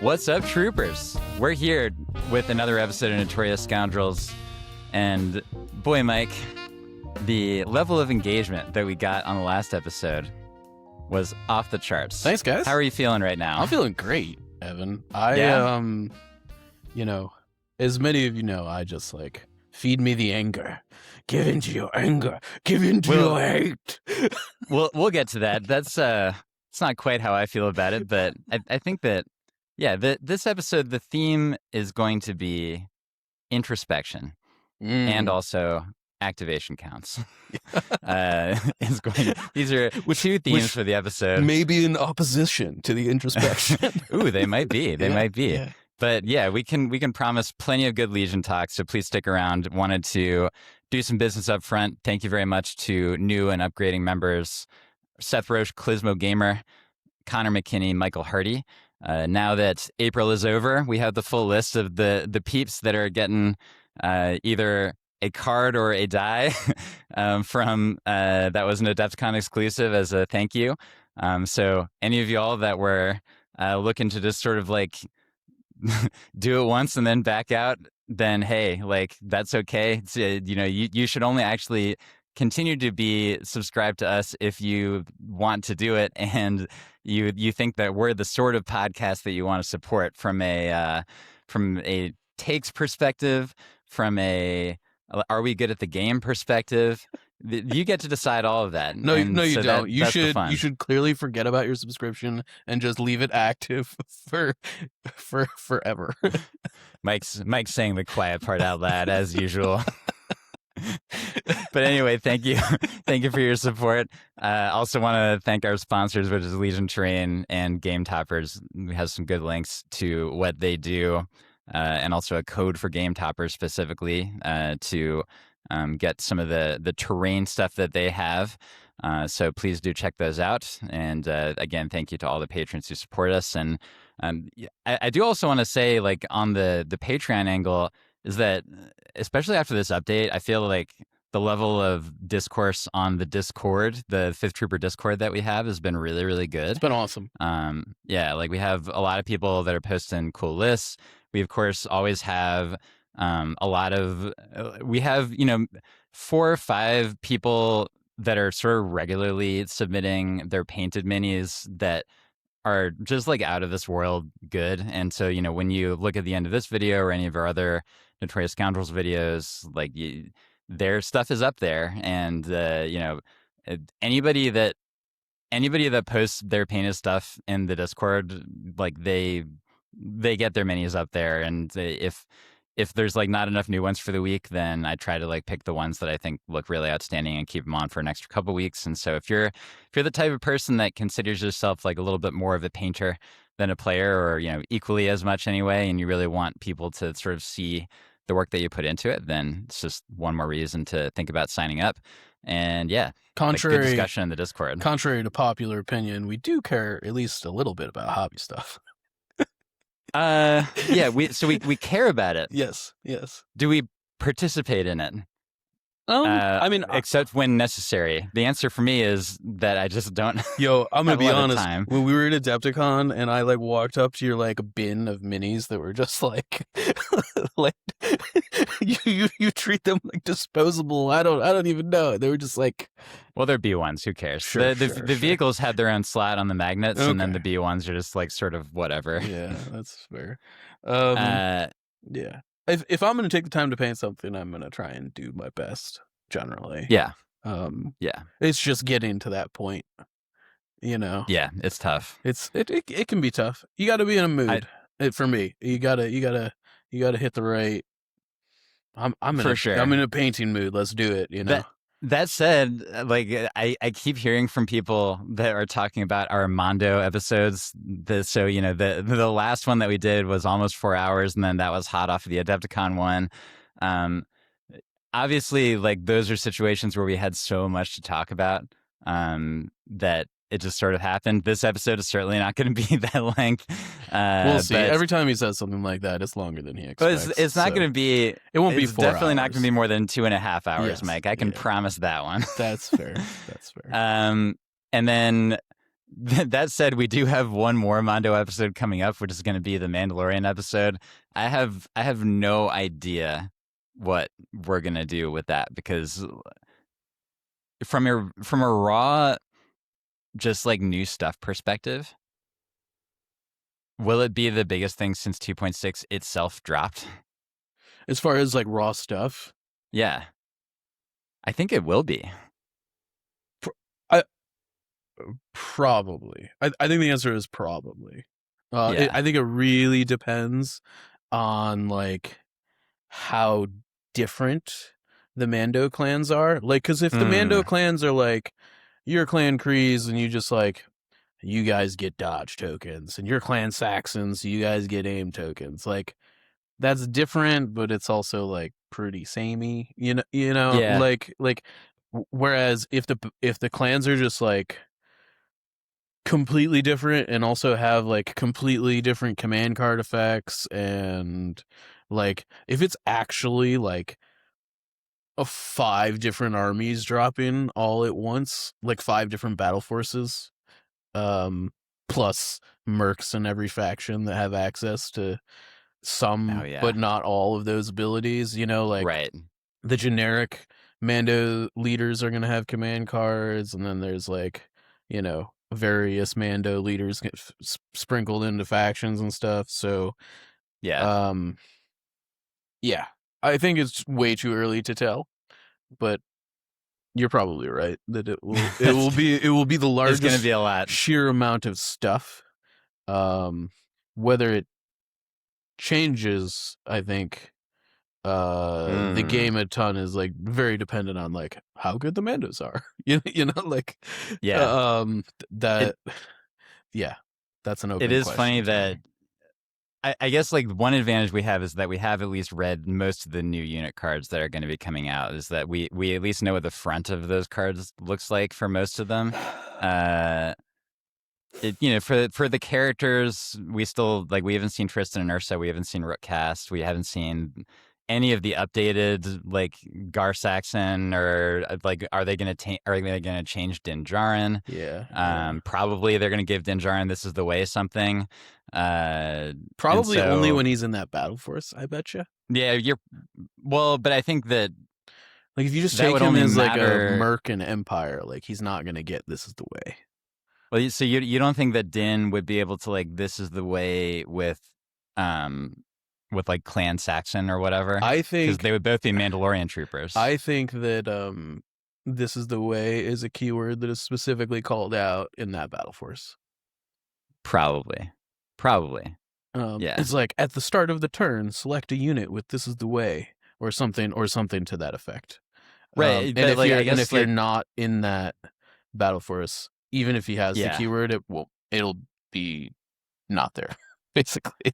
What's up, troopers? We're here with another episode of Notorious Scoundrels, and boy, Mike, the level of engagement that we got on the last episode was off the charts. Thanks, guys. How are you feeling right now? I'm feeling great, Evan. You know, as many of you know, I just like feed me the anger. Give into your anger. Give into your hate. We'll get to that. That's it's not quite how I feel about it, but I think that this episode, the theme is going to be introspection and also activation counts. These are two themes for the episode. Maybe in opposition to the introspection. Ooh, they might be. They might be. Yeah. But yeah, we can promise plenty of good Legion talk, so please stick around. Wanted to do some business up front. Thank you very much to new and upgrading members, Seth Roche, Clismo Gamer, Connor McKinney, Michael Hardy. Now that April is over, we have the full list of the peeps that are getting either a card or a die from that was an Adepticon exclusive as a thank you. So any of y'all that were looking to just sort of like do it once and then back out, then hey, like that's okay. It's, you should only actually continue to be subscribed to us if you want to do it, and you think that we're the sort of podcast that you want to support from a takes perspective, from a are we good at the game perspective. You get to decide all of that. No, you don't. You that's should clearly forget about your subscription and just leave it active for forever. Mike's saying the quiet part out loud as usual. But anyway, thank you for your support. Also want to thank our sponsors, which is Legion Terrain and Game Toppers. We have some good links to what they do, and also a code for Game Toppers specifically to get some of the terrain stuff that they have. So please do check those out. And again, thank you to all the patrons who support us. And I do also want to say, like, on the Patreon angle, is that especially after this update, I feel like the level of discourse on the Discord, the Fifth Trooper Discord that we have, has been really, really good. It's been awesome. Like we have a lot of people that are posting cool lists. We, of course, always have a lot of, we have, 4 or 5 people that are sort of regularly submitting their painted minis that are just like out of this world good. And so, when you look at the end of this video or any of our other Notorious Scoundrels videos, like their stuff is up there. And, anybody that posts their painted stuff in the Discord, like they get their minis up there. And if there's like not enough new ones for the week, then I try to like pick the ones that I think look really outstanding and keep them on for an extra couple weeks. And so if you're the type of person that considers yourself like a little bit more of a painter than a player, or equally as much anyway, and you really want people to sort of see the work that you put into it, then it's just one more reason to think about signing up. And yeah, contrary good discussion in the Discord. Contrary to popular opinion, we do care at least a little bit about hobby stuff. We care about it. Yes. Do we participate in it? Except when necessary. The answer for me is that I just don't. Yo, I'm gonna be honest. When we were at Adepticon and I like walked up to your like bin of minis that were just like, like you treat them like disposable. I don't even know. They were just like. Well, they're B1s. Who cares? Sure, the vehicles had their own slot on the magnets, okay. And then the B1s are just like sort of whatever. Yeah, that's fair. Yeah. If I'm going to take the time to paint something, I'm going to try and do my best generally. Yeah. Yeah. It's just getting to that point, Yeah, it's tough. It can be tough. You got to be in a mood. For me, you got to hit the right. I'm in a painting mood. Let's do it, That said, like I keep hearing from people that are talking about our Mondo episodes. The last one that we did was almost 4 hours, and then that was hot off of the Adepticon one. Obviously, like those are situations where we had so much to talk about that it just sort of happened. This episode is certainly not going to be that length. We'll see. Every time he says something like that, it's longer than he expects. But it's not going to be. It won't be 4 hours. It's definitely not going to be more than 2.5 hours, yes, Mike. I can promise that one. That's fair. And then That said, we do have one more Mondo episode coming up, which is going to be the Mandalorian episode. I have no idea what we're going to do with that, because from a raw, just like new stuff perspective, will it be the biggest thing since 2.6 itself dropped? As far as like raw stuff, Yeah, I think it will be. I probably. I think the answer is probably. Yeah. I think it really depends on like how different the Mando clans are. Like, because if the Mando clans are like, your clan Krees and you just like, you guys get dodge tokens, and your clan Saxons, you guys get aim tokens. Like, that's different, but it's also like pretty samey. Yeah. Like. Whereas if the clans are just like completely different and also have like completely different command card effects, and like if it's actually like a 5 different armies dropping all at once, like 5 different battle forces, plus mercs in every faction that have access to some but not all of those abilities, like right. the generic Mando leaders are going to have command cards, and then there's like, various Mando leaders get sprinkled into factions and stuff. So, yeah, yeah, I think it's way too early to tell, but you're probably right that it will be the largest. It's going to be a lot. Sheer amount of stuff. Whether it changes, I think. The game a ton is like very dependent on like how good the Mandos are. Like that's an open It is question funny that I guess like one advantage we have is that we have at least read most of the new unit cards that are going to be coming out, is that we at least know what the front of those cards looks like for most of them. For the characters, we still we haven't seen Tristan and Ursa, we haven't seen Rookcast, we haven't seen any of the updated like Gar Saxon, or like are they going to change Din Djarin? Yeah. Probably they're going to give Din Djarin "This Is the Way" something. Probably only when he's in that battle force, I bet you. Yeah, but I think that like if you just take him as like a merc and Empire, like he's not going to get "This Is the Way." Well, so you don't think that Din would be able to like "This Is the Way" with like Clan Saxon or whatever? I think because they would both be Mandalorian troopers. I think that "This Is the Way" is a keyword that is specifically called out in that battle force. Probably. Yeah. It's like at the start of the turn, select a unit with "This Is the Way" or something to that effect. Right. And if you're not in that battle force, even if he has the keyword, it'll be not there, basically.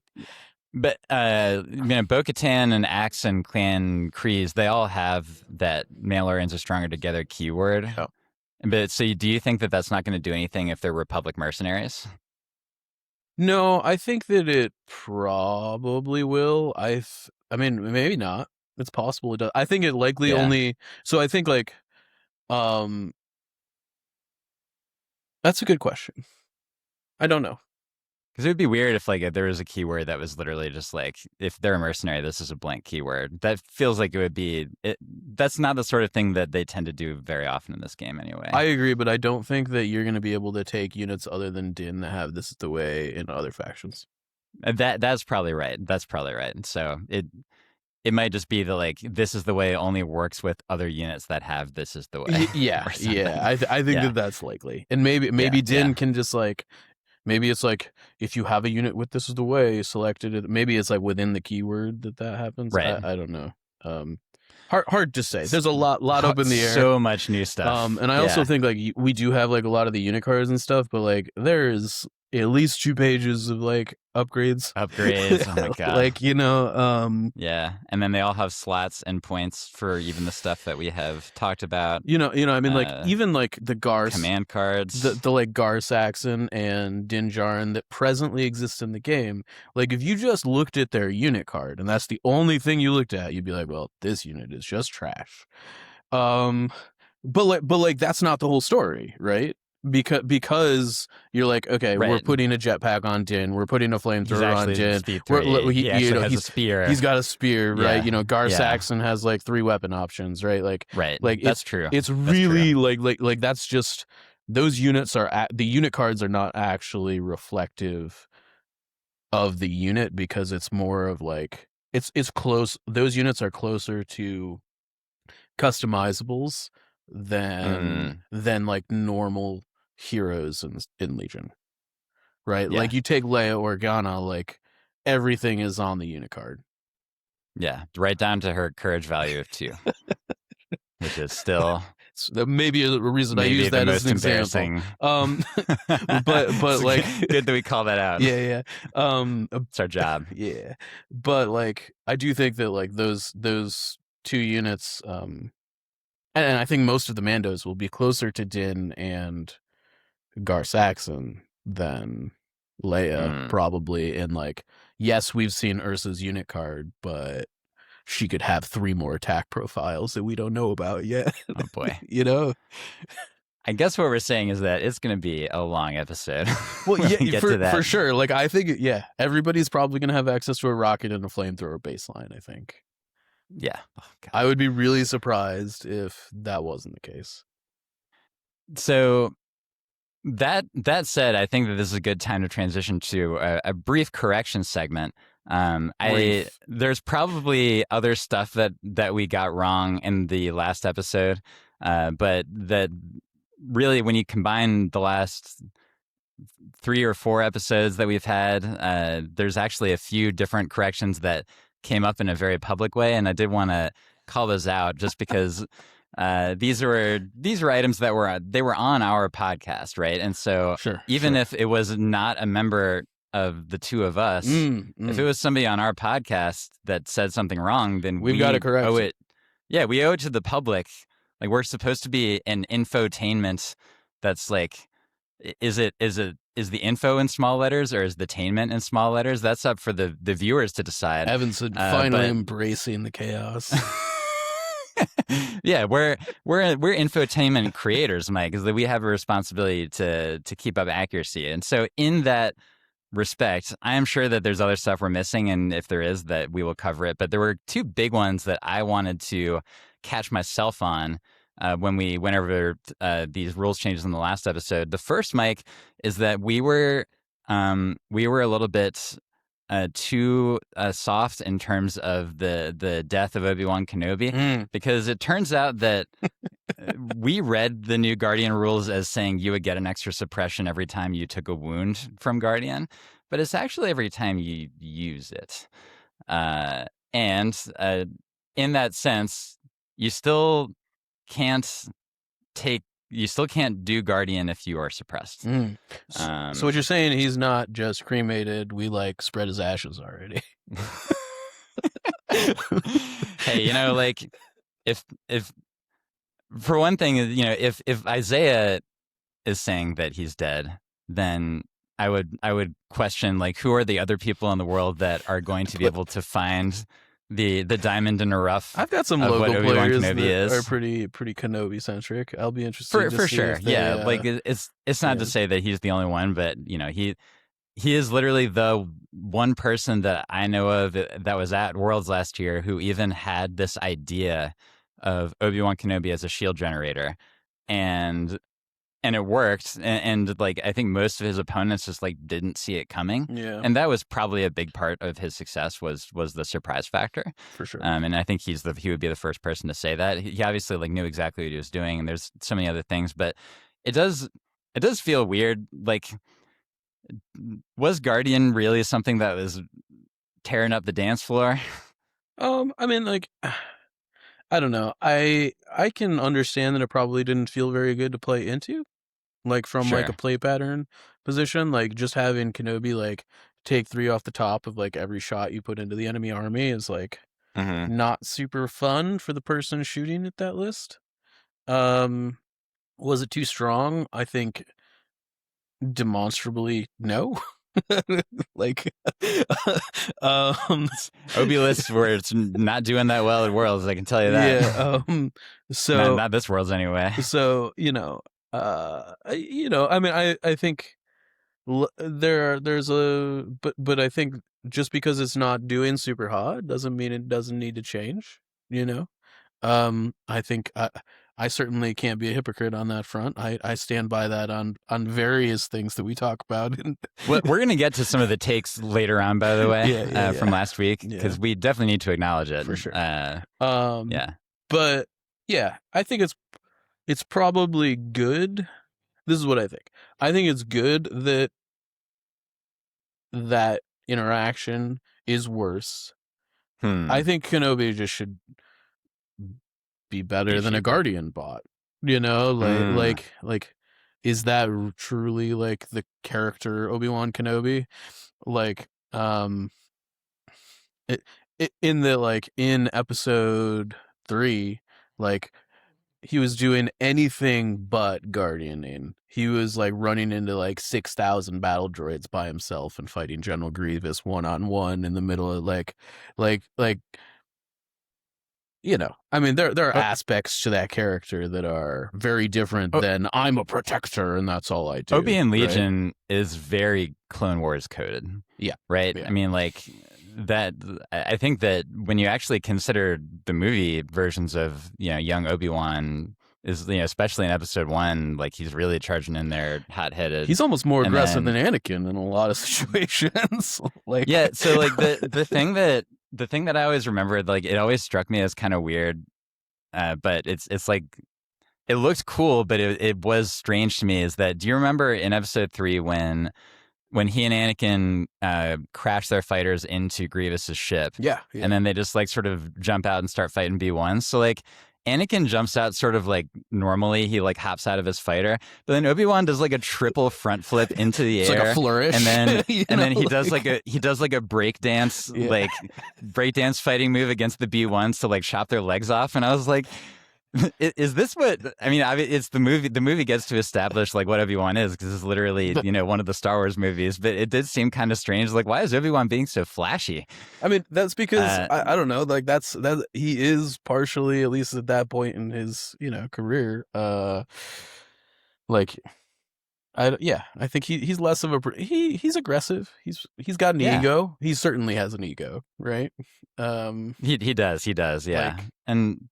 But Bo-Katan and Axe and Clan Krees, they all have that Mandalorians are stronger together keyword. Oh. But so do you think that that's not going to do anything if they're Republic mercenaries? No, I think that it probably will. I mean, maybe not. It's possible it does. I think it likely only. So I think like, that's a good question. I don't know. Because it would be weird if there was a keyword that was literally just like, if they're a mercenary, this is a blank keyword. That feels like it would be. That's not the sort of thing that they tend to do very often in this game anyway. I agree, but I don't think that you're going to be able to take units other than Din that have "This Is the Way" in other factions. That's probably right. So it might just be that "This Is the Way" only works with other units that have "This Is the Way." Yeah. I think that's likely. And maybe Din can just maybe it's like if you have a unit with "This Is the Way" selected, maybe it's like within the keyword that happens. Right. I don't know. Hard to say. There's a lot up in the air. So much new stuff. And I also think we do have a lot of the unit cards and stuff, but there's at least 2 pages of upgrades. Oh my god. Yeah. And then they all have slots and points for even the stuff that we have talked about. I mean, even the Gar command cards, the Gar Saxon and Din Djarin that presently exist in the game. If you just looked at their unit card and that's the only thing you looked at, you'd be like, well, this unit is just trash. But that's not the whole story, right? because you're like, okay, we're putting a jetpack on Din, we're putting a flamethrower on Din. He actually has a spear. He's got a spear, right? You know, Gar Saxon has like 3 weapon options, right? Like that's true. It's really like that's just, those units the unit cards are not actually reflective of the unit, because it's more of like it's close. Those units are closer to customizables than like normal heroes in Legion, right? Like you take Leia Organa, like everything is on the unit card. Yeah, right down to her courage value of 2, which is still maybe a reason I use that as an example. But like, good that we call that out. Yeah. It's our job. Yeah, but like, I do think that like those 2 units, and I think most of the Mandos will be closer to Din and Gar Saxon than Leia, probably. And like, yes, we've seen Ursa's unit card, but she could have 3 more attack profiles that we don't know about yet. Oh boy. You know? I guess what we're saying is that it's going to be a long episode. Well, yeah, for sure. Like, I think, everybody's probably going to have access to a rocket and a flamethrower baseline, I think. Yeah. Oh, I would be really surprised if that wasn't the case. So that said, I think that this is a good time to transition to a brief correction segment. There's probably other stuff that we got wrong in the last episode, but that really, when you combine the last 3 or 4 episodes that we've had, there's actually a few different corrections that came up in a very public way, and I did want to call those out just because these were items that were on our podcast, right? And so even if it was not a member of the 2 of us, if it was somebody on our podcast that said something wrong, then we've got to correct it. Yeah, we owe it to the public. Like, we're supposed to be an infotainment that's like, is the info in small letters or is the tainment in small letters? That's up for the viewers to decide. Evan's finally embracing the chaos. Yeah, we're infotainment creators, Mike, because we have a responsibility to keep up accuracy. And so in that respect, I am sure that there's other stuff we're missing, and if there is, that we will cover it. But there were 2 big ones that I wanted to catch myself on when we went over these rules changes in the last episode. The first, Mike, is that we were a little bit too soft in terms of the death of Obi-Wan Kenobi, because it turns out that we read the new Guardian rules as saying you would get an extra suppression every time you took a wound from Guardian, but it's actually every time you use it. And in that sense, you still can't do Guardian if you are suppressed. So what you're saying, he's not just cremated, we like spread his ashes already. Hey, you know, like, if for one thing, you know, if Isaiah is saying that he's dead, then I would question, like, who are the other people in the world that are going to be able to find the diamond in the rough? I've got some local players that are pretty Kenobi centric. I'll be interested for sure. Like, it's not to say that he's the only one, but you know, he is literally the one person that I know of that was at Worlds last year who even had this idea of Obi-Wan Kenobi as a shield generator, and it worked, and like, I think most of his opponents just like didn't see it coming. Yeah. And that was probably a big part of his success was the surprise factor. For sure. And I think he would be the first person to say that. He obviously like knew exactly what he was doing, and there's so many other things, but it does feel weird. Like, was Guardian really something that was tearing up the dance floor? I mean, like, I don't know. I can understand that it probably didn't feel very good to play into, like, from like a play pattern position, like just having Kenobi like take 3 off the top of like every shot you put into the enemy army is like not super fun for the person shooting at that list. Was it too strong? I think demonstrably no. Like, Obi lists where it's not doing that well at Worlds, I can tell you that. Yeah. So not this Worlds anyway. So, you know, I mean, I think there's a but I think just because it's not doing super hot doesn't mean it doesn't need to change. You know, I think I certainly can't be a hypocrite on that front. I stand by that on various things that we talk about. Well, we're going to get to some of the takes later on, by the way, from last week, because we definitely need to acknowledge it. For sure. Yeah. But yeah, I think it's probably good. This is what I think. I think it's good that interaction is worse. I think Kenobi just should be better than a Guardian bot. You know, like is that truly like the character Obi-Wan Kenobi? Like in episode 3, like he was doing anything but guardianing. He was like running into like 6,000 battle droids by himself and fighting General Grievous one-on-one in the middle of like I mean, there are aspects to that character that are very different than I'm a protector and that's all I do. Obi-Wan Legion is very Clone Wars coded. Yeah. Right? Yeah. I mean, like, that I think that when you actually consider the movie versions of, young Obi-Wan is, especially in episode 1, like, he's really charging in there hot-headed. He's almost more aggressive than Anakin in a lot of situations. Yeah, so like the thing that I always remembered, like, it always struck me as kind of weird, but it's like, it looked cool, but it was strange to me, is that, do you remember in episode 3 when he and Anakin crash their fighters into Grievous's ship? Yeah. And then they just like sort of jump out and start fighting B1s. So like Anakin jumps out sort of like normally, he like hops out of his fighter, but then Obi-Wan does like a triple front flip into the it's air, like a flourish, and then he does like a break dance fighting move against the B1s to like chop their legs off, and I was like, is this what I mean? It's the movie. The movie gets to establish like what Obi-Wan is, because it's literally one of the Star Wars movies. But it did seem kind of strange. Like, why is Obi-Wan being so flashy? I mean, that's because I don't know. Like that he is partially, at least at that point in his career. I think he's less of a he's aggressive. He's got an ego. He certainly has an ego, right? He does. Yeah, like, and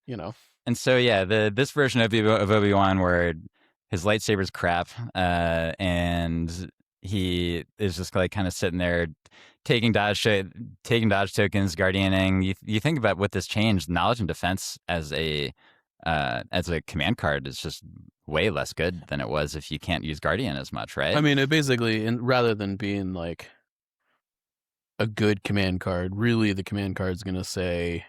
And so, this version of Obi-Wan where his lightsaber's crap, and he is just like kind of sitting there taking dodge tokens, guardianing. You think about what this changed, knowledge and defense as a command card is just way less good than it was if you can't use guardian as much, right? I mean, it basically, rather than being like a good command card, really the command card's going to say,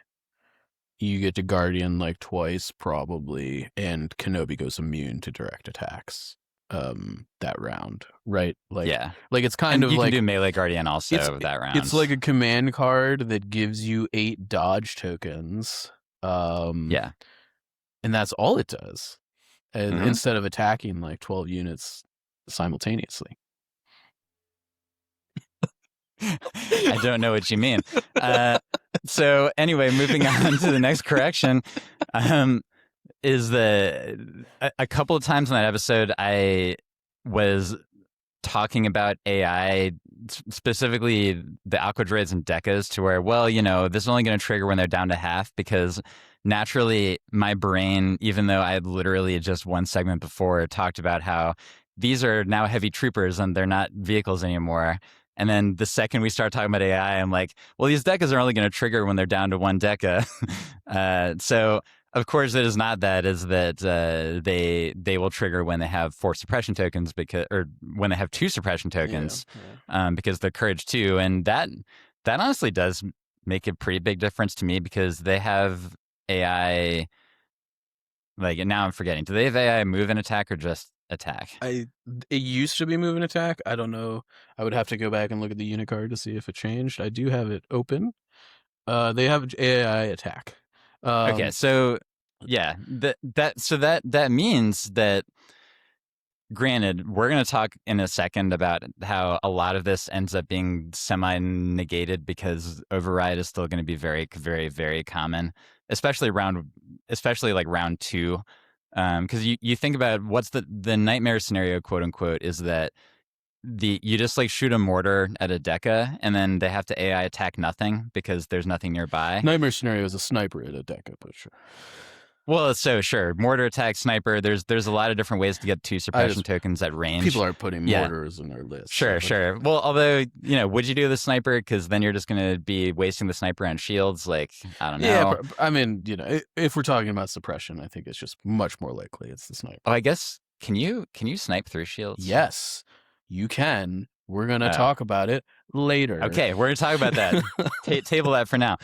you get to guardian like twice probably, and Kenobi goes immune to direct attacks that round, right? Like it's kind of you like can do melee guardian also that round. It's like a command card that gives you 8 dodge tokens. And that's all it does, instead of attacking like 12 units simultaneously. I don't know what you mean. So anyway, moving on to the next correction, is a couple of times in that episode I was talking about AI, specifically the Aqua Droids and Decas, to where, this is only going to trigger when they're down to half, because naturally my brain, even though I had literally just one segment before talked about how these are now heavy troopers and they're not vehicles anymore. And then the second we start talking about AI, I'm like, well, these decas are only going to trigger when they're down to 1 deca. So, of course, it is not that. Is that they will trigger when they have 4 suppression tokens, or when they have 2 suppression tokens, because they're courage 2. And that honestly does make a pretty big difference to me, because they have AI. Like, now I'm forgetting. Do they have AI move and attack, or just attack? It used to be move and attack. I don't know. I would have to go back and look at the unit card to see if it changed. I do have it open. They have AI attack. Okay, so that means that, granted, we're going to talk in a second about how a lot of this ends up being semi-negated, because override is still going to be very, very, very common, especially like round 2. Because you think about what's the nightmare scenario, quote unquote, is that you just like shoot a mortar at a deca and then they have to AI attack nothing because there's nothing nearby. Nightmare scenario is a sniper at a deca, but sure. Well, so sure, mortar attack, sniper. There's a lot of different ways to get 2 suppression tokens at range. People aren't putting mortars in their list. Sure, so sure. Well, although would you do the sniper? Because then you're just going to be wasting the sniper on shields. Like, I don't know. Yeah, I mean, if we're talking about suppression, I think it's just much more likely it's the sniper. Oh, I guess can you snipe through shields? Yes, you can. We're gonna talk about it later. Okay, we're gonna talk about that. Table that for now.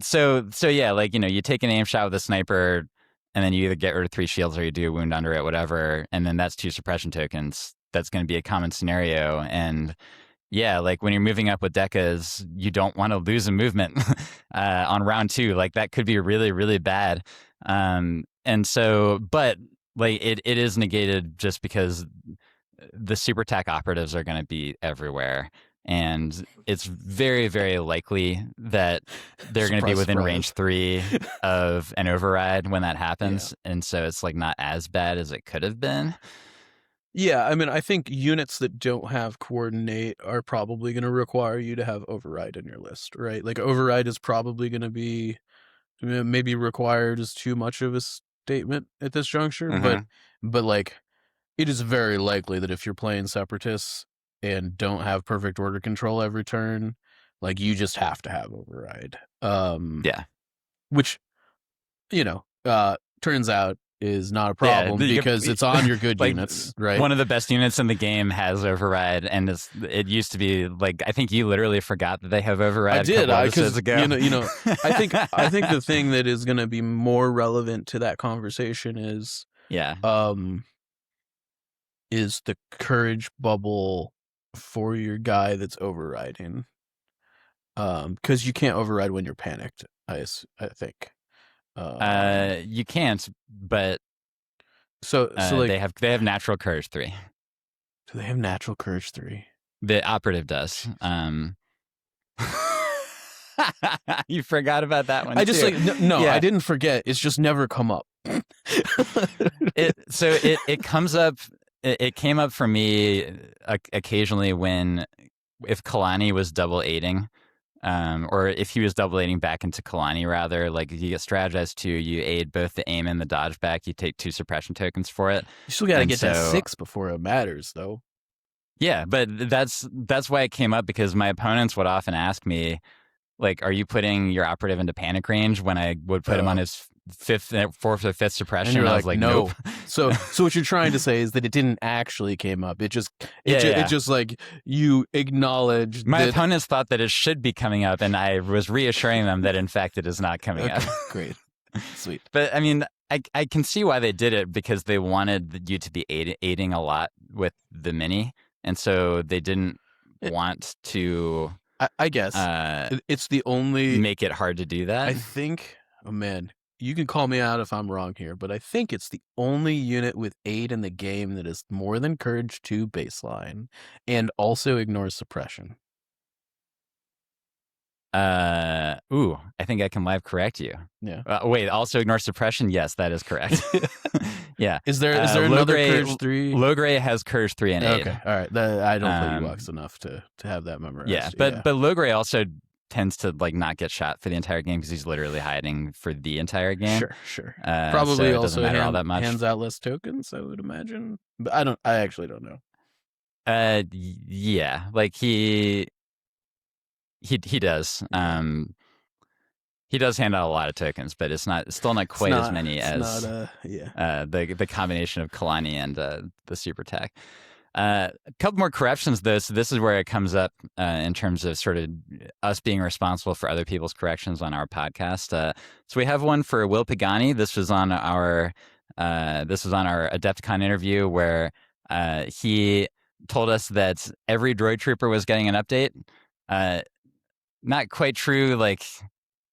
So yeah, like you take an aim shot with a sniper, and then you either get rid of 3 shields or you do a wound under it, whatever, and then that's 2 suppression tokens. That's going to be a common scenario, and yeah, like when you're moving up with decas, you don't want to lose a movement on round 2. Like that could be really, really bad. And so, but like it is negated just because the super attack operatives are going to be everywhere. And it's very, very likely that they're going to be within range 3 of an override when that happens. Yeah. And so it's like not as bad as it could have been. Yeah, I mean, I think units that don't have coordinate are probably going to require you to have override in your list, right? Like override is probably going to be maybe required is too much of a statement at this juncture, but like it is very likely that if you're playing separatists and don't have perfect order control every turn, like you just have to have override. Yeah, which turns out is not a problem because it's on your good like, units, right? One of the best units in the game has override, and it used to be like I think you literally forgot that they have override. I did, because I think the thing that is going to be more relevant to that conversation is is the courage bubble for your guy that's overriding, because you can't override when you're panicked. I think. You can't, but so like, they have natural courage 3. Do they have natural courage 3? The operative does. You forgot about that one. I just too. I didn't forget. It's just never come up. It comes up. It came up for me occasionally if Kalani was double aiding. Or if he was double aiding back into Kalani, rather, like you get strategized to, you aid both the aim and the dodge back, you take 2 suppression tokens for it. You still got to get to 6 before it matters, though. Yeah, but that's why it came up, because my opponents would often ask me, like, are you putting your operative into panic range when I would put him on his 4th or 5th suppression? And I was like, no. Nope. So what you're trying to say is that it didn't actually came up. It just like you acknowledged. My opponents thought that it should be coming up, and I was reassuring them that in fact it is not coming up. Great, sweet. But I mean, I can see why they did it, because they wanted you to be aiding a lot with the mini, and so they didn't want to. I guess it's the only make it hard to do that. I think. Oh man. You can call me out if I'm wrong here, but I think it's the only unit with aid in the game that is more than Courage 2 baseline and also ignores suppression. I think I can live correct you. Yeah. Wait, also ignore suppression? Yes, that is correct. Yeah. Is there another Courage 3? Logray has Courage 3 and aid. Okay, all right. I don't play UX enough to have that memorized. Yeah, but Logray also tends to like not get shot for the entire game because he's literally hiding for the entire game. Sure. Probably so it doesn't matter all that much. Hands out less tokens, I would imagine. But I actually don't know. Yeah, like he does. He does hand out a lot of tokens, but it's still not quite as many as the combination of Kalani and the super attack. A couple more corrections, though. So this is where it comes up in terms of sort of us being responsible for other people's corrections on our podcast. So we have one for Will Pagani. This was on our Adepticon interview where he told us that every droid trooper was getting an update. Not quite true. Like,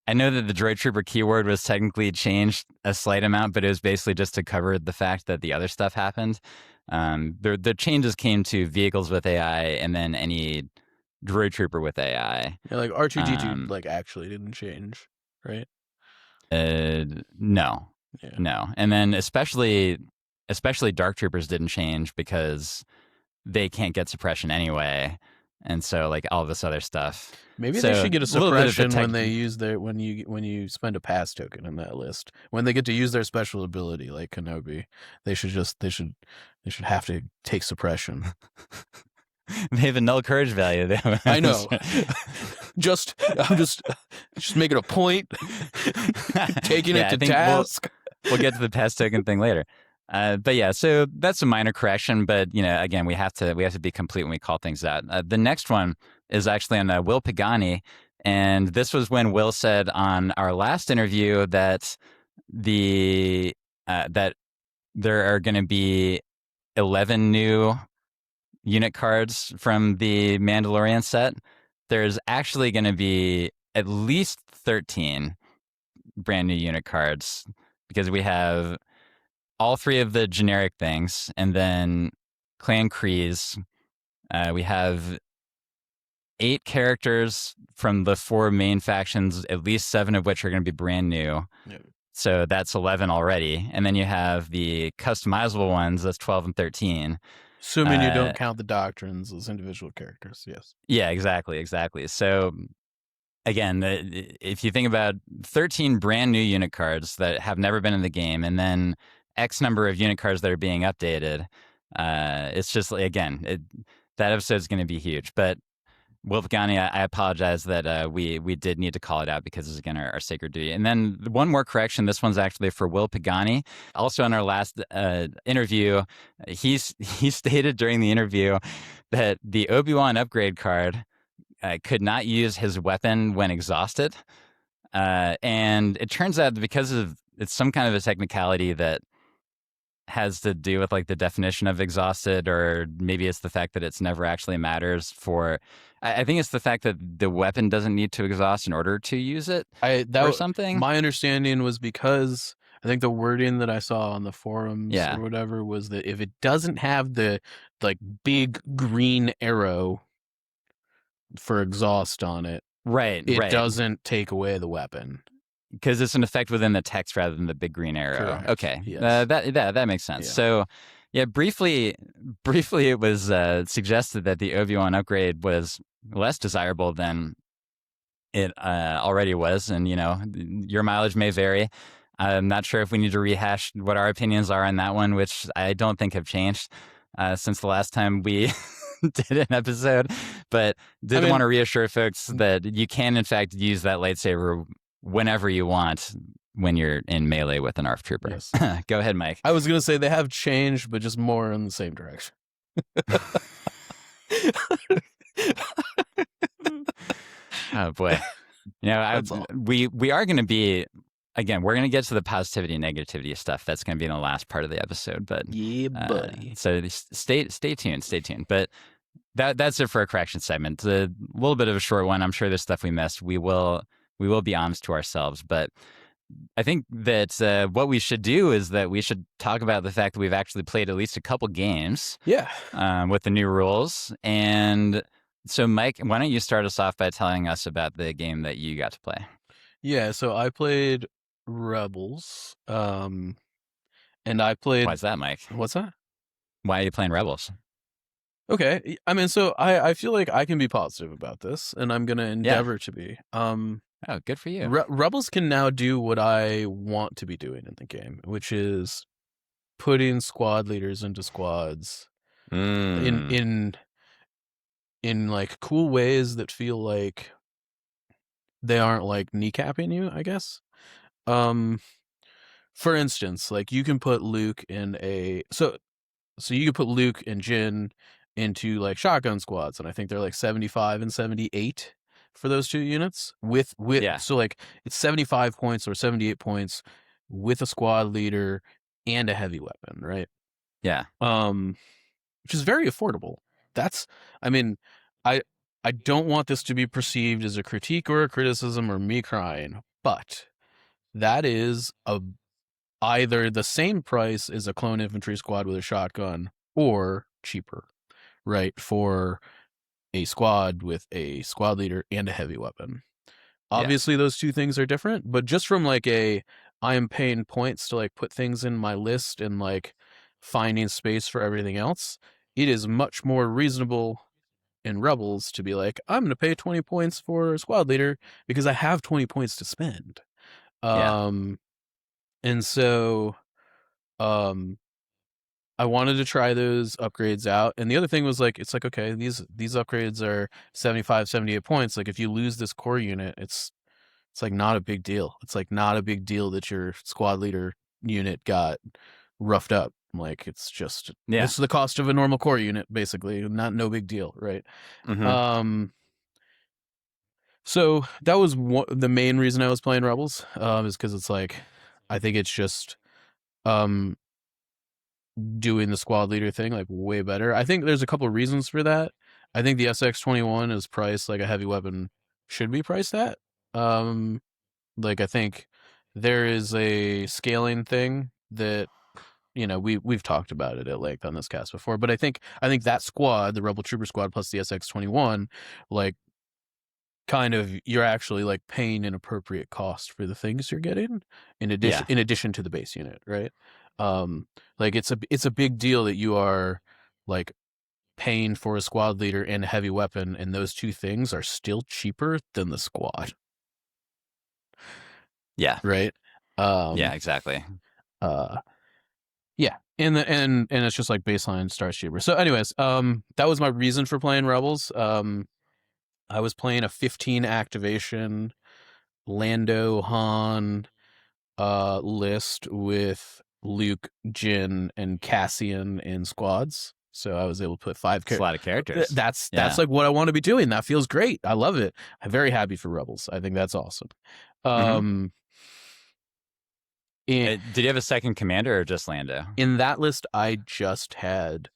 I know that the droid trooper keyword was technically changed a slight amount, but it was basically just to cover the fact that the other stuff happened. The changes came to vehicles with AI and then any droid trooper with AI. Yeah, like R2D2 like actually didn't change, right? No. Yeah. No. And then especially Dark Troopers didn't change because they can't get suppression anyway. And so like all this other stuff. Maybe they So should get a a little bit of suppression when they use their when you spend a pass token in that list. When they get to use their special ability like Kenobi, they should have to take suppression. They have a null courage value. I know. I'm just making a point, taking it to task. We'll get to the pass token thing later. But yeah, so that's a minor correction. But again, we have to be complete when we call things out. The next one is actually on Will Pagani, and this was when Will said on our last interview that that there are going to be 11 new unit cards from the Mandalorian set. There's actually going to be at least 13 brand new unit cards because we have all 3 of the generic things, and then Clan Kreese. We have 8 characters from the 4 main factions, at least 7 of which are going to be brand new. Yeah. So that's 11 already. And then you have the customizable ones, that's 12 and 13. Assuming you don't count the doctrines as individual characters, yes. Yeah, exactly. So again, if you think about 13 brand new unit cards that have never been in the game, and then X number of unit cards that are being updated, it's just like, again, that episode is going to be huge. But Will Pagani, I apologize that we did need to call it out because it's, again, our sacred duty. And then one more correction. This one's actually for Will Pagani. Also in our last interview, he stated during the interview that the Obi-Wan upgrade card could not use his weapon when exhausted. And it turns out that because it's some kind of a technicality that has to do with like the definition of exhausted, or maybe it's the fact that it's never actually matters for. I think it's the fact that the weapon doesn't need to exhaust in order to use it, or something. My understanding was because I think the wording that I saw on the forums or whatever was that if it doesn't have the like big green arrow for exhaust on it, it doesn't take away the weapon. Because it's an effect within the text rather than the big green arrow. Correct. Okay, yes. that makes sense. Yeah. So, yeah, briefly, it was suggested that the Obi-Wan upgrade was less desirable than it already was, and your mileage may vary. I'm not sure if we need to rehash what our opinions are on that one, which I don't think have changed since the last time we did an episode. But want to reassure folks that you can, in fact, use that lightsaber whenever you want when you're in melee with an ARF trooper. Yes. Go ahead, Mike. I was going to say they have changed, but just more in the same direction. Oh, boy. We are going to be, again, we're going to get to the positivity and negativity stuff. That's going to be in the last part of the episode. But yeah, buddy. So stay tuned. But that's it for a correction segment. It's a little bit of a short one. I'm sure there's stuff we missed. We will be honest to ourselves, but I think that what we should do is that we should talk about the fact that we've actually played at least a couple games with the new rules. And so, Mike, why don't you start us off by telling us about the game that you got to play? Yeah, so I played Rebels, and I played... Why is that, Mike? What's that? Why are you playing Rebels? Okay, I mean, so I feel like I can be positive about this, and I'm going to endeavor to be. Oh, good for you. Rebels can now do what I want to be doing in the game, which is putting squad leaders into squads in like cool ways that feel like they aren't like kneecapping you, I guess. For instance, like you can put Luke in so you can put Luke and Jin into like shotgun squads, and I think they're like 75 and 78 for those 2 units so like it's 75 points or 78 points with a squad leader and a heavy weapon, right? Yeah. Which is very affordable. I don't want this to be perceived as a critique or a criticism or me crying, but that is either the same price as a clone infantry squad with a shotgun or cheaper, right? For a squad with a squad leader and a heavy weapon. Obviously, those 2 things are different, but just from like I am paying points to like put things in my list and like finding space for everything else, it is much more reasonable in Rebels to be like, I'm going to pay 20 points for squad leader because I have 20 points to spend. Yeah. And so, um, I wanted to try those upgrades out. And the other thing was like, it's like, okay, these upgrades are 75, 78 points. Like if you lose this core unit, it's like not a big deal. It's like not a big deal that your squad leader unit got roughed up. Like it's just Yeah. this is the cost of a normal core unit, basically. No big deal, right? Mm-hmm. So that was the main reason I was playing Rebels. Is because it's like I think it's just um doing the squad leader thing like way better. I think there's a couple of reasons for that. I think the SX-21 is priced like a heavy weapon should be priced at. Like I think there is a scaling thing that we've talked about it at length on this cast before, but I think that squad, the Rebel Trooper squad plus the SX-21, like kind of you're actually like paying an appropriate cost for the things you're getting Yeah. in addition to the base unit, right? Like it's a big deal that you are like paying for a squad leader and a heavy weapon, and those two things are still cheaper than the squad, Yeah. right? Yeah, Um, exactly. uh, yeah, and it's just like baseline Star Trooper. So, anyways, that was my reason for playing Rebels. I was playing a 15 activation Lando Han list with Luke, Jin, and Cassian in squads. So I was able to put five It's a characters. lot of characters. That's Yeah. like what I want to be doing. That feels great. I love it. I'm very happy for Rebels. I think that's awesome. Mm-hmm. Um, in, Did you have a second commander or just Lando? in that list, I just had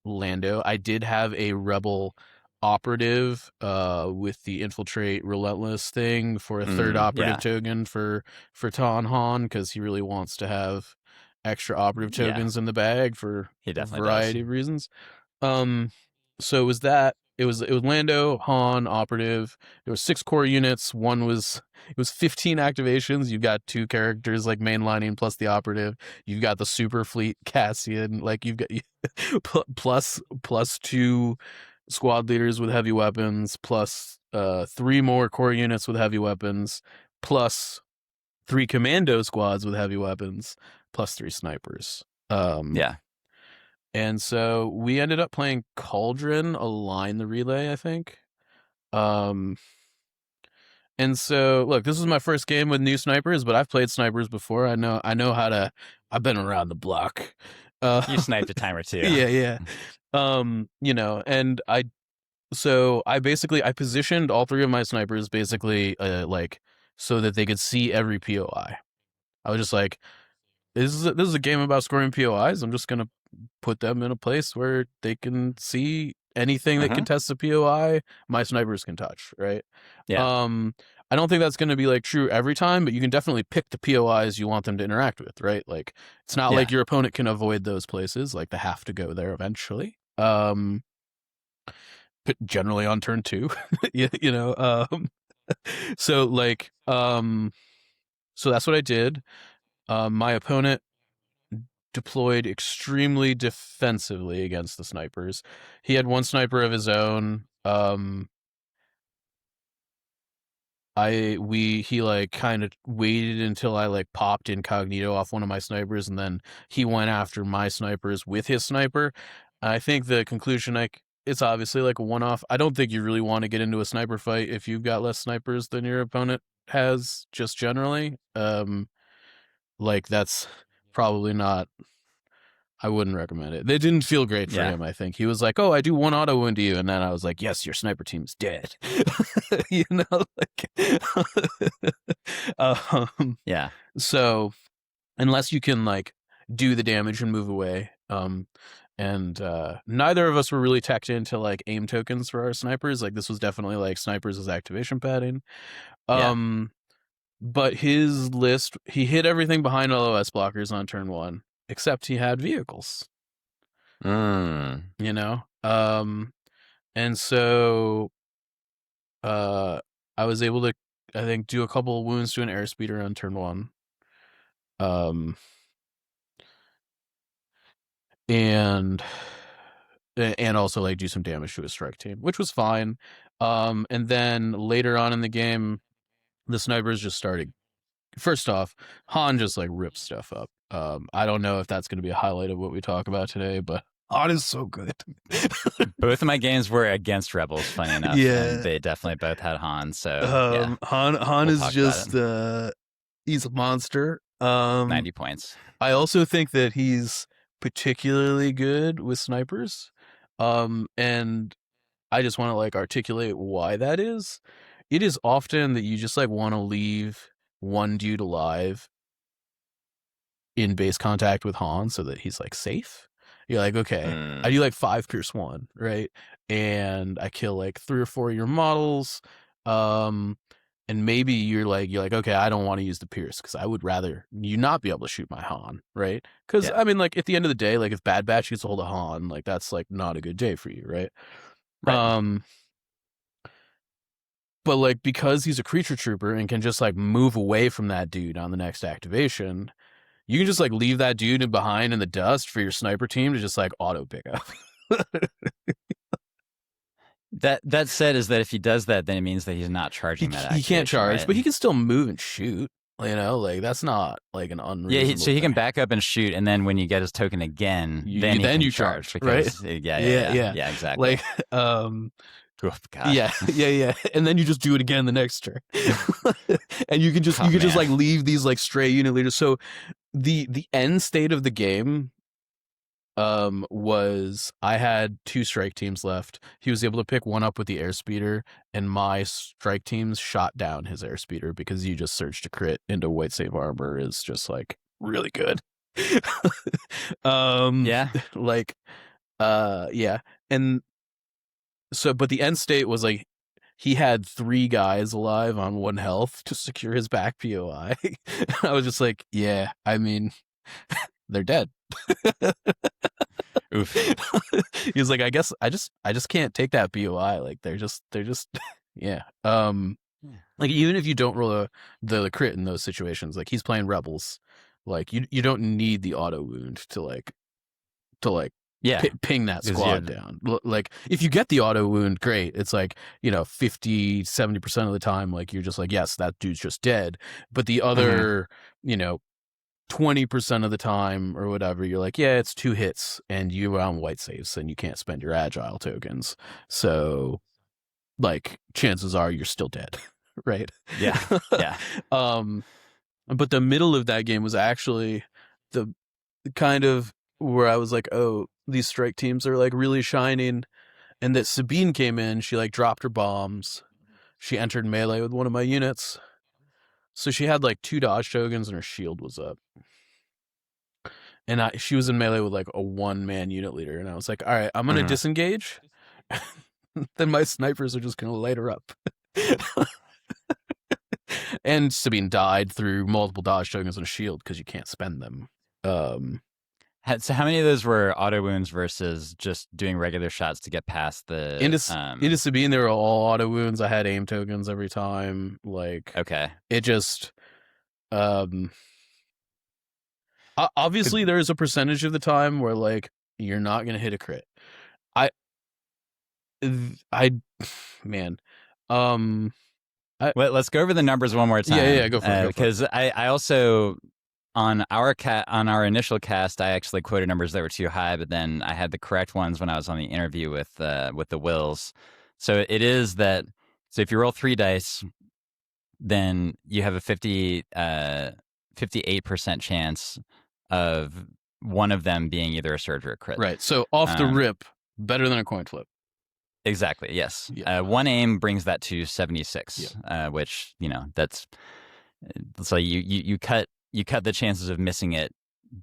Lando. I did have a Rebel operative with the infiltrate relentless thing for a third operative Yeah. token for Tan Han because he really wants to have extra operative Yeah. tokens in the bag for He a definitely does. variety of reasons. So it was that. It was Lando, Han, operative. There was 6 core units. It was 15 activations. You got 2 characters like mainlining plus the operative. You've got the super fleet Cassian. Like you've got plus 2 squad leaders with heavy weapons, plus 3 more core units with heavy weapons, plus 3 commando squads with heavy weapons, plus 3 snipers. Yeah. And so we ended up playing Cauldron Align the Relay, I think. Um, and so look, this is my first game with new snipers, but I've played snipers before. I know how to. I've been around the block. You sniped a time or two. Yeah, yeah. And I positioned all 3 of my snipers basically like so that they could see every POI. I was just like, this is a game about scoring POIs. I'm just gonna put them in a place where they can see anything that Uh-huh. contests a POI. My snipers can touch, right? Yeah. Um, I don't think that's going to be like true every time, but you can definitely pick the POIs you want them to interact with, right? Like it's not Yeah. like your opponent can avoid those places. Like they have to go there eventually. But generally on turn 2, you know. So like, so that's what I did. My opponent deployed extremely defensively against the snipers. He had 1 sniper of his own. He like kind of waited until I like popped incognito off one of my snipers, and then he went after my snipers with his sniper. I think the conclusion it's obviously like a one-off. I don't think you really want to get into a sniper fight if you've got less snipers than your opponent has, just generally. Like that's probably not. I wouldn't recommend it. They didn't feel great for Yeah. him, I think. He was like, "Oh, I do 1 auto wound to you." And then I was like, "Yes, your sniper team's dead." You know, like Yeah. so unless you can like do the damage and move away, and neither of us were really teched into like aim tokens for our snipers. Like this was definitely like snipers as activation padding. Yeah. But his list, he hit everything behind LOS blockers on turn 1, except he had vehicles. Mm. You know, and so I was able to, I think, do a couple of wounds to an airspeeder on turn 1. Um, and also like do some damage to his strike team, which was fine. And then later on in the game, the snipers just started. First off, Han just like rips stuff up. I don't know if that's going to be a highlight of what we talk about today, but Han is so good. Both of my games were against Rebels, funny enough. Yeah. And they definitely both had Han. So yeah, Han we'll is just he's a monster. 90 points. I also think that he's particularly good with snipers. And I just want to like articulate why that is. It is often that you just like want to leave one dude alive in base contact with Han so that he's like safe. You're like, okay, I do like 5 Pierce 1, right? And I kill like 3 or 4 of your models. And maybe you're like, okay, I don't want to use the Pierce because I would rather you not be able to shoot my Han, right? Because I mean, like at the end of the day, like if Bad Batch gets a hold of Han, like that's like not a good day for you, right? But like because he's a creature trooper and can just like move away from that dude on the next activation, you can just like leave that dude behind in the dust for your sniper team to just like auto pick up. That said, is that if he does that, then it means that he's not charging that. He can't charge, right? but he can still move and shoot. You know, like that's not like an unreasonable. Yeah, so he can back up and shoot, and then when you get his token again, then you charge, because, right? Yeah, exactly. Like, oh, God. Yeah, and then you just do it again the next turn, and you can just just like leave these like stray unit leaders. So the end state of the game was I had 2 strike teams left. He was able to pick one up with the airspeeder, and my strike teams shot down his airspeeder because you just surged a crit into white save armor is just like really good. Yeah. Like yeah. And so but the end state was like he had 3 guys alive on 1 health to secure his back POI. I was just like, yeah, I mean, they're dead. Oof. He was like, I guess I just can't take that BOI. Like they're just yeah. Like even if you don't roll the crit in those situations, like he's playing Rebels, like you don't need the auto wound to ping that squad down. Like if you get the auto wound, great. It's like, 50-70% of the time, like you're just like, yes, that dude's just dead. But the other, 20% of the time or whatever, you're like, yeah, it's 2 hits and you're on white saves and you can't spend your agile tokens. So like chances are you're still dead. Right. Yeah. But the middle of that game was actually the kind of where I was like, oh, these strike teams are like really shining. And that Sabine came in, she like dropped her bombs. She entered melee with one of my units. So she had like 2 dodge tokens and her shield was up. And she was in melee with like a 1-man unit leader. And I was like, all right, I'm going to disengage. Then my snipers are just going to light her up. And Sabine died through multiple dodge tokens and a shield because you can't spend them. So how many of those were auto wounds versus just doing regular shots to get past the... Into Sabine, they were all auto wounds. I had aim tokens every time. Like, okay. It just... obviously, there is a percentage of the time where, like, you're not going to hit a crit. Man. Let's go over the numbers one more time. Yeah, go for it. Because I also... On our initial cast, I actually quoted numbers that were too high, but then I had the correct ones when I was on the interview with the Wills. So it is that. So if you roll 3 dice, then you have a 58% chance of one of them being either a surge or a crit. Right. So off the rip, better than a coin flip. Exactly. Yes. Yeah. 1 aim brings that to 76, which that's so you cut. You cut the chances of missing it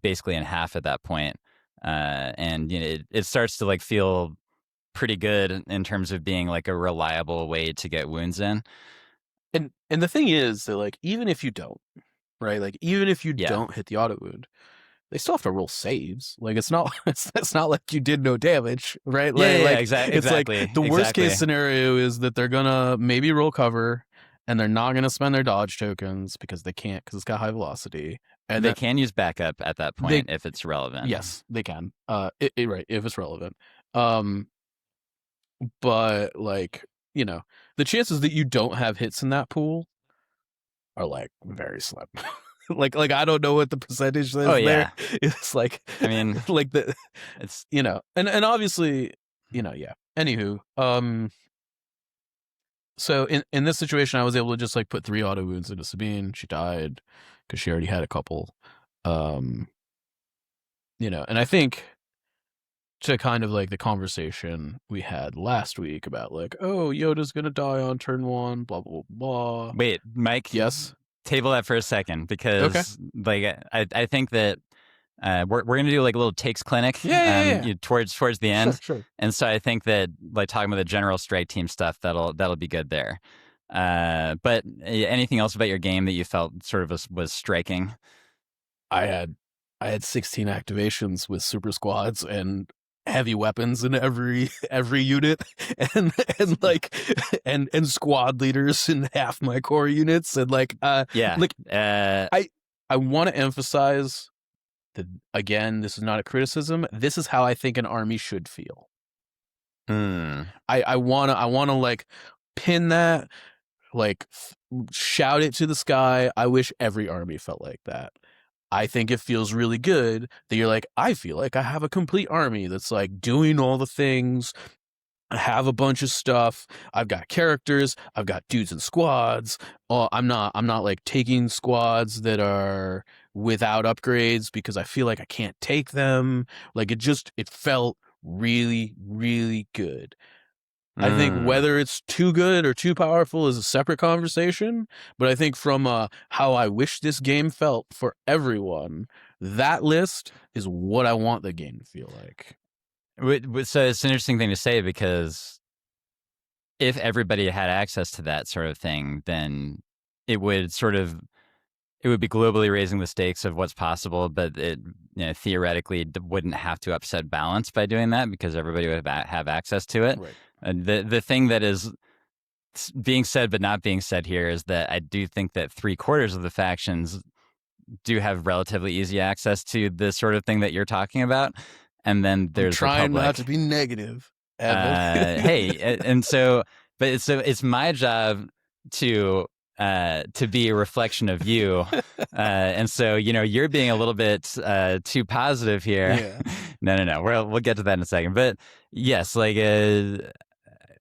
basically in half at that point. And it starts to like feel pretty good in terms of being like a reliable way to get wounds in. And the thing is that like even if you don't, right? Like even if you don't hit the auto wound, they still have to roll saves. Like it's not like you did no damage, right? Exactly. It's like the worst case scenario is that they're gonna maybe roll cover and they're not going to spend their dodge tokens because they can't, because it's got high velocity. And they can use backup at that point if it's relevant. Yes, they can. Right, if it's relevant. But like, you know, the chances that you don't have hits in that pool are like very slim. like I don't know what the percentage is there. It's like, I mean, like it's, you know, and obviously, you know, yeah. Anywho, so in this situation, I was able to just like put 3 auto wounds into Sabine. She died because she already had a couple. You know, and I think to kind of like the conversation we had last week about like, oh, Yoda's gonna die on turn 1, blah blah blah. Wait, Mike. Yes. Table that for a second, because like I think that we're gonna do like a little takes clinic towards the end. Sure. And so I think that like talking about the general strike team stuff, that'll be good there. But anything else about your game that you felt sort of was striking? I had 16 activations with super squads and heavy weapons in every unit, and like and squad leaders in half my core units, and like I want to emphasize that, again, this is not a criticism. This is how I think an army should feel. I wanna like pin that, like shout it to the sky. I wish every army felt like that. I think it feels really good that you're like, I feel like I have a complete army that's like doing all the things. I have a bunch of stuff. I've got characters. I've got dudes and squads. I'm not like taking squads that are without upgrades because I feel like I can't take them. Like it felt really, really good. I think whether it's too good or too powerful is a separate conversation, but I think from how I wish this game felt for everyone, that list is what I want the game to feel like. So it's an interesting thing to say, because if everybody had access to that sort of thing, then it would be globally raising the stakes of what's possible, but it theoretically wouldn't have to upset balance by doing that because everybody would have access to it. Right. The thing that is being said but not being said here is that I do think that 3/4 of the factions do have relatively easy access to the sort of thing that you're talking about, and then there's trying not to be negative. Hey, and so, but it's my job to be a reflection of you, and so you're being a little bit too positive here. Yeah. No. We'll get to that in a second, but yes, like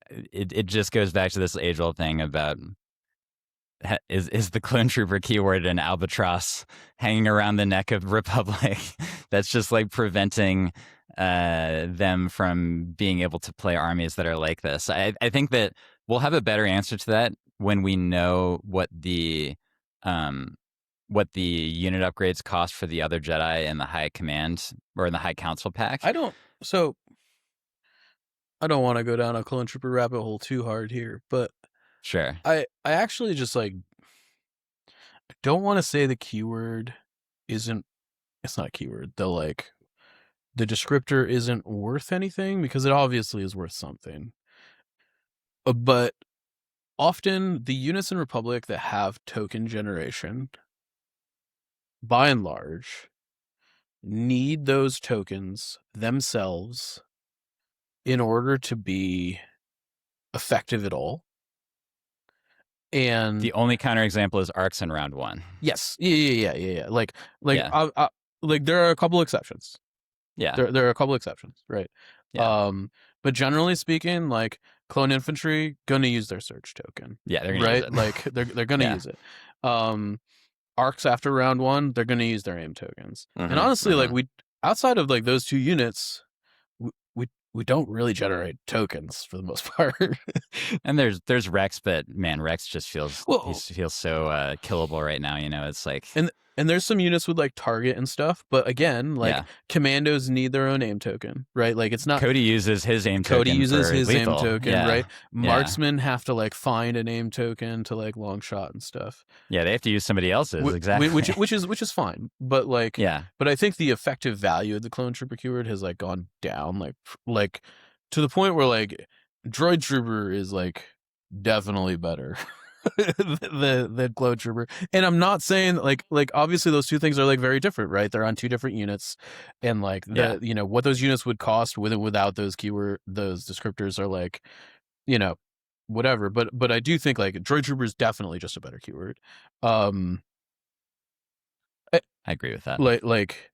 it just goes back to this age-old thing about is the clone trooper keyword an albatross hanging around the neck of Republic that's just like preventing them from being able to play armies that are like this. I think that we'll have a better answer to that when we know what the unit upgrades cost for the other Jedi in the High Command or in the High Council pack. I don't want to go down a clone trooper rabbit hole too hard here, but sure. I actually just like don't want to say the keyword isn't. It's not a keyword. The descriptor isn't worth anything, because it obviously is worth something. But often the units in Republic that have token generation, by and large, need those tokens themselves in order to be effective at all. And the only counterexample is arcs in round 1. Yes. Yeah. Like there are a couple exceptions. Yeah. There are a couple exceptions, right? Yeah. But generally speaking, like clone infantry gonna use their surge token. Yeah, they're gonna right. use it. Like they're gonna use it. Arcs after round 1, they're gonna use their aim tokens. And honestly, like we outside of like those 2 units, we don't really generate tokens for the most part. And there's Rex, but man, Rex just feels so killable right now. It's like and there's some units with like target and stuff, but again, like commandos need their own aim token, right? Like it's not Cody uses his aim token. Cody uses his lethal. aim token, right? Marksmen have to like find an aim token to like long shot and stuff. Yeah, they have to use somebody else's, exactly. Which is fine, but like but I think the effective value of the clone trooper keyword has like gone down, like to the point where like droid trooper is like definitely better. the glow trooper. And I'm not saying like obviously those two things are like very different, right? They're on two different units, and like Yeah, what those units would cost with and without those descriptors are like, you know, whatever. But I do think like droid trooper is definitely just a better keyword. I, I agree with that. like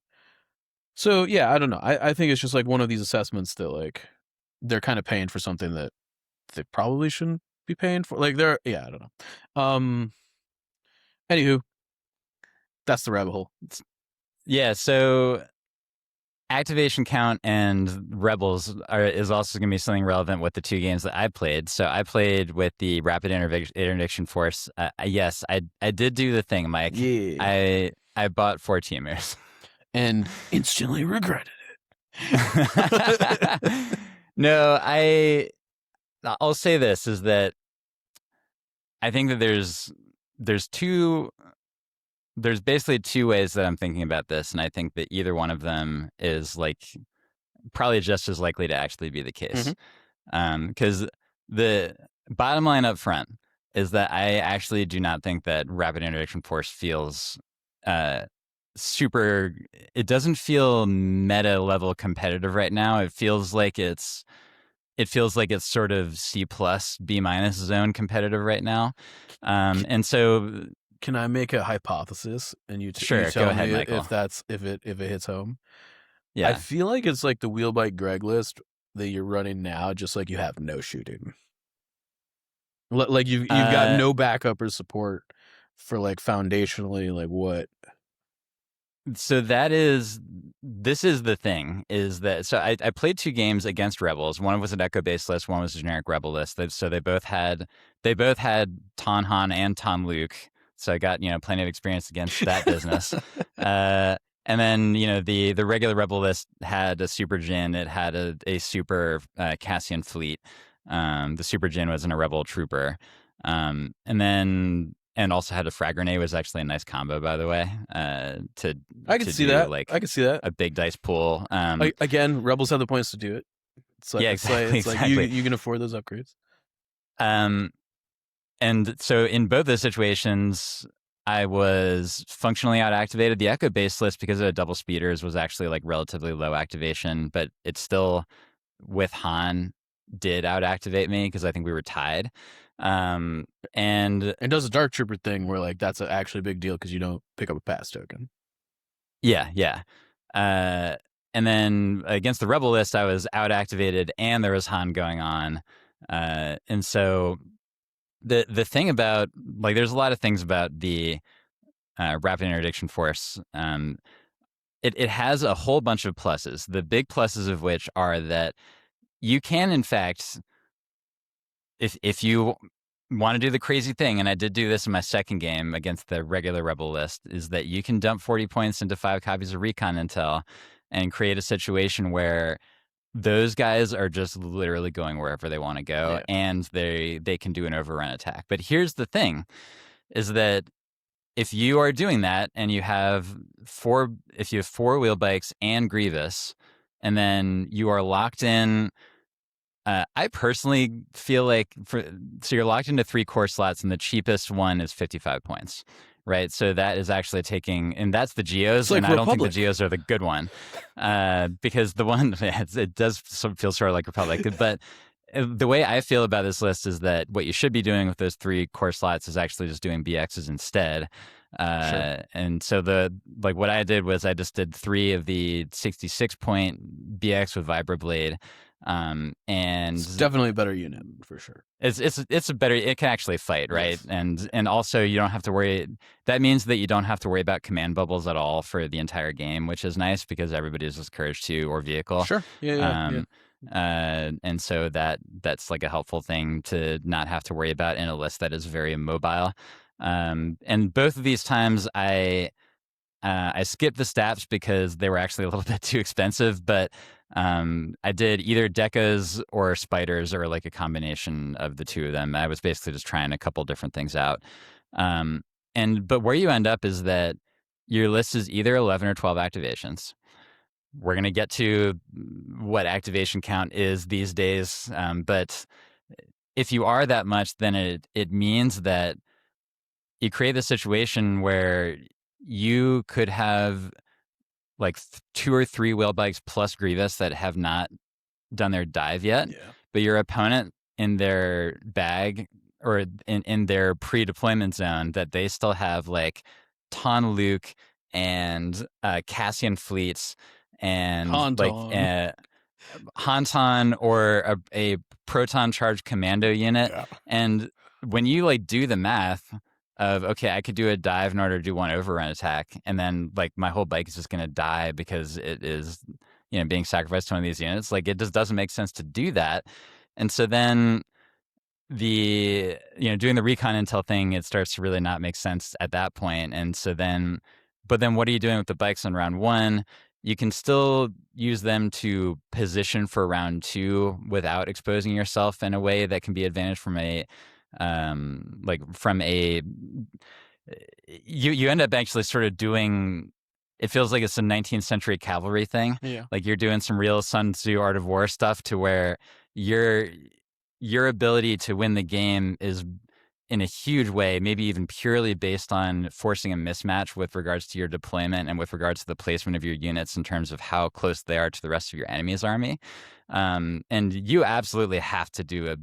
so yeah, I don't know. I think it's just like one of these assessments that like they're kind of paying for something that they probably shouldn't be paying for. Like they're I don't know. Anywho, that's the rabbit hole. Yeah, so activation count and rebels is also going to be something relevant with the two games that I played. So I played with the rapid interdiction force. Yes, I did do the thing, Mike. Yeah. I bought 4 teamers and instantly regretted it. No, I'll say this is that I think that there's basically two ways that I'm thinking about this, and I think that either one of them is like probably just as likely to actually be the case. Because the bottom line up front is that I actually do not think that rapid interdiction force feels super. It doesn't feel meta level competitive right now. It feels like it's sort of C plus B minus zone competitive right now, and so can I make a hypothesis and you sure, you tell go ahead, me Michael. if it hits home? Yeah, I feel like it's like the wheelbike Greg list that you're running now, just like you have no shooting. Like you've got no backup or support for like foundationally like what. So this is the thing is that so I played 2 games against rebels. One was an echo based list, one was a generic rebel list. So they both had Ton Han and Ton Luke. So I got plenty of experience against that business. And then the regular rebel list had a super Jin. It had a super Cassian fleet. The super Jin was in a rebel trooper. And also had a frag grenade was actually a nice combo, by the way. I can to see do that. like I can see that. a big dice pool. Again, rebels have the points to do it. It's like, Yeah, exactly. It's like you can afford those upgrades. And so in both those situations, I was functionally out activated. The Echo base list, because of double speeders, was actually like relatively low activation, but it still, with Han, did out activate me because I think we were tied. And does a dark trooper thing where like that's actually a big deal because you don't pick up a pass token. Yeah. And then against the rebel list, I was out activated and there was Han going on. And so the thing about like there's a lot of things about the rapid interdiction force. It has a whole bunch of pluses. The big pluses of which are that you can, in fact, if you want to do the crazy thing, and I did do this in my second game against the regular rebel list, is that you can dump 40 points into 5 copies of recon intel and create a situation where those guys are just literally going wherever they want to go, and they can do an overrun attack. But here's the thing, is that if you are doing that and you have 4 wheel bikes and Grievous, and then you are locked in, I personally feel like so you're locked into 3 core slots, and the cheapest one is 55 points, right? So that is actually taking, and that's the Geos, like and Republic. I don't think the Geos are the good one, because the one it does feel sort of like Republic, but the way I feel about this list is that what you should be doing with those 3 core slots is actually just doing BXs instead. Sure. And so what I did was I just did 3 of the 66 point BX with Vibroblade. And it's definitely a better unit for sure. It's a better, it can actually fight, right? Yes. And also you don't have to worry. That means that you don't have to worry about command bubbles at all for the entire game, which is nice because everybody is just Courage 2 or vehicle. Sure. Yeah. And so that's like a helpful thing to not have to worry about in a list that is very immobile. And both of these times I skipped the stats because they were actually a little bit too expensive, but I did either Decas or Spiders or like a combination of the two of them. I was basically just trying a couple different things out. But where you end up is that your list is either 11 or 12 activations. We're going to get to what activation count is these days, but if you are that much, then it means that you create this situation where you could have like 2 or 3 whale bikes plus Grievous that have not done their dive yet, but your opponent in their bag or in their pre-deployment zone that they still have like Ton Luke and Cassian fleets and like Tauntaun. Hanton or a proton charged commando unit. Yeah. And when you like do the math of, okay, I could do a dive in order to do one overrun attack, and then like my whole bike is just going to die because it is, being sacrificed to one of these units. Like it just doesn't make sense to do that. And so then doing the recon intel thing, it starts to really not make sense at that point. And so then, but then what are you doing with the bikes on round 1? You can still use them to position for round 2 without exposing yourself in a way that can be advantage from you end up actually sort of doing, it feels like it's a 19th century cavalry thing. Yeah. Like you're doing some real Sun Tzu Art of War stuff to where your ability to win the game is in a huge way, maybe even purely based on forcing a mismatch with regards to your deployment and with regards to the placement of your units in terms of how close they are to the rest of your enemy's army. And you absolutely have to do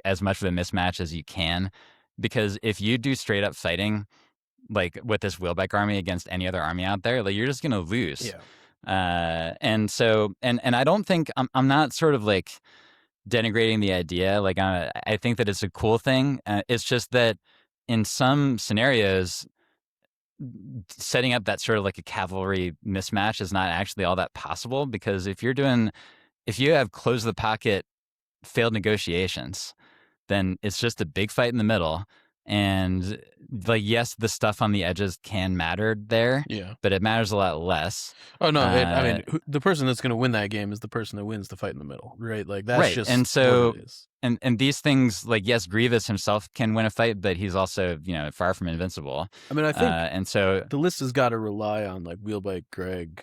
as much of a mismatch as you can, because if you do straight up fighting, like with this wheelback army against any other army out there, like you're just going to lose. Yeah. And so, and I don't think I'm not sort of like denigrating the idea. Like I think that it's a cool thing. It's just that in some scenarios, setting up that sort of like a cavalry mismatch is not actually all that possible, because if you have close the pocket failed negotiations, then it's just a big fight in the middle. And like, yes, the stuff on the edges can matter there, Yeah. but it matters a lot less. Oh no, I mean, the person that's going to win that game is the person that wins the fight in the middle, right? Like that's right. just And so what it is. and these things, like, yes, Grievous himself can win a fight, but he's also, far from invincible. I mean, I think and so the list has got to rely on like Wheelbike Greg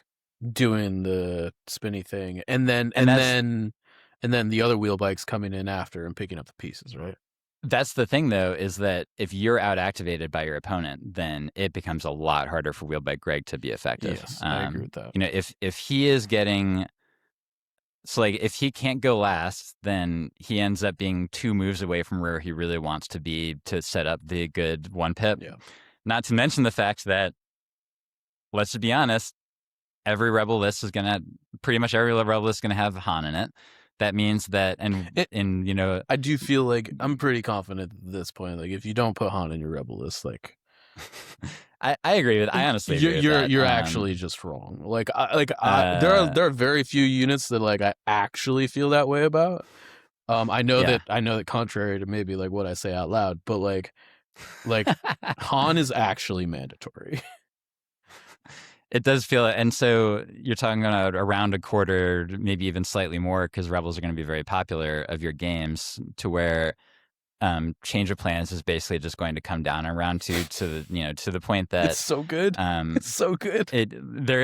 doing the spinny thing, and then the other wheelbikes coming in after and picking up the pieces, right? That's the thing, though, is that if you're out activated by your opponent, then it becomes a lot harder for Wheelbike Greg to be effective. Yes, I agree with that. If he is getting, so like if he can't go last, then he ends up being 2 moves away from where he really wants to be to set up the good 1-pip. Yeah. Not to mention the fact that, let's just be honest, pretty much every rebel list is gonna have Han in it. That means that, I do feel like I'm pretty confident at this point. Like, if you don't put Han in your rebel list, like, I agree with. I honestly agree with that. You're actually just wrong. There are very few units that like I actually feel that way about. I know that contrary to maybe like what I say out loud, but like Han is actually mandatory. It does feel it. And so you're talking about around a quarter, maybe even slightly more, because Rebels are going to be very popular, of your games, to where change of plans is basically just going to come down around to the point that it's so good. It's so good. There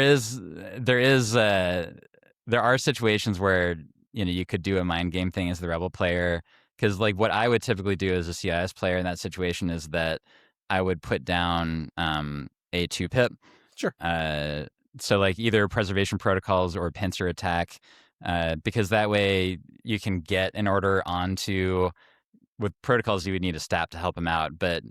are situations where you could do a mind game thing as the Rebel player, because like what I would typically do as a CIS player in that situation is that I would put down a 2-pip. Sure. So like either preservation protocols or pincer attack, because that way you can get an order onto. With protocols, you would need a stab to help him out, but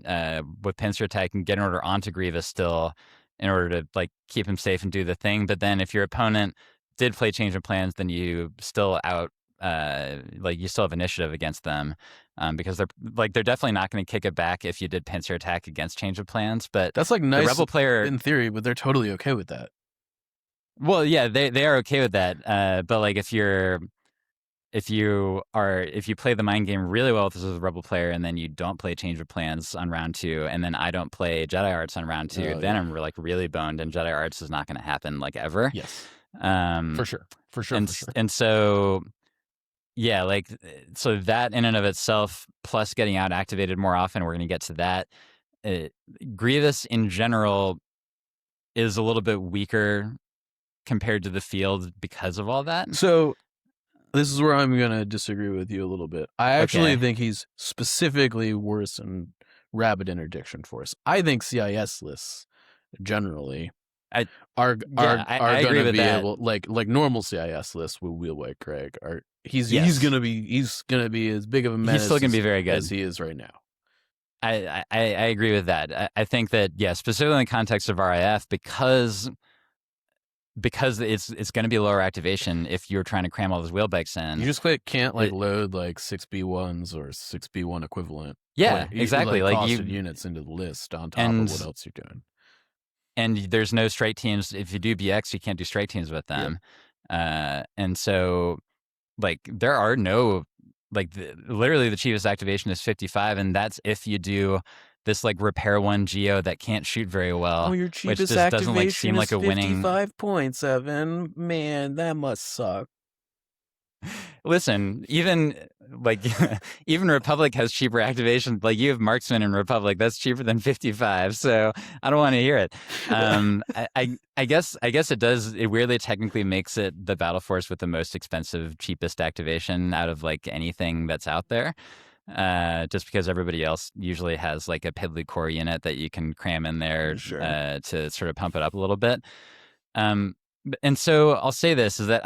with pincer attack, you can get an order onto Grievous still in order to like keep him safe and do the thing. But then if your opponent did play change of plans, then you still you still have initiative against them, because they're definitely not going to kick it back if you did pincer attack against change of plans. But that's like nice, the Rebel player in theory, but they're totally okay with that. Well, yeah, they are okay with that. But like if you play the mind game really well with a Rebel player, and then you don't play change of plans on round 2, and then I don't play Jedi Arts on round 2, then I'm like really boned, and Jedi Arts is not going to happen like ever. Yes. For sure. And so, yeah, like, so that in and of itself, plus getting out activated more often, we're going to get to that. Grievous in general is a little bit weaker compared to the field because of all that. So This is where I'm gonna disagree with you a little bit. I actually think he's specifically worse in Rapid Interdiction Force. I think CIS lists generally are going to be able, like normal CIS lists with Wheelway Craig are he's gonna be as big of a menace. He's still gonna be very good as he is right now. I agree with that. I think that specifically in the context of RIF, because it's going to be lower activation if you're trying to cram all those wheelbikes in. You just can't load like 6B1s or 6B1 equivalent. Yeah, exactly. Like costed units into the list on top of what else you're doing. And there's no straight teams. If you do BX, you can't do straight teams with them. Yep. And so, like, there are no, like, literally the cheapest activation is 55, and that's if you do this like repair one geo that can't shoot very well. Oh, your cheapest which just activation doesn't seem like a winning 55.7. Man, that must suck. Listen, even Republic has cheaper activation. Like, you have Marksman in Republic, that's cheaper than 55. So I don't want to hear it. I guess it does. It weirdly technically makes it the battle force with the most expensive, cheapest activation out of like anything that's out there. Just because everybody else usually has like a piddly core unit that you can cram in there to sort of pump it up a little bit. And so I'll say this is that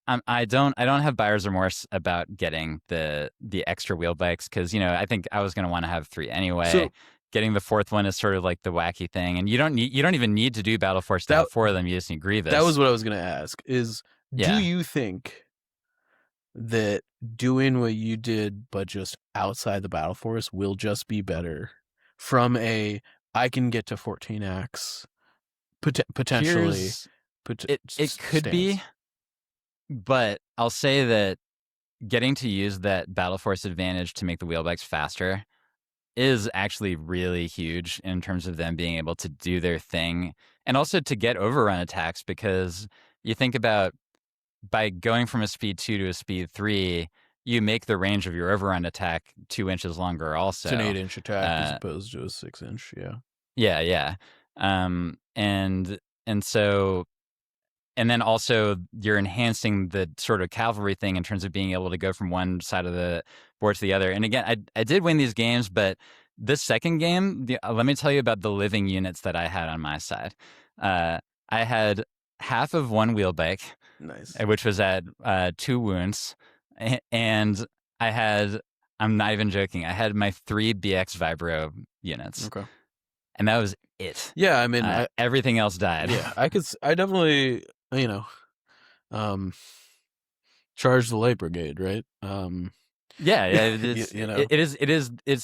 I don't have buyer's remorse about getting the extra wheel bikes, because I think I was going to want to have 3 anyway. So, getting the 4th one is sort of like the wacky thing, and you don't even need to do Battle Force to have 4 of them. You just need Grievous. That was what I was going to ask. Do you think that doing what you did but just outside the battle force will just be better from I can get to 14x potentially? It could be, but I'll say that getting to use that battle force advantage to make the wheelbikes faster is actually really huge in terms of them being able to do their thing, and also to get overrun attacks, because you think about, by going from a speed 2 to a speed 3, you make the range of your overrun attack 2 inches longer also. It's an 8-inch attack as opposed to a 6-inch, Yeah. And so, and then also you're enhancing the sort of cavalry thing in terms of being able to go from one side of the board to the other. And again, I did win these games, but this second game, let me tell you about the living units that I had on my side. I had half of one wheelbike. Nice. Which was at 2 wounds. And I'm not even joking, I had my 3 BX Vibro units. Okay. And that was it. Yeah, I mean, everything else died. Yeah, I definitely, charge the light brigade, right? It's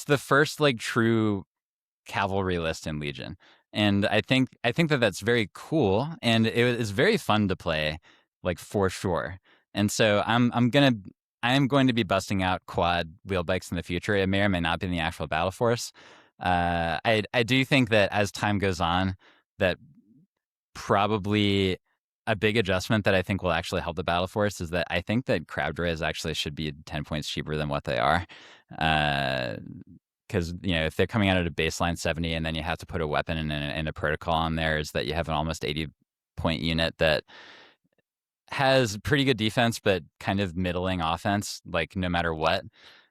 the first like true cavalry list in Legion. And I think that that's very cool, and it is very fun to play, like, for sure. And so I am going to be busting out quad wheel bikes in the future. It may or may not be in the actual battle force. I do think that as time goes on, that probably a big adjustment that I think will actually help the battle force is that I think that crab droids actually should be 10 points cheaper than what they are. Because if they're coming out at a baseline 70 and then you have to put a weapon and a protocol on there, is that you have an almost 80-point unit that has pretty good defense but kind of middling offense, like, no matter what.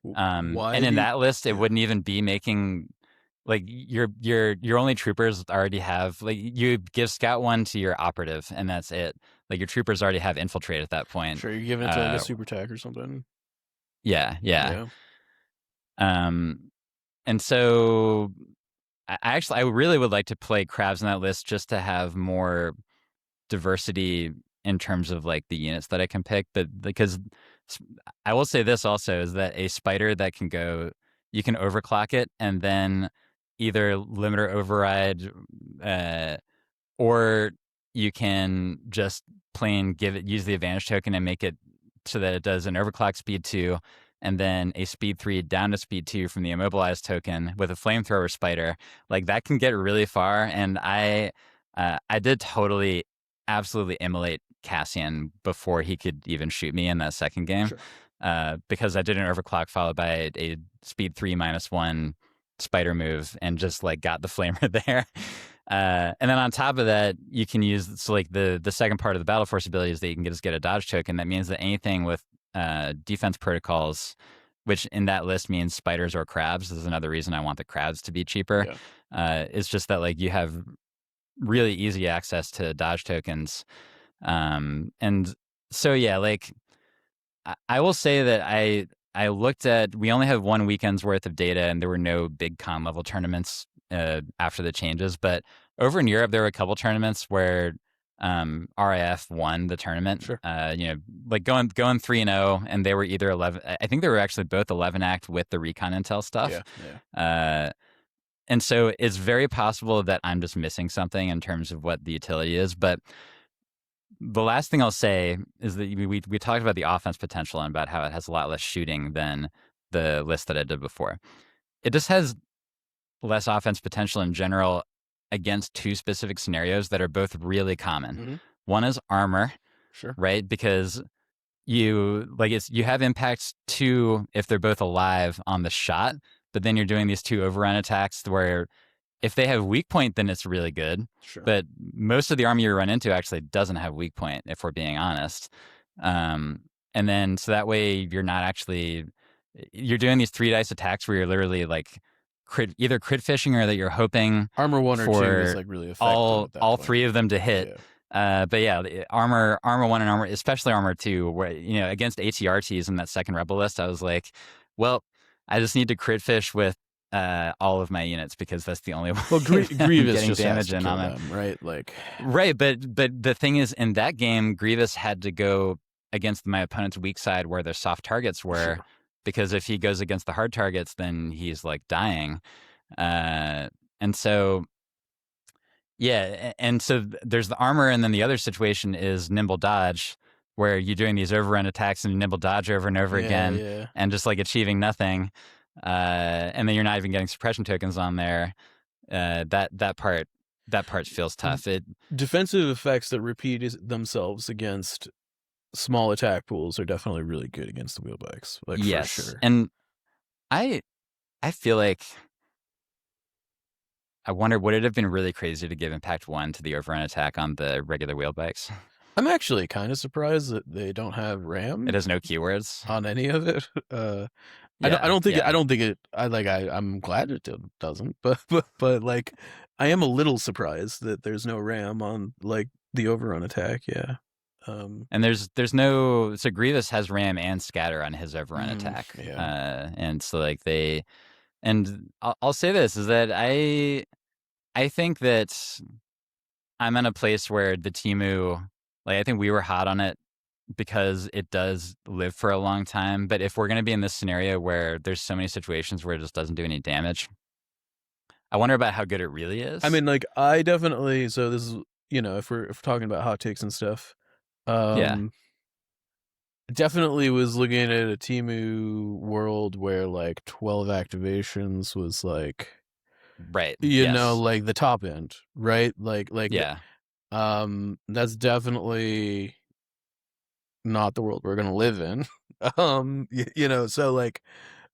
And in that list, it wouldn't even be making, like, your only troopers already have, like, you give scout 1 to your operative and that's it. Like, your troopers already have infiltrate at that point. Sure, you're giving it to like a super tech or something. Yeah. And so I really would like to play crabs on that list just to have more diversity in terms of like the units that I can pick. But because I will say this also, is that a spider that can go, you can overclock it and then either limit or override, or you can just plain use the advantage token and make it so that it does an overclock speed 2 and then a speed 3 down to speed 2 from the immobilized token with a flamethrower spider. Like, that can get really far. And I did totally, absolutely immolate Cassian before he could even shoot me in that second game. Sure. Because I did an overclock followed by a speed 3 -1 spider move and just like got the flamer there. And then on top of that, you can use like the second part of the Battle Force ability is that you can just get a dodge token. That means that anything with defense protocols, which in that list means spiders or crabs. This is another reason I want the crabs to be cheaper. It's just that like you have really easy access to dodge tokens. And so yeah, like I will say that I looked at, we only have 1 weekend's worth of data, and there were no big con level tournaments after the changes. But over in Europe, there were a couple tournaments where RIF won the tournament. Sure. Like going 3-0, and they were either 11. I think they were actually both 11 act with the recon intel stuff. And so it's very possible that I'm just missing something in terms of what the utility is. But the last thing I'll say is that we talked about the offense potential and about how it has a lot less shooting than the list that I did before. It just has less offense potential in general against two specific scenarios that are both really common. Mm-hmm. One is armor, sure, right? Because you have impacts two if they're both alive on the shot, but then you're doing these two overrun attacks where if they have weak point, then it's really good. Sure. But most of the army you run into actually doesn't have weak point, if we're being honest. And then so that way you're not actually, you're doing these 3 dice attacks where you're literally like either crit fishing or that you're hoping armor 1 or 2 is like really effective all 3 of them to hit. But yeah, armor 1 and armor, especially armor 2, where against ATRTs in that second rebel list, I was like, well, I just need to crit fish with all of my units because that's the only way. Well, Grievous just damage has to kill on them, right? Like, right, but the thing is, in that game, Grievous had to go against my opponent's weak side where their soft targets were, because if he goes against the hard targets, then he's like dying, and so. Yeah, and so there's the armor, and then the other situation is nimble dodge, where you're doing these overrun attacks and nimble dodge over and over again, and just like achieving nothing, and then you're not even getting suppression tokens on there. That part feels tough. Defensive effects that repeat themselves against small attack pools are definitely really good against the wheelbikes. Like, yes, for sure. And I feel like. I wonder, would it have been really crazy to give Impact 1 to the overrun attack on the regular wheelbikes? I'm actually kind of surprised that they don't have RAM. It has no keywords on any of it. I don't think it. I'm glad it doesn't. But like, I am a little surprised that there's no RAM on like the overrun attack. Yeah. And there's no, so Grievous has RAM and scatter on his overrun attack. And so like and I'll say this is that I think that I'm in a place where the Temu, like I think we were hot on it because it does live for a long time. But if we're going to be in this scenario where there's so many situations where it just doesn't do any damage, I wonder about how good it really is. I mean, like I definitely, so this is, if we're talking about hot takes and stuff, definitely was looking at a Temu world where like 12 activations was like, right, like the top end, right? Like yeah. That's definitely not the world we're gonna live in. So like,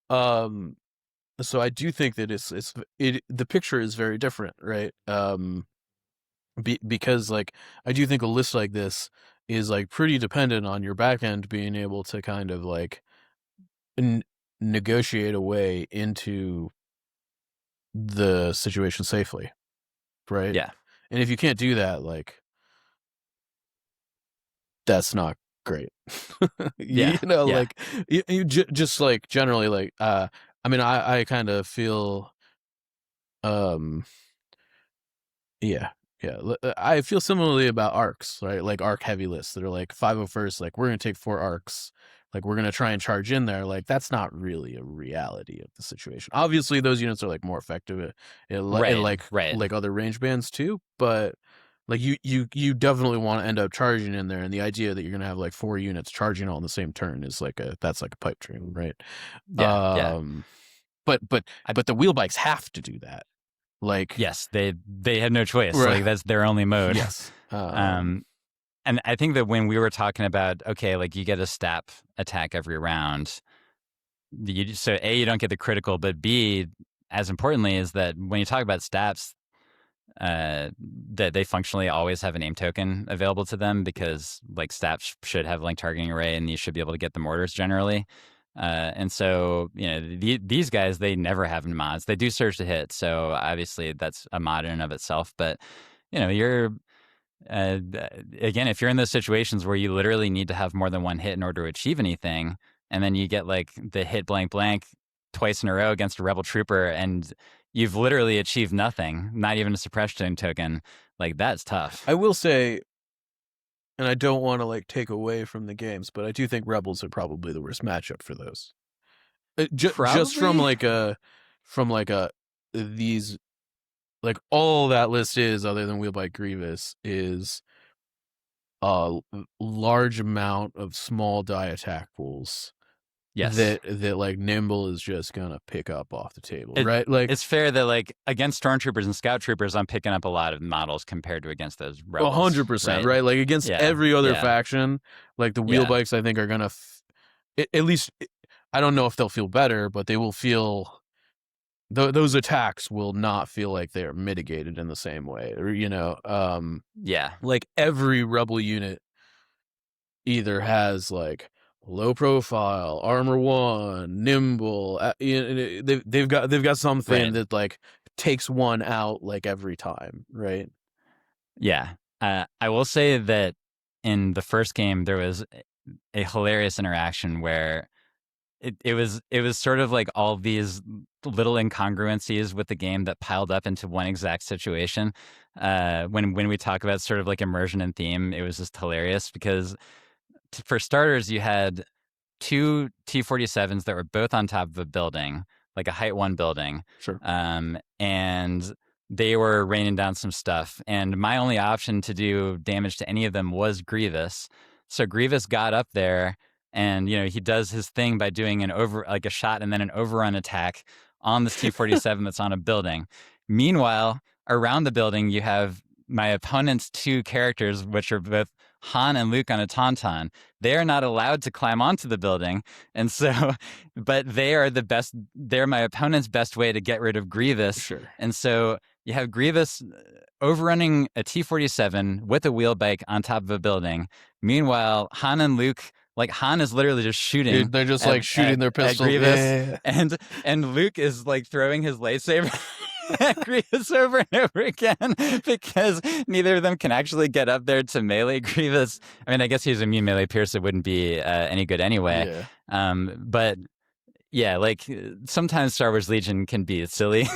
so I do think that the picture is very different, right? Because like I do think a list like this is like pretty dependent on your back end being able to kind of like negotiate a way into the situation safely, right? Yeah. And if you can't do that, like that's not great. Like you just like generally like I mean I kind of feel I feel similarly about arcs, right? Like arc heavy lists that are like 501st, like we're gonna take 4 arcs, like we're gonna try and charge in there. Like that's not really a reality of the situation. Obviously, those units are like more effective like other range bands too, but like you definitely want to end up charging in there, and the idea that you're gonna have like 4 units charging all in the same turn is like that's like a pipe dream, right? But the wheelbikes have to do that. Like yes, they have no choice. Right. Like that's their only mode. Yes. And I think that when we were talking about, okay, like you get a stap attack every round, so A, you don't get the critical, but B, as importantly, is that when you talk about staps, that they functionally always have a name token available to them because like staff should have link targeting array and you should be able to get the mortars generally. And so, these guys, they never have mods. They do surge to hit, so obviously that's a mod in and of itself. But, you're again, if you're in those situations where you literally need to have more than one hit in order to achieve anything, and then you get like the hit blank blank twice in a row against a rebel trooper, and you've literally achieved nothing, not even a suppression token, like that's tough. I will say, and I don't want to like take away from the games, but I do think rebels are probably the worst matchup for those. Just from these, like all that list is, other than Wheelbike Grievous, is a large amount of small die attack pools. Yes. That like Nimble is just gonna pick up off the table, right? Like it's fair that like against stormtroopers and scout troopers, I'm picking up a lot of models compared to against those rebels. 100%, right? Like against every other faction, like the wheelbikes, I think are gonna at least. I don't know if they'll feel better, but they will feel. Those attacks will not feel like they're mitigated in the same way, or like every rebel unit either has like low profile, armor 1, nimble. They've got something that like takes one out like every time, right? Yeah. I will say that in the first game there was a hilarious interaction where it was sort of like all these little incongruencies with the game that piled up into one exact situation. When we talk about sort of like immersion and theme, it was just hilarious because for starters, you had 2 T-47s that were both on top of a building, like a height 1 building. Sure. And they were raining down some stuff. And my only option to do damage to any of them was Grievous. So Grievous got up there and, he does his thing by doing a shot and then an overrun attack on this T-47 that's on a building. Meanwhile, around the building, you have my opponent's 2 characters, which are both Han and Luke on a Tauntaun. They are not allowed to climb onto the building. And so, but they're my opponent's best way to get rid of Grievous. Sure. And so you have Grievous overrunning a T-47 with a wheelbike on top of a building. Meanwhile, Han and Luke, like Han is literally just shooting. Dude, they're just like shooting their pistols. Grievous, and Luke is like throwing his lightsaber at Grievous over and over again because neither of them can actually get up there to melee Grievous. I mean, I guess he's immune melee pierce. It wouldn't be any good anyway. Yeah. But yeah, like sometimes Star Wars Legion can be silly.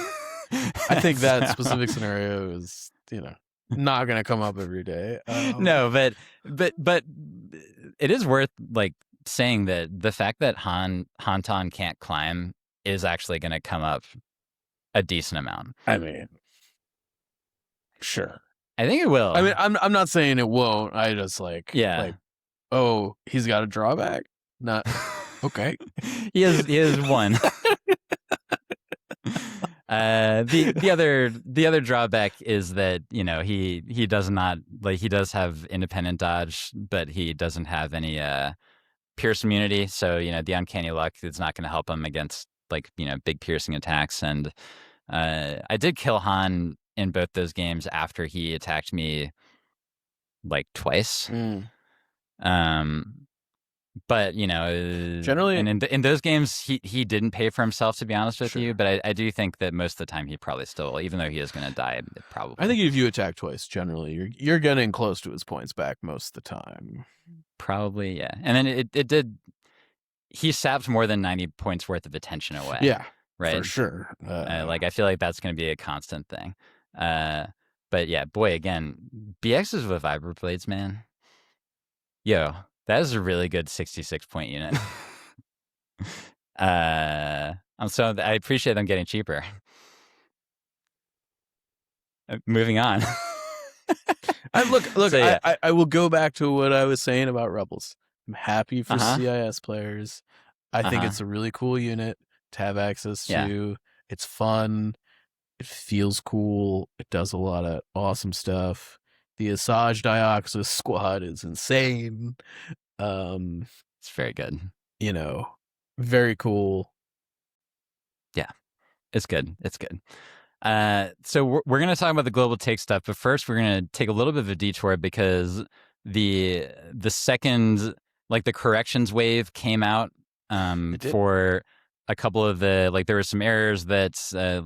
I think that specific scenario is, not going to come up every day. No, but it is worth like saying that the fact that Hantan can't climb is actually going to come up a decent amount. I mean, sure. I think it will. I mean, I'm not saying it won't. I just like, oh, he's got a drawback. Not okay. He has one. The other drawback is that he does not like he does have independent dodge, but he doesn't have any pierce immunity. So the uncanny luck is not going to help him against like big piercing attacks. And I did kill Han in both those games after he attacked me like twice. But generally, and in those games, he didn't pay for himself, to be honest with you. But I do think that most of the time he probably still, even though he is going to die, probably. I think if you attack twice, generally you're getting close to his points back most of the time. Probably, yeah. And then it did. He sapped more than 90 points worth of attention away. Yeah, right. For sure. Like I feel like that's going to be a constant thing. But yeah, boy, again, BXs with Viper Blades, man. Yo. That is a really good 66-point unit. I appreciate them getting cheaper. Moving on. Look. So, yeah. I will go back to what I was saying about Rebels. I'm happy for CIS players. I think it's a really cool unit to have access to. Yeah. It's fun. It feels cool. It does a lot of awesome stuff. The Asajj Dioxis squad is insane. It's very good. Very cool. Yeah, it's good. It's good. So we're going to talk about the global take stuff, but first we're going to take a little bit of a detour because the second, like, the corrections wave came out for a couple of the, like, there were some errors that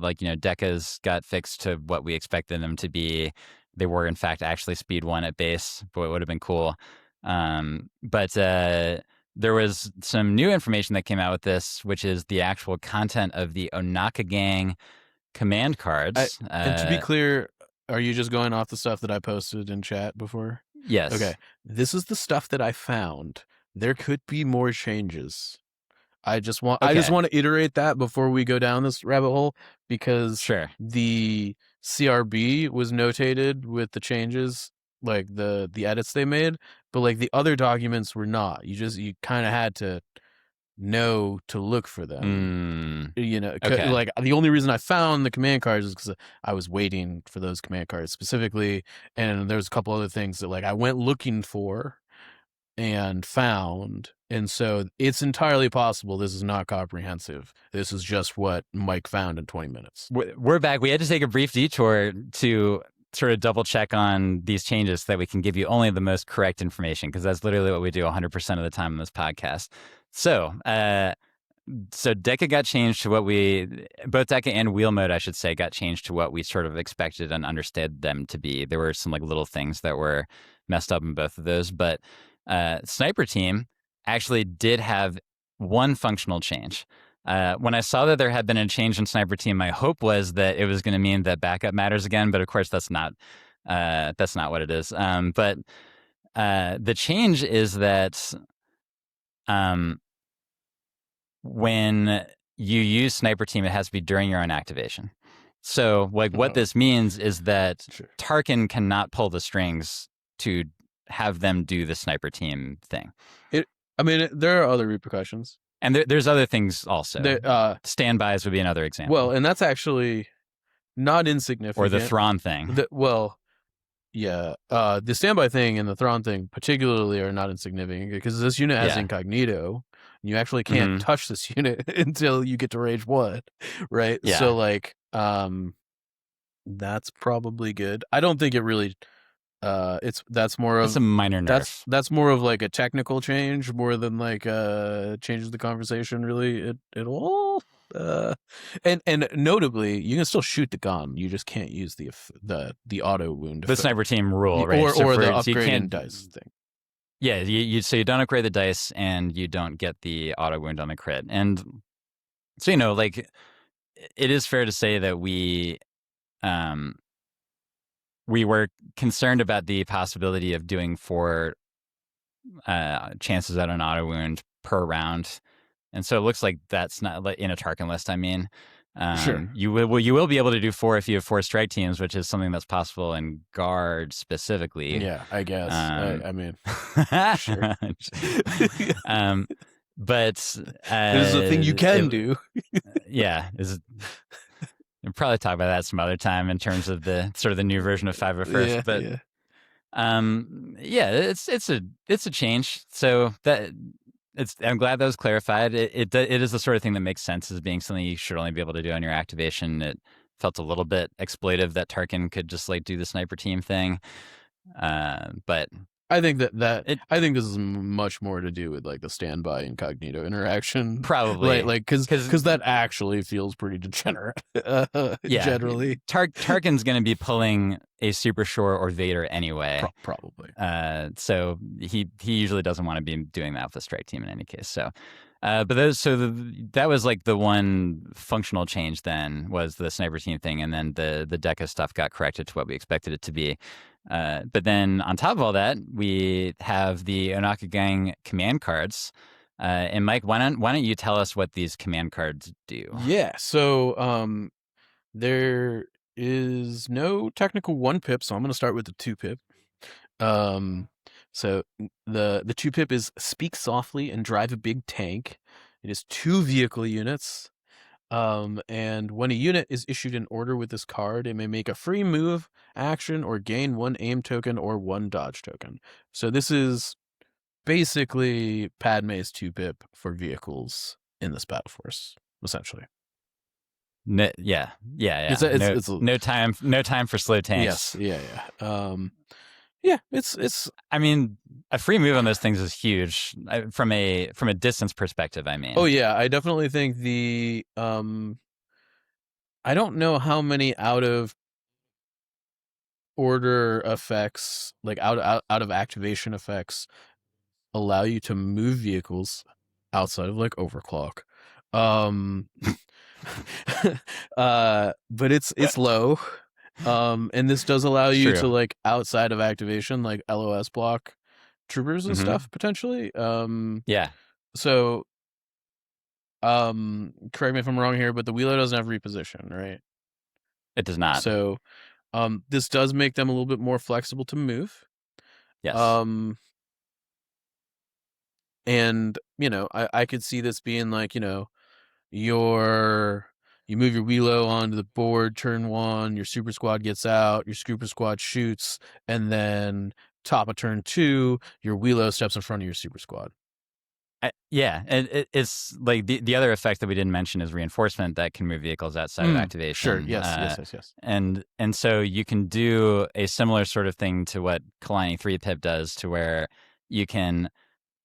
like, decas got fixed to what we expected them to be. They were in fact actually speed 1 at base. Boy, it would have been cool. But there was some new information that came out with this, which is the actual content of the Ohnaka gang command cards. And to be clear, are you just going off the stuff that I posted in chat before? Yes. Okay. This is the stuff that I found. There could be more changes. I just want to iterate that before we go down this rabbit hole, because the CRB was notated with the changes, like the edits they made, but like the other documents were not. You kind of had to know to look for them. Like the only reason I found the command cards is because I was waiting for those command cards specifically, and there's a couple other things that like I went looking for and found, and so it's entirely possible this is not comprehensive. This is just what Mike found in 20 minutes. We're back. We had to take a brief detour to sort of double check on these changes so that we can give you only the most correct information, because that's literally what we do 100% of the time on this podcast. So Deca got changed to what both Deca and wheel mode, I should say, got changed to what we sort of expected and understood them to be. There were some like little things that were messed up in both of those, but Sniper Team actually did have one functional change. When I saw that there had been a change in Sniper Team, my hope was that it was going to mean that backup matters again, but of course that's not what it is. But the change is that when you use Sniper Team, it has to be during your own activation. So like what this means is that Tarkin cannot pull the strings to have them do the Sniper Team thing. There are other repercussions. And there's other things also. Standbys would be another example. Well, and that's actually not insignificant. Or the Thrawn thing. The standby thing and the Thrawn thing particularly are not insignificant, because this unit has incognito. And you actually can't touch this unit until you get to Rage 1, right? Yeah. So, like, that's probably good. I don't think it really... that's more of... It's a minor nerf. That's more of like a technical change more than like changes the conversation really at all. And notably, you can still shoot the gun. You just can't use the auto wound. The Sniper Team rule, right? Or the upgrading dice thing. Yeah, so you don't upgrade the dice and you don't get the auto wound on the crit. And so, like, it is fair to say that we were concerned about the possibility of doing 4 chances at an auto wound per round. And so it looks like that's not in a Tarkin list. I mean, sure. You will be able to do 4 if you have 4 strike teams, which is something that's possible in Guard specifically. Yeah, I guess. I mean, sure. But this is a thing you can do. Yeah, we'll probably talk about that some other time in terms of the sort of the new version of 501st. But it's a change. So that. I'm glad that was clarified. It is the sort of thing that makes sense as being something you should only be able to do on your activation. It felt a little bit exploitive that Tarkin could just like do the Sniper Team thing, but I think I think this is much more to do with like the standby incognito interaction, probably, right? Like because that actually feels pretty degenerate. Generally, Tarkin's going to be pulling a Super Shore or Vader anyway, probably. So he usually doesn't want to be doing that with the strike team in any case. So, that was like the one functional change. Then was the Sniper Team thing, and then the Deca stuff got corrected to what we expected it to be. But then on top of all that, we have the Ohnaka gang command cards. And Mike, why don't you tell us what these command cards do? Yeah. So there is no technical 1-pip, so I'm going to start with the 2-pip. So the 2-pip is speak softly and drive a big tank. It is 2 vehicle units. And when a unit is issued an order with this card, it may make a free move action or gain 1 aim token or 1 dodge token. So this is basically Padme's 2-pip for vehicles in this battle force, essentially. Yeah. It's No time for slow tanks. Yes, yeah. It's. I mean, a free move on those things is huge from a distance perspective. I mean, Oh yeah, I definitely think I don't know how many out of order effects, like out of activation effects, allow you to move vehicles outside of like overclock. Um, but it's low. And this does allow it's you true. to like outside of activation, like LOS block troopers and Mm-hmm. stuff potentially. Yeah, So correct me if I'm wrong here, but the wheeler doesn't have reposition, right? it does not. So this does make them a little bit more flexible to move. Yes. Um, and I could see this being like, your you move your wheelo onto the board turn 1, your super squad gets out, your super squad shoots, and then top of turn 2, your wheelo steps in front of your super squad. Yeah, and it's like the other effect that we didn't mention is reinforcement that can move vehicles outside of Sure. activation. Yes. And so you can do a similar sort of thing to what Kalani 3-pip does, to where you can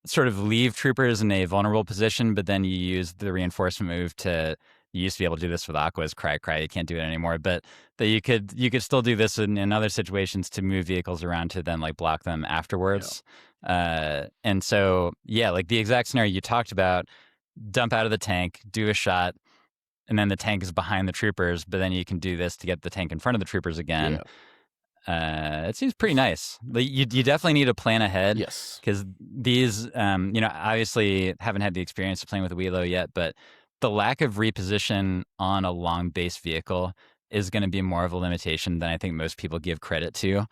sort of leave troopers in a vulnerable position, but then you use the reinforcement move to. You used to be able to do this with Aqua's cry. You can't do it anymore, but that you could still do this in other situations to move vehicles around to then like block them afterwards. And so like the exact scenario you talked about, dump out of the tank, do a shot, and then the tank is behind the troopers, but then you can do this to get the tank in front of the troopers again. It seems pretty nice. You definitely need to plan ahead. Yes. Because these, obviously haven't had the experience of playing with a Wheelo yet, but the lack of reposition on a long base vehicle is going to be more of a limitation than I think most people give credit to.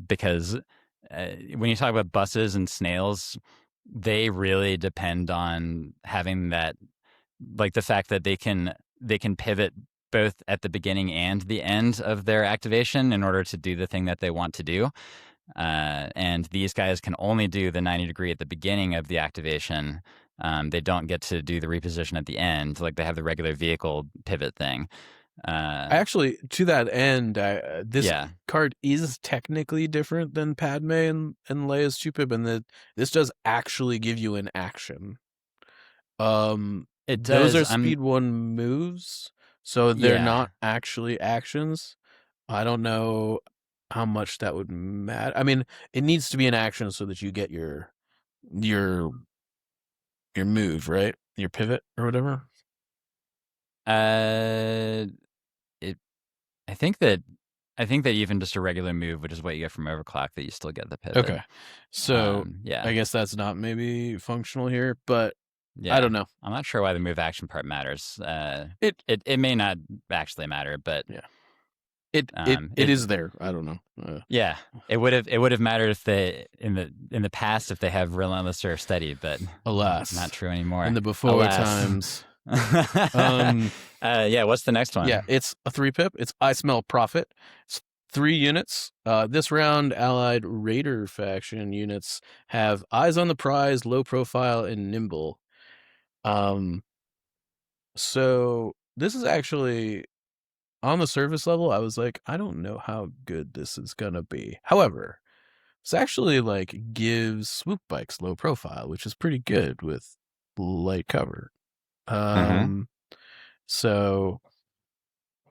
Because when you talk about buses and snails, they really depend on having that, like the fact that they can pivot both at the beginning and the end of their activation in order to do the thing that they want to do. And these guys can only do the 90 degree at the beginning of the activation. They don't get to do the reposition at the end, like they have the regular vehicle pivot thing. Actually, to that end, this card is technically different than Padme and Leia's 2-pip, and that this does actually give you an action. It does. Those are speed 1 moves, so they're not actually actions. I don't know how much that would matter. I mean, it needs to be an action so that you get your move, right? Your pivot or whatever. I think that even just a regular move, which is what you get from overclock, that you still get the pivot. Okay, so I guess that's not maybe functional here, but I don't know. I'm not sure why the move action part matters. It may not actually matter, but it is there. I don't know. It would have mattered if they in the past if they have relentless or steady, but alas, not true anymore. In the before times. What's the next one? Yeah, it's a 3-pip. It's I Smell Profit. It's 3 units. This round, allied Raider faction units have Eyes on the Prize, Low Profile, and Nimble. So this is actually, on the surface level, I was like, I don't know how good this is gonna be. However, this actually like gives swoop bikes low profile, which is pretty good with light cover. So,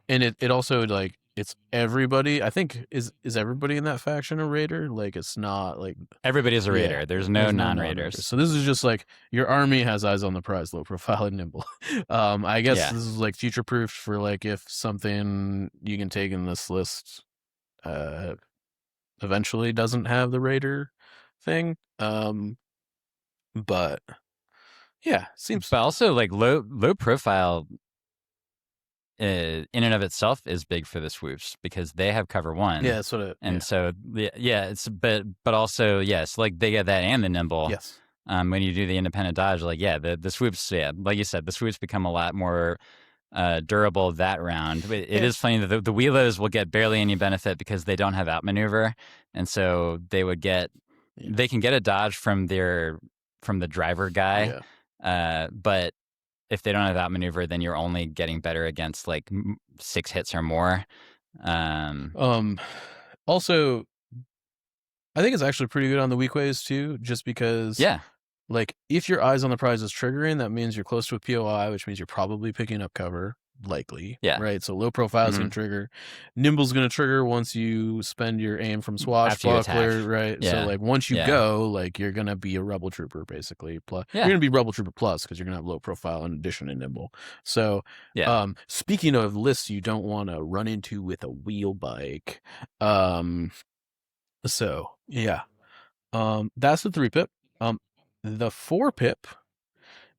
and it also like it's everybody. I think is everybody in that faction a raider? Like it's not like everybody's a raider. There's no non-raiders. So this is just like your army has Eyes on the Prize, low profile, and nimble. I guess this is like future proofed for like if something you can take in this list eventually doesn't have the raider thing. But yeah, seems. But also like low profile in and of itself is big for the swoops because they have cover 1. Yeah, that's what it. And so it's but also yes, like they get that and the nimble. Yes. When you do the independent dodge, like the swoops, like you said, the swoops become a lot more durable that round. It is funny that the wheelos will get barely any benefit because they don't have outmaneuver, and so they would get they can get a dodge from the driver guy, but if they don't have outmaneuver, then you're only getting better against like 6 hits or more. Also, I think it's actually pretty good on the weak ways too, just because Yeah. like if your eyes on the prize is triggering, that means you're close to a POI, which means you're probably picking up cover, likely. Yeah. Right. So low profile is Mhm. gonna trigger. Nimble's gonna trigger once you spend your aim from After you attack. Swashbuckler, right? So Yeah. like once you Yeah. go, like you're gonna be a rebel trooper basically. Plus you're Yeah. gonna be rebel trooper plus because you're gonna have low profile in addition to nimble. So Yeah. speaking of lists you don't want to run into with a wheel bike. So yeah. That's the 3-pip. The 4-pip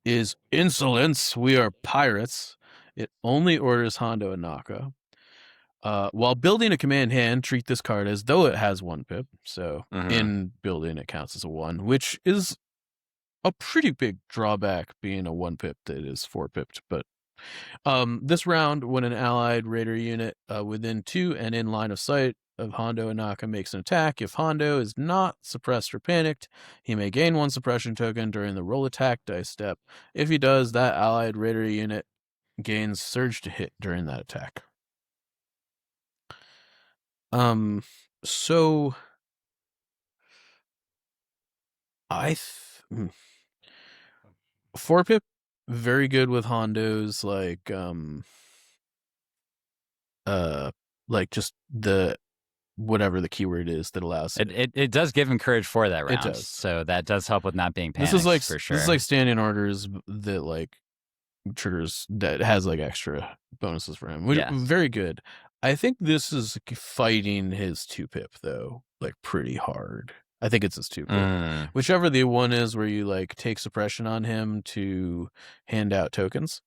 is insolence. We are pirates. It only orders Hondo and Naka. While building a command hand, treat this card as though it has 1 pip. So in building, it counts as a 1, which is a pretty big drawback being a 1 pip that is 4 pipped. But this round, when an allied raider unit within 2 and in line of sight of Hondo and Naka makes an attack, if Hondo is not suppressed or panicked, he may gain 1 suppression token during the roll attack dice step. If he does, that allied raider unit gains surge to hit during that attack. So I 4-pip very good with Hondos like just the whatever the keyword is that allows it does give him courage for that round. It does. So that does help with not being panicked, for sure. This is like standing orders that like triggers that has like extra bonuses for him. Which very good. I think this is fighting his 2-pip though, like pretty hard. I think it's his 2-pip. Whichever the one is where you like take suppression on him to hand out tokens.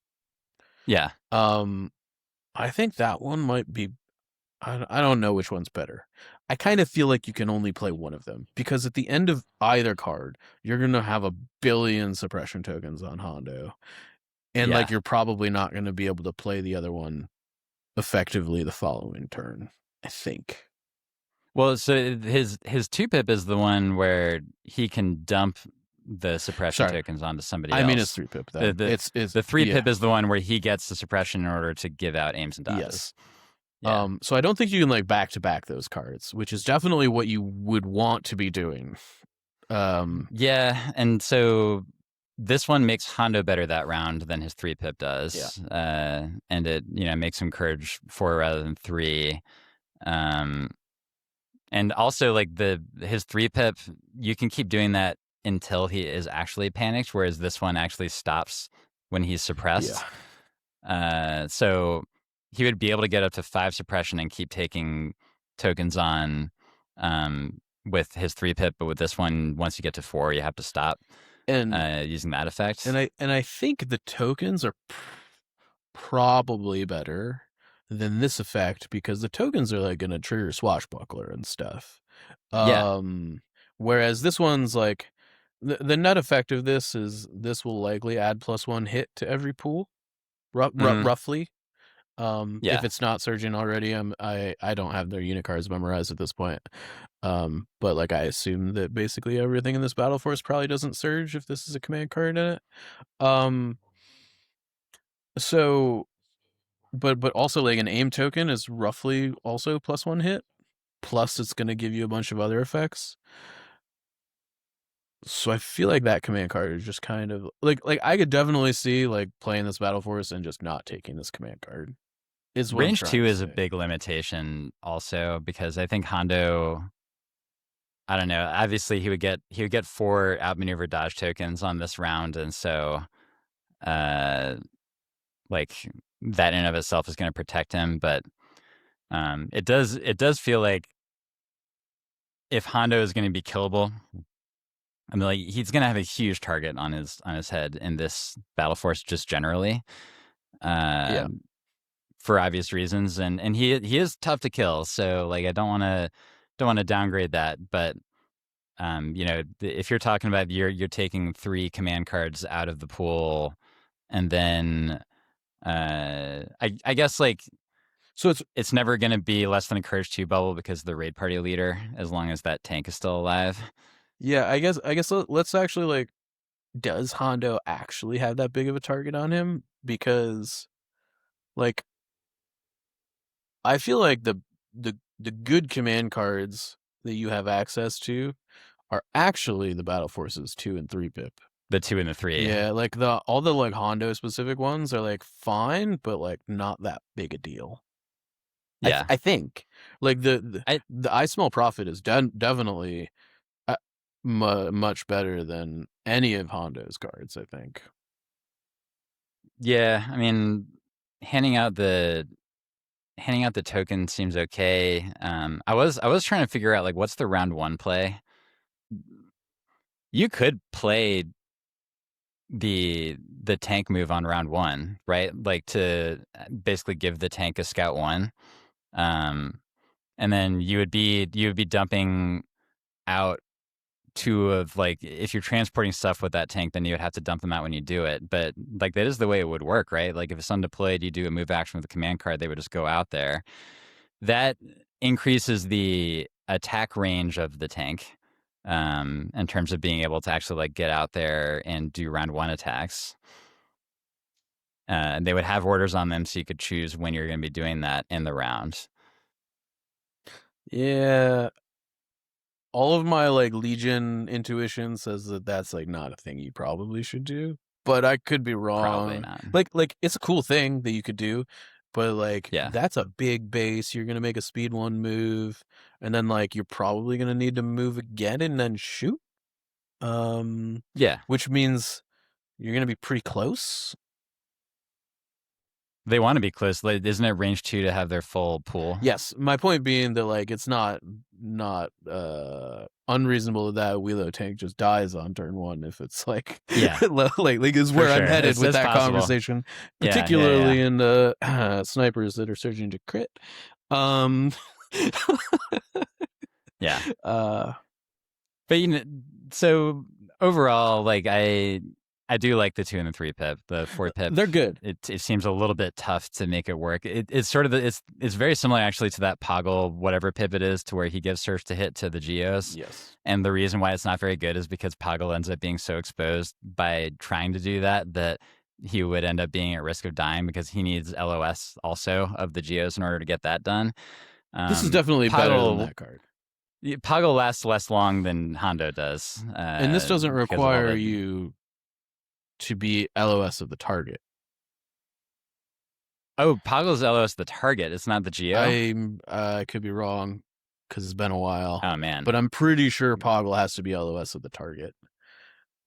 Yeah. I think that one might be. I don't know which one's better. I kind of feel like you can only play one of them because at the end of either card, you're going to have a billion suppression tokens on Hondo. And like you're probably not going to be able to play the other one effectively the following turn, I think. Well, so his 2-pip is the one where he can dump the suppression tokens onto somebody else. I mean, it's 3-pip. The 3-pip is the one where he gets the suppression in order to give out aims and dodges. Yes. Yeah. So I don't think you can like back-to-back those cards, which is definitely what you would want to be doing. Yeah, and so this one makes Hondo better that round than his 3-pip does. Yeah. And it makes him courage 4 rather than 3. And also like his 3-pip, you can keep doing that until he is actually panicked, whereas this one actually stops when he's suppressed. Yeah. So he would be able to get up to 5 suppression and keep taking tokens on with his 3-pip, but with this one, once you get to 4, you have to stop using that effect. And I think the tokens are probably better than this effect because the tokens are like going to trigger Swashbuckler and stuff. Whereas this one's like the net effect of this is this will likely add +1 hit to every pool, roughly. If it's not surging already, I don't have their unit cards memorized at this point. But like I assume that basically everything in this battle force probably doesn't surge if this is a command card in it. So, but also like an aim token is roughly also +1 hit. Plus, it's gonna give you a bunch of other effects. So I feel like that command card is just kind of like I could definitely see like playing this battle force and just not taking this command card. Range 2 is a big limitation also because I think Hondo, I don't know, obviously he would get 4 outmaneuver dodge tokens on this round, and so like that in and of itself is going to protect him, but it does feel like if Hondo is going to be killable, I mean, like he's going to have a huge target on his head in this battle force just generally. For obvious reasons, and he is tough to kill, so like I don't want to downgrade that, but if you're talking about you're taking 3 command cards out of the pool, and then I guess like so it's never going to be less than a courage 2 bubble because of the raid party leader, as long as that tank is still alive. Yeah, I guess let's actually like does Hondo actually have that big of a target on him? Because, like, I feel like the good command cards that you have access to are actually the Battle Forces 2 and 3 pip. The 2 and the 3. Yeah, like all the like Hondo specific ones are like fine, but like not that big a deal. Yeah. I think like the I Smell Profit is definitely much better than any of Hondo's cards, I think. Yeah, I mean, handing out the token seems okay. I was trying to figure out like what's the round 1 play. You could play the tank move on round 1, right? Like to basically give the tank a scout 1. And then you would be dumping out 2 of, like, if you're transporting stuff with that tank, then you would have to dump them out when you do it. But like that is the way it would work, right? Like if it's undeployed, you do a move action with a command card, they would just go out there. That increases the attack range of the tank, in terms of being able to actually like get out there and do round 1 attacks. They would have orders on them, so you could choose when you're going to be doing that in the round. Yeah, all of my like Legion intuition says that that's like not a thing you probably should do, but I could be wrong. Probably not. Like it's a cool thing that you could do, but like Yeah. that's a big base. You're gonna make a speed 1 move, and then like you're probably gonna need to move again and then shoot. Yeah. Which means you're gonna be pretty close. They want to be close. Like, isn't it range 2 to have their full pool? Yes, my point being that like it's not unreasonable that Wheelo tank just dies on turn 1 if it's like like is where I'm headed with that possible conversation, particularly in the snipers that are surging to crit. Yeah. But you know, so overall, like I do like the 2 and the 3 pip. The 4 pip, they're good. It seems a little bit tough to make it work. It's sort of it's very similar actually to that Poggle whatever pip it is, to where he gives surge to hit to the Geos. Yes. And the reason why it's not very good is because Poggle ends up being so exposed by trying to do that he would end up being at risk of dying, because he needs LOS also of the Geos in order to get that done. This is definitely better than that card. Poggle lasts less long than Hondo does. And this doesn't require you to be LOS of the target. Oh, Poggle's LOS the target. It's not the Geo? I could be wrong because it's been a while. Oh, man. But I'm pretty sure Poggle has to be LOS of the target.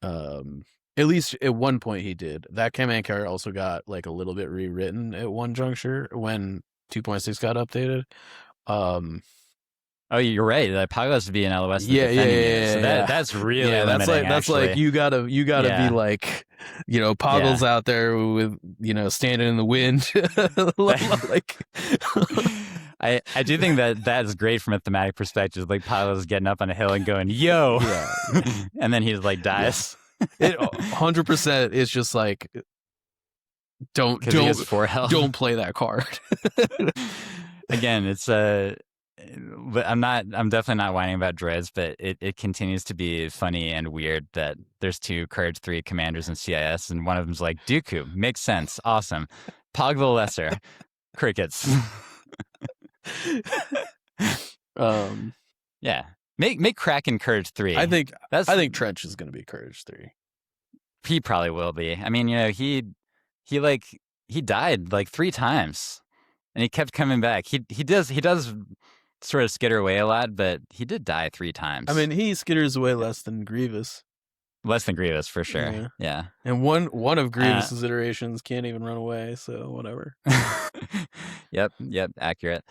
At least at one point he did. That command card also got like a little bit rewritten at one juncture when 2.6 got updated. Oh, you're right. Poggle has to be an LOS. Yeah. So that's really limiting, that's like you gotta be like, Poggle's out there with standing in the wind. Like I do think that is great from a thematic perspective. Like Poggle's getting up on a hill and going, "Yo," and then he's like dies. It 100% is just like don't play that card. Again, it's but I'm definitely not whining about droids, but it continues to be funny and weird that there's 2 Courage 3 commanders in CIS, and one of them's like, Dooku, makes sense, awesome. Pog the Lesser, crickets. Yeah. Make Kraken Courage 3. I think Trench is going to be Courage 3. He probably will be. I mean, he died like 3 times, and he kept coming back. He does sort of skitter away a lot, but he did die 3 times. I mean, he skitters away less than Grievous. Less than Grievous, for sure. Yeah. And one of Grievous's iterations can't even run away, so whatever. Yep, accurate.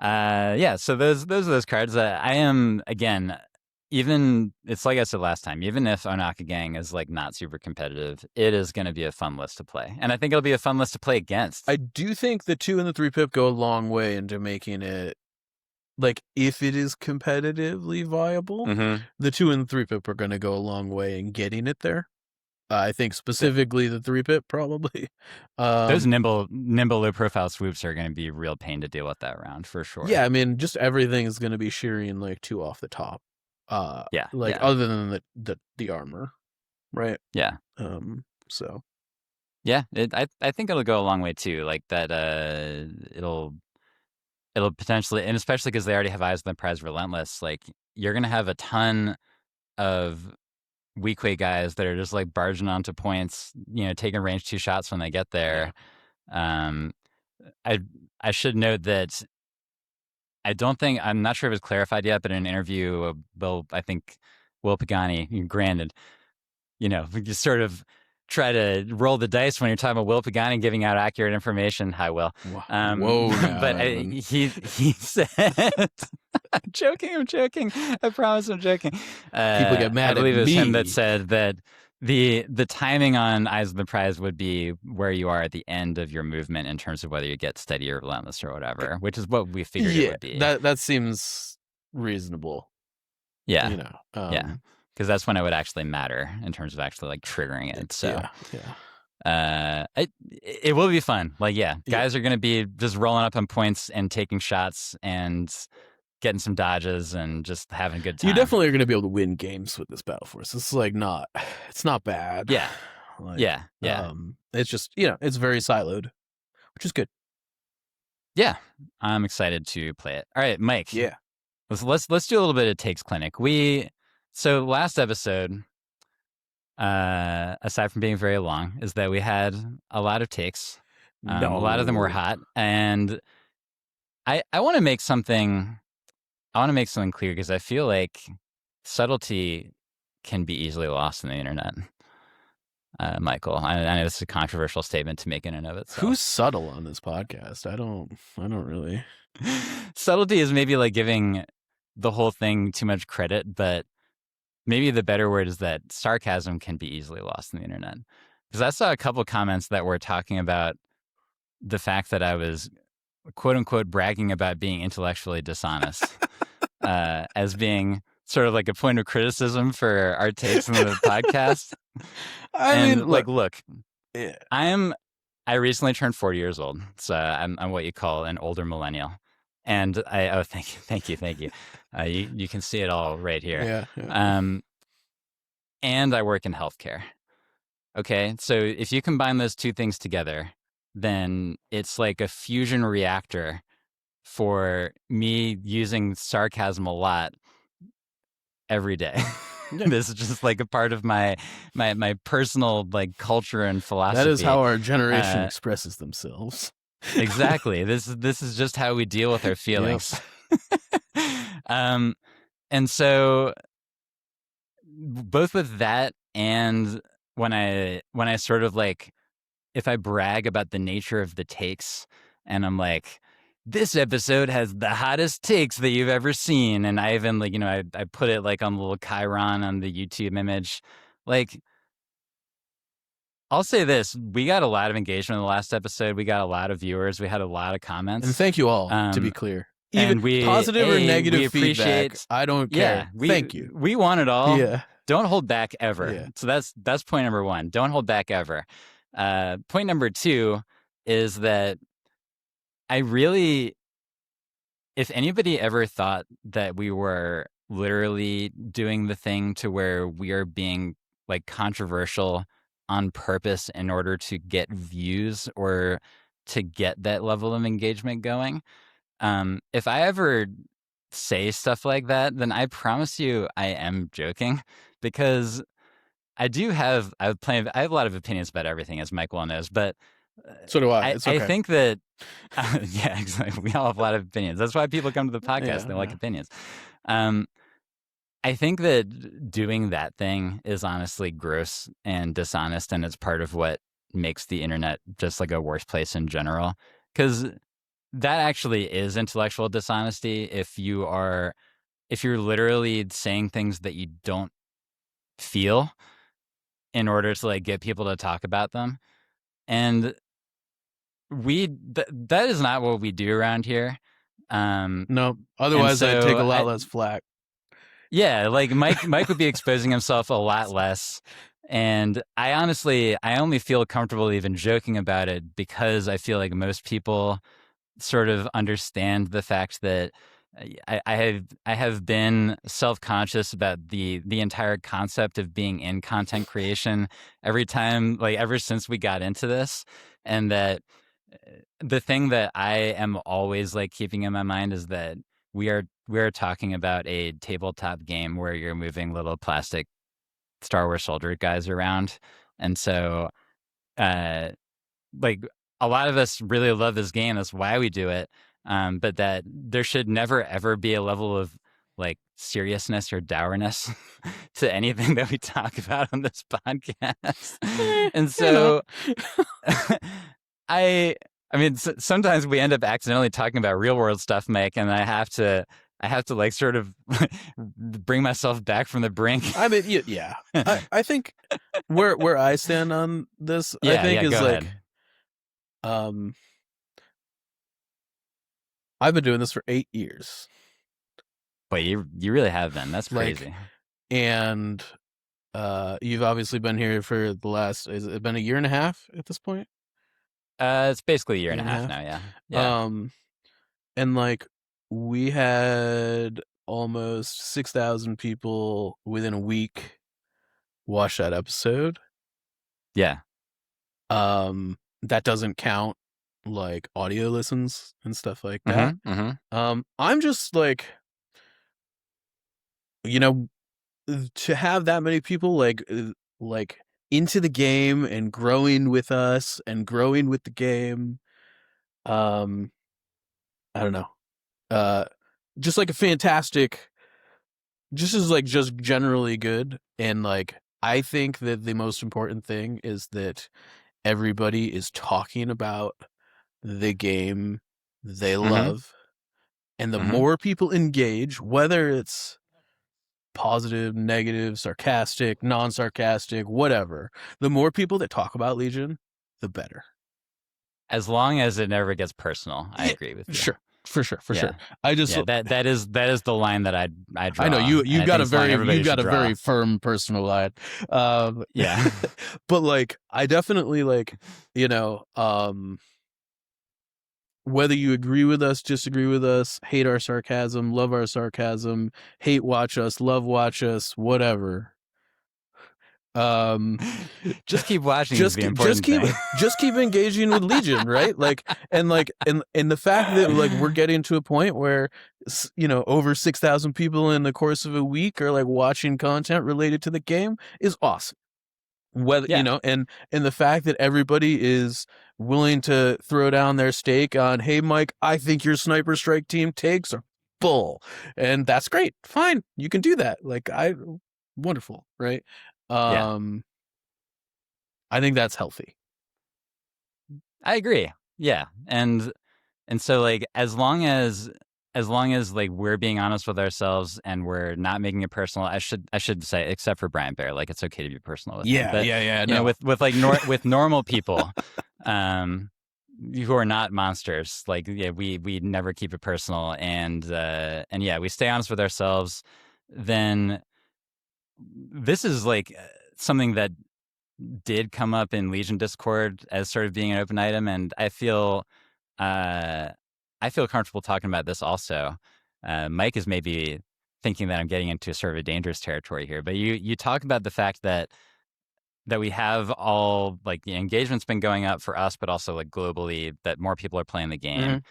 So those are those cards. I am, again, even, it's like I said last time, even if Ohnaka Gang is like not super competitive, it is going to be a fun list to play. And I think it'll be a fun list to play against. I do think the 2 and the 3 pip go a long way into making it, like, if it is competitively viable, the 2 and the 3 pip are going to go a long way in getting it there. I think specifically the 3 pip probably. Those nimble low profile swoops are going to be a real pain to deal with that round for sure. Yeah, I mean, just everything is going to be shearing like 2 off the top. Other than the armor. right? Yeah. So Yeah, I think it'll go a long way too. Like that, it'll potentially, and especially because they already have Eyes on the Prize Relentless. Like you're gonna have a ton of weak weight guys that are just like barging onto points, taking range 2 shots when they get there. Um, I I should note that I'm not sure if it's clarified yet, but in an interview, I think Will Pagani, granted, we just sort of try to roll the dice when you're talking about Will Pagani giving out accurate information. Hi, Will. Whoa, now, but he said, I'm joking. I promise I'm joking. People get mad I believe at it was me. him that said that the timing on Eyes of the Prize would be where you are at the end of your movement in terms of whether you get steady or relentless or whatever, which is what we figured it would be. That seems reasonable. Yeah. Yeah. Because that's when it would actually matter in terms of actually like triggering it. So it will be fun. Like, guys are going to be just rolling up on points and taking shots and getting some dodges and just having a good time. You definitely are going to be able to win games with this Battle Force. It's like it's not bad. Yeah. Like, yeah. It's just, it's very siloed, which is good. Yeah. I'm excited to play it. All right, Mike. Yeah. Let's do a little bit of Takes Clinic. So last episode, aside from being very long, is that we had a lot of takes. A lot of them were hot, and I want to make something. I want to make something clear because I feel like subtlety can be easily lost on the internet. Michael, I know it's a controversial statement to make in and of itself. Who's subtle on this podcast? I don't really. Subtlety is maybe like giving the whole thing too much credit, but maybe the better word is that sarcasm can be easily lost on the internet. Because I saw a couple of comments that were talking about the fact that I was, quote unquote, bragging about being intellectually dishonest as being sort of like a point of criticism for our takes on the podcast. I mean, look, I recently turned 40 years old, so I'm what you call an older millennial. And thank you. You can see it all right here. Yeah. And I work in healthcare. Okay, so if you combine those two things together, then it's like a fusion reactor for me using sarcasm a lot every day. This is just like a part of my personal like culture and philosophy. That is how our generation expresses themselves. Exactly. This is just how we deal with our feelings. And so both with that and when I sort of like, if I brag about the nature of the takes and I'm like, this episode has the hottest takes that you've ever seen. And I even like, I put it like on the little chyron on the YouTube image. Like, I'll say this, we got a lot of engagement in the last episode. We got a lot of viewers. We had a lot of comments. And thank you all, to be clear. Even positive or negative feedback, I don't care. Thank you. We want it all. Yeah. Don't hold back ever. Yeah. So that's point number 1. Don't hold back ever. Point number 2 is that if anybody ever thought that we were literally doing the thing to where we are being like controversial on purpose in order to get views or to get that level of engagement going, if I ever say stuff like that, then I promise you I am joking, because I have a lot of opinions about everything, as Mike well knows, but so do I. It's okay. I think that yeah, exactly. We all have a lot of opinions. That's why people come to the podcast. They like opinions. I think that doing that thing is honestly gross and dishonest, and it's part of what makes the internet just like a worse place in general. Because that actually is intellectual dishonesty if you're literally saying things that you don't feel in order to like get people to talk about them. And that is not what we do around here. No, otherwise I'd take a lot less flack. Yeah, like Mike would be exposing himself a lot less. And I only feel comfortable even joking about it because I feel like most people sort of understand the fact that I have been self-conscious about the entire concept of being in content creation every time, like ever since we got into this, and that the thing that I am always like keeping in my mind is that we are talking about a tabletop game where you're moving little plastic Star Wars soldier guys around, and so uh, like a lot of us really love this game. That's why we do it. But that there should never ever be a level of like seriousness or dourness to anything that we talk about on this podcast. And You know. so I I mean sometimes we end up accidentally talking about real world stuff, Mike, and I have to like sort of bring myself back from the brink. I mean, yeah. I think where I stand on this, I Yeah, think yeah, is go like, ahead. um, I've been doing this for 8 years. But you really have been. That's Like, crazy. and you've obviously been here for the last, is it been a year and a half at this point? It's basically a year Year and a and a half half. now, yeah. Yeah. And like we had almost 6,000 people within a week watch that episode. Yeah. That doesn't count like audio listens and stuff like that. Mm-hmm. Mm-hmm. I'm just like, you know, to have that many people like into the game and growing with us and growing with the game. um I don't know, uh just like a fantastic, just as like just generally good. And like I think that the most important thing is that everybody is talking about the game they Mm-hmm. love, and the Mm-hmm. more people engage, whether it's positive, negative, sarcastic, non-sarcastic, whatever, the more people that talk about Legion, the better. As long as it never gets personal, I Yeah, agree with you. sure, for sure, for sure. Yeah. I just, Yeah. That is the line that I I know draw, you and I got think a it's the line very, everybody you got should a draw. very firm personal line. Um, Yeah. but like, I definitely like, you know, whether you agree with us, disagree with us, hate our sarcasm, love our sarcasm, hate watch us, love watch us, whatever. Um, Just keep watching is the just important keep, thing. just keep engaging with Legion, right? Like, and the fact that like we're getting to a point where, you know, over 6,000 people in the course of a week are like watching content related to the game is awesome. Whether, you Yeah. know, and the fact that everybody is willing to throw down their stake on, hey Mike, I think your sniper strike team takes are bull, and that's great, fine, you can do that, like, wonderful, right? Yeah. um I think that's healthy. I agree. Yeah. And so like as long as like we're being honest with ourselves and we're not making it personal, I should say, except for Brian Bear, like it's okay to be personal with him. Yeah, But yeah, you know, no. with like with normal people, um, who are not monsters, like yeah, we never keep it personal, and yeah, we stay honest with ourselves. Then this is like something that did come up in Legion Discord as sort of being an open item, and uh, I feel comfortable talking about this also. Mike is maybe thinking that I'm getting into sort of a dangerous territory here, but you talk about the fact that we have all like the engagement's been going up for us, but also like globally that more people are playing the game. Mhm.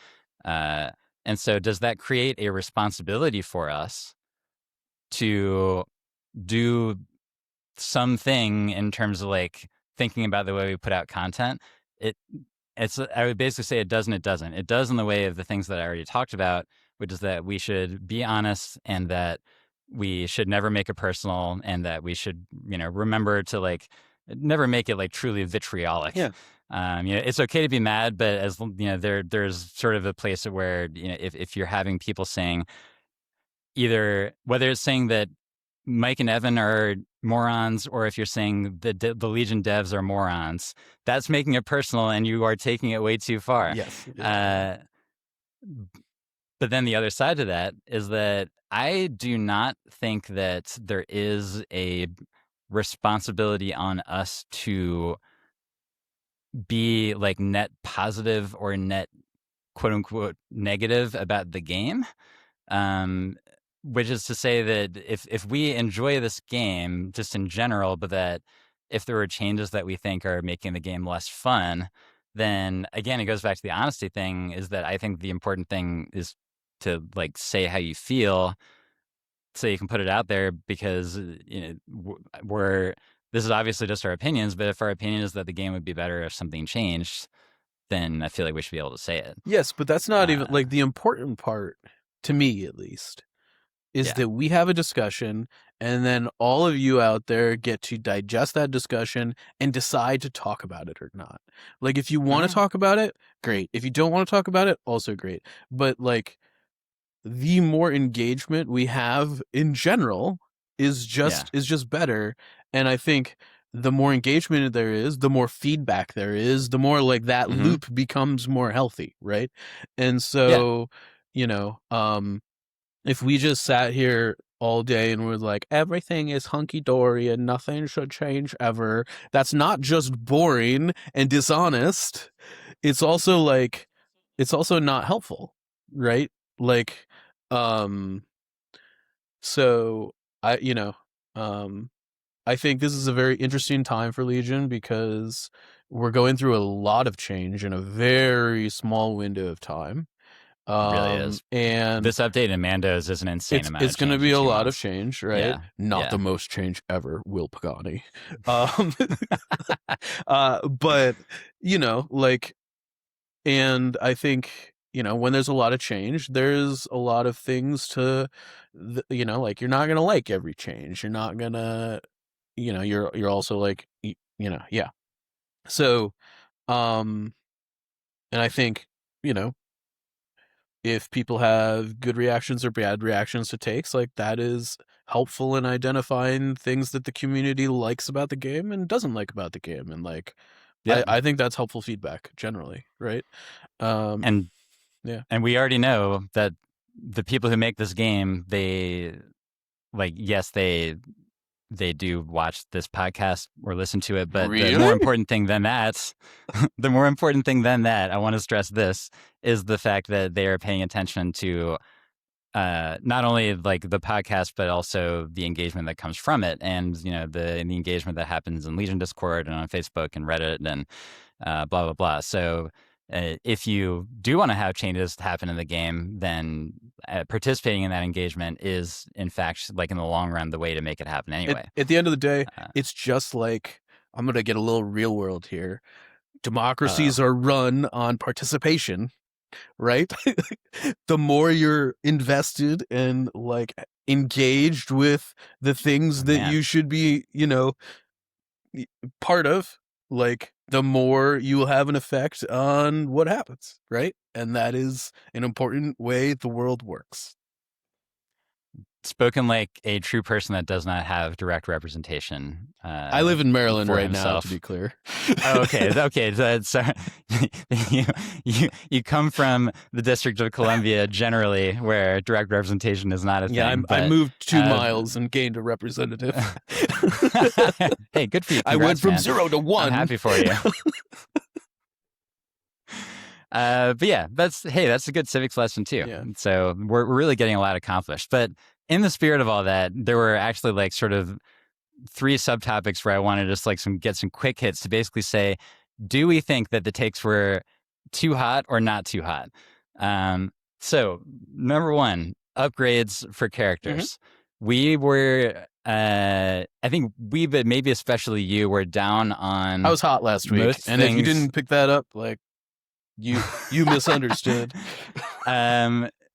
Uh, and so does that create a responsibility for us to do something in terms of like thinking about the way we put out content? It it's I would basically say it does and it doesn't. It does in the way of the things that I already talked about, which is that we should be honest and that we should never make it personal and that we should, remember to like never make it like truly vitriolic. Yeah. It's okay to be mad, but as there's sort of a place where if you're having people saying either whether it's saying that Mike and Evan are morons, or if you're saying the Legion devs are morons, that's making it personal, and you are taking it way too far. Yes. But then the other side to that is that I do not think that there is a responsibility on us to be like net positive or net quote unquote negative about the game. Um, which is to say that if we enjoy this game just in general, but that if there were changes that we think are making the game less fun, then again, it goes back to the honesty thing, is that I think the important thing is to like say how you feel so you can put it out there, because we're this is obviously just our opinions, but if our opinion is that the game would be better if something changed, then I feel like we should be able to say it. Yes, but that's not even Uh, like the important part, to me at least, is yeah. that we have a discussion, and then all of you out there get to digest that discussion and decide to talk about it or not. Like, if you want to talk about it, great. If you don't want to talk about it, also great. But like, the more engagement we have in general is Yeah. just better. And I think the more engagement there is, the more feedback there is, the more like that Hmm. loop becomes more healthy, right? And Yeah. so, if we just sat here all day and were like, everything is hunky dory and nothing should change ever, that's not just boring and dishonest. It's also like, it's also not helpful, right? Like, um, so I, I think this is a very interesting time for Legion because we're going through a lot of change in a very small window of time. It really is. And This update in Mandos is an insane amount it's of going to change be in a two lot of months. change, right? Yeah. Not the Yeah. most change ever, Will Pagani. Um, but like, and I think when there's a lot of change, there's a lot of things to, like you're not gonna like every change. You're not gonna, you're also like, yeah. So, um, and I think, you know, if people have good reactions or bad reactions to takes, like that is helpful in identifying things that the community likes about the game and doesn't like about the game. And like, Yep. I think that's helpful feedback generally, right? Um, And yeah. and we already know that the people who make this game, they like, yes, they do watch this podcast or listen to it, but the more Really? important thing than that, the more important thing than that, I want to stress this, is the fact that they are paying attention to not only like the podcast, but also the engagement that comes from it, and the engagement that happens in Legion Discord and on Facebook and Reddit and blah blah blah. So if you do want to have changes happen in the game, then participating in that engagement is, in fact, like in the long run, the way to make it happen anyway. At the end of the day, Uh, it's just like, I'm gonna get a little real world here. oh Democracies are run on participation, right? The more you're invested and like engaged with the things that man. you should be, part of, like the more you will have an effect on what happens, right? And that is an important way the world works. Spoken like a true person that does not have direct representation I live in Maryland for right now, to himself. be clear. Oh, okay, okay. So you, you come from the District of Columbia generally, where direct representation is not a Yeah, thing. I But moved 2 miles and gained a representative. hey, good for you. I went Congrats, from man. 0 to I'm 1. happy for you. But yeah, that's a good civics lesson too. Yeah. So we're really getting a lot accomplished. But in the spirit of all that, there were actually like sort of three subtopics where I wanted just like get some quick hits to basically say, do we think that the takes were too hot or not too hot? So number one, upgrades for characters. We were, I think we, but maybe especially you, were down on. I was hot last week, most and if you things. didn't pick that up, like you misunderstood.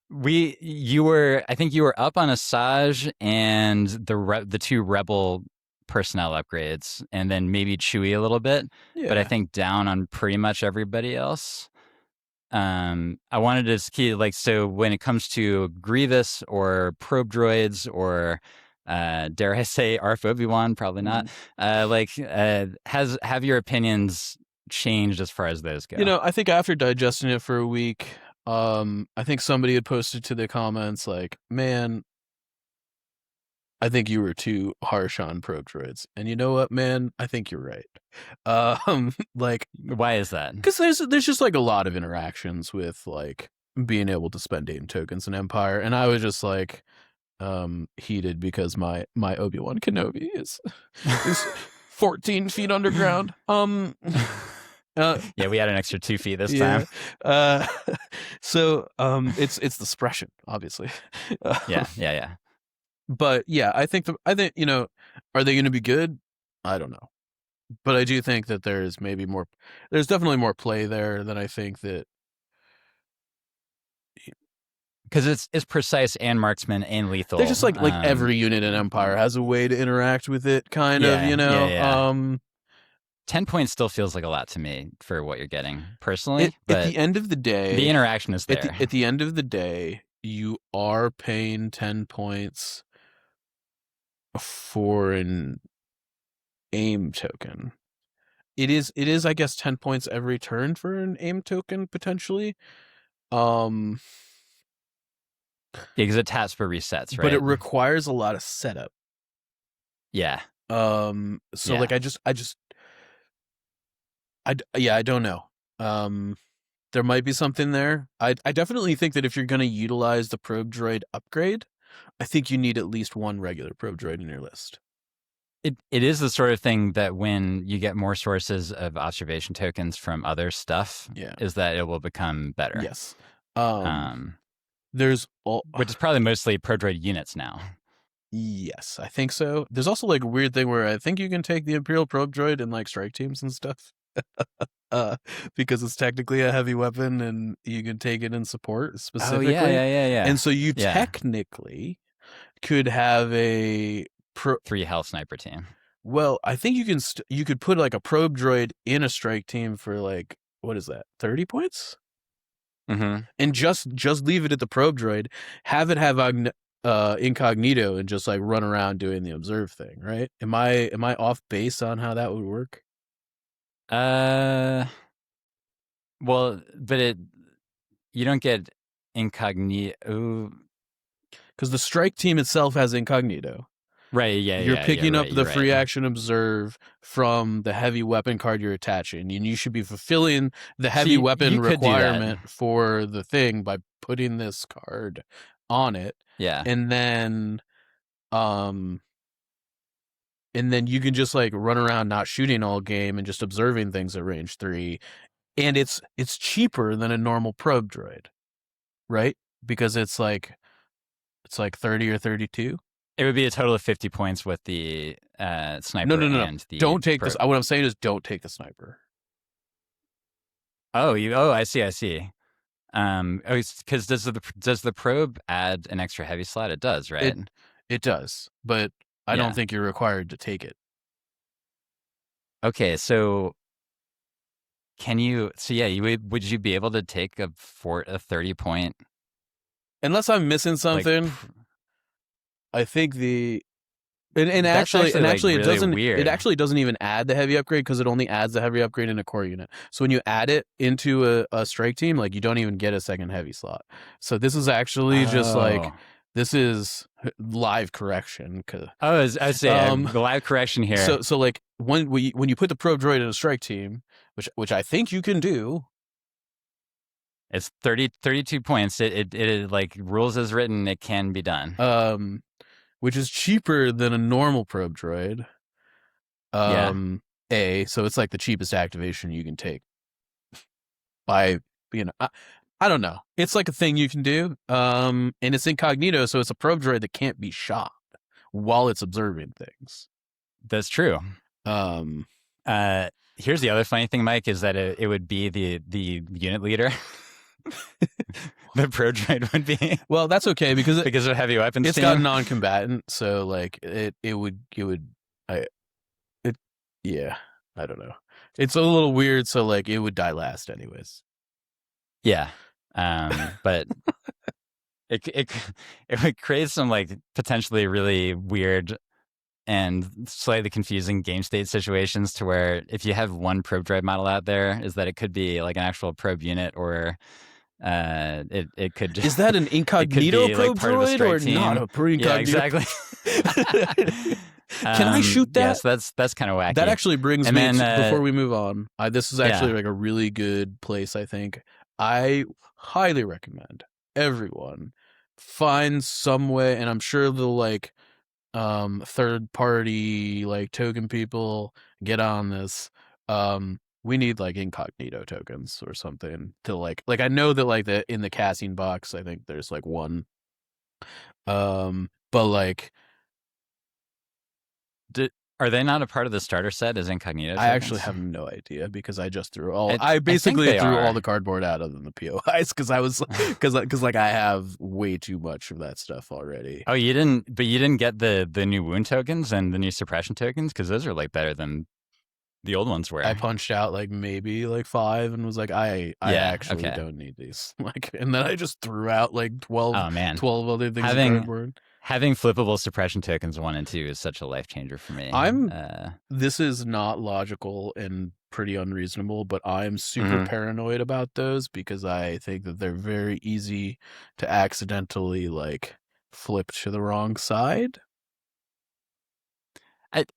You were, I think you were up on Asajj and the two rebel personnel upgrades, and then maybe Chewie a little bit, Yeah. but I think down on pretty much everybody else. I wanted to key, like, so when it comes to Grievous or probe droids or dare I say Arf Obi-Wan, probably not. Have your opinions changed as far as those go? I think after digesting it for a week, I think somebody had posted to the comments like, man, I think you were too harsh on probe droids. And you know what, man? I think you're right. Like, Why is that? because there's just like a lot of interactions with like being able to spend aim tokens in Empire, and I was just like heated because my Obi-Wan Kenobi is 14 feet underground. Yeah, we had an extra 2 feet this time. So it's the suppression, obviously. Yeah. But yeah, I think are they going to be good? I don't know, but I do think that there's definitely more play there than I think that. Because it's precise and marksman and lethal. They're just like every unit in Empire has a way to interact with it, kind of, Yeah. 10 points still feels like a lot to me for what you're getting personally. But at the end of the day, the interaction is there. At the end of the day, you are paying 10 points for an aim token. It is, I guess, 10 points every turn for an aim token, potentially. Because it taps for resets, right? But it requires a lot of setup. Yeah. So like I don't know. There might be something there. I definitely think that if you're going to utilize the probe droid upgrade, I think you need at least one regular probe droid in your list. It is the sort of thing that when you get more sources of observation tokens from other stuff, is that it will become better. Yes. Which is probably mostly probe droid units now. Yes, I think so. There's also like a weird thing where I think you can take the Imperial probe droid in like strike teams and stuff. Because it's technically a heavy weapon and you can take it in support specifically. Oh, yeah. And so you technically could have a 3 health sniper team. Well, I think you could put like a probe droid in a strike team for like, what is that, 30 points? Mm-hmm. And just leave it at the probe droid, have it have incognito and just like run around doing the observe thing, right? Am I off base on how that would work? Well, but you don't get incognito because the strike team itself has incognito. Right, yeah. You're picking up the free action observe from the heavy weapon card you're attaching, and you should be fulfilling the heavy weapon requirement for the thing by putting this card on it. Yeah. And then you can just like run around not shooting all game and just observing things at range 3. And it's cheaper than a normal probe droid, right? Because it's like 30 or 32. It would be a total of 50 points with the sniper. No. And the don't take this. What I'm saying is don't take the sniper. Oh, I see. Because does the probe add an extra heavy slot? It does, right? It does, but I don't think you're required to take it. Okay, so can you? So yeah, would you be able to take a 30 point? Unless I'm missing something. Like, I think and actually it doesn't. Weird. It actually doesn't even add the heavy upgrade because it only adds the heavy upgrade in a core unit. So when you add it into a strike team, like you don't even get a second heavy slot. So this is actually just like this is live correction. I say the live correction here. So like when you put the probe droid in a strike team, which I think you can do. It's 32 points. It like rules as written. It can be done. Which is cheaper than a normal probe droid. So it's like the cheapest activation you can take. By I don't know. It's like a thing you can do. And it's incognito, so it's a probe droid that can't be shot while it's observing things. That's true. Here's the other funny thing, Mike, is that it would be the unit leader. The probe droid would be. Well, that's okay because of heavy weapons. It's got non-combatant, so like I don't know. It's a little weird, so like it would die last anyways. Yeah, but it would create some like potentially really weird and slightly confusing game state situations to where if you have one probe droid model out there, is that it could be like an actual probe unit or. It could just, is that an incognito probe droid or team. Not a pre-incognito? Yeah, exactly. Can I shoot that? Yes, that's kind of wacky. That actually brings me before we move on. This is actually like a really good place. I think I highly recommend everyone find some way, and I'm sure the like third party like token people get on this. We need like incognito tokens or something to like I know that like the in the casting box I think there's like one, but like Are they not a part of the starter set as incognito tokens? I actually have no idea because I just threw all. I basically threw all the cardboard out other than the POIs because I was because like I have way too much of that stuff already. Oh, you didn't, but you didn't get the new wound tokens and the new suppression tokens because those are like better than the old ones were. I punched out like maybe like 5 and was like, I actually don't need these. Like, and then I just threw out like 12. Oh man, 12 other things. Having flippable suppression tokens 1 and 2 is such a life changer for me. This is not logical and pretty unreasonable, but I'm super paranoid about those because I think that they're very easy to accidentally like flip to the wrong side.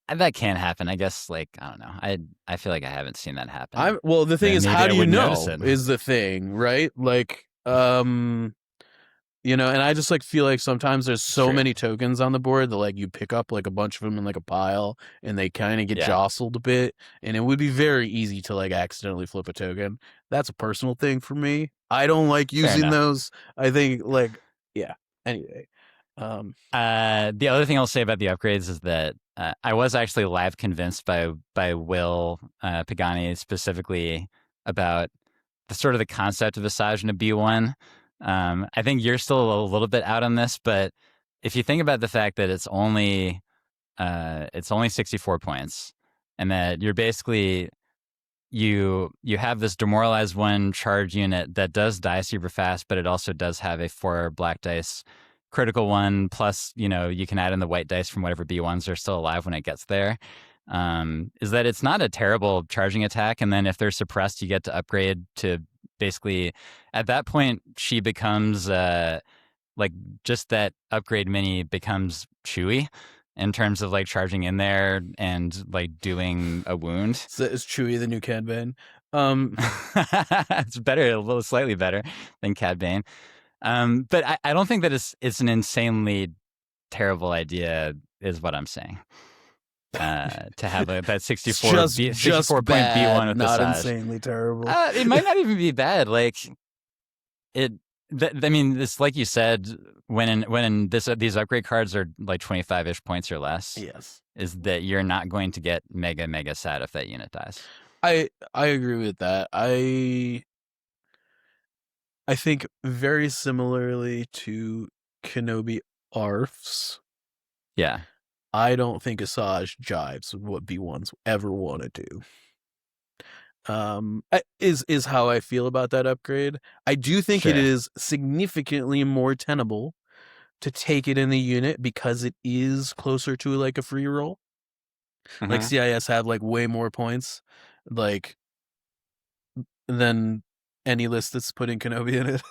That can happen. I guess, like, I don't know. I feel like I haven't seen that happen. Well, the thing is, how do you know is the thing, right? Like, you know, and I just like feel like sometimes there's so many tokens on the board that like you pick up like a bunch of them in like a pile and they kind of get jostled a bit, and it would be very easy to like accidentally flip a token. That's a personal thing for me. I don't like using those. I think like anyway. The other thing I'll say about the upgrades is that I was actually live convinced by Will Pagani specifically about the sort of the concept of Visage in a B1. I think you're still a little bit out on this, but if you think about the fact that it's only 64 points, and that you're basically you have this demoralized 1 charge unit that does die super fast, but it also does have a 4 black dice critical 1, plus, you know, you can add in the white dice from whatever B1s are still alive when it gets there. Is that it's not a terrible charging attack, and then if they're suppressed, you get to upgrade to basically, at that point, she becomes like just that upgrade mini becomes chewy in terms of like charging in there and like doing a wound. So is Chewy the new Cad Bane? It's better, a little slightly better than Cad Bane. But I don't think that it's an insanely terrible idea, is what I'm saying. To have that 64 point B1 with not Visage. Insanely terrible. It might not even be bad. Like I mean, it's like you said, when these upgrade cards are like 25-ish points or less. Yes, is that you're not going to get mega sad if that unit dies. I agree with that. I think very similarly to Kenobi Arfs. Yeah. I don't think Visage jives with what B1s ever want to do. Is how I feel about that upgrade. I do think it is significantly more tenable to take it in the unit because it is closer to like a free roll. Like CIS have like way more points, like than any list that's putting Kenobi in it.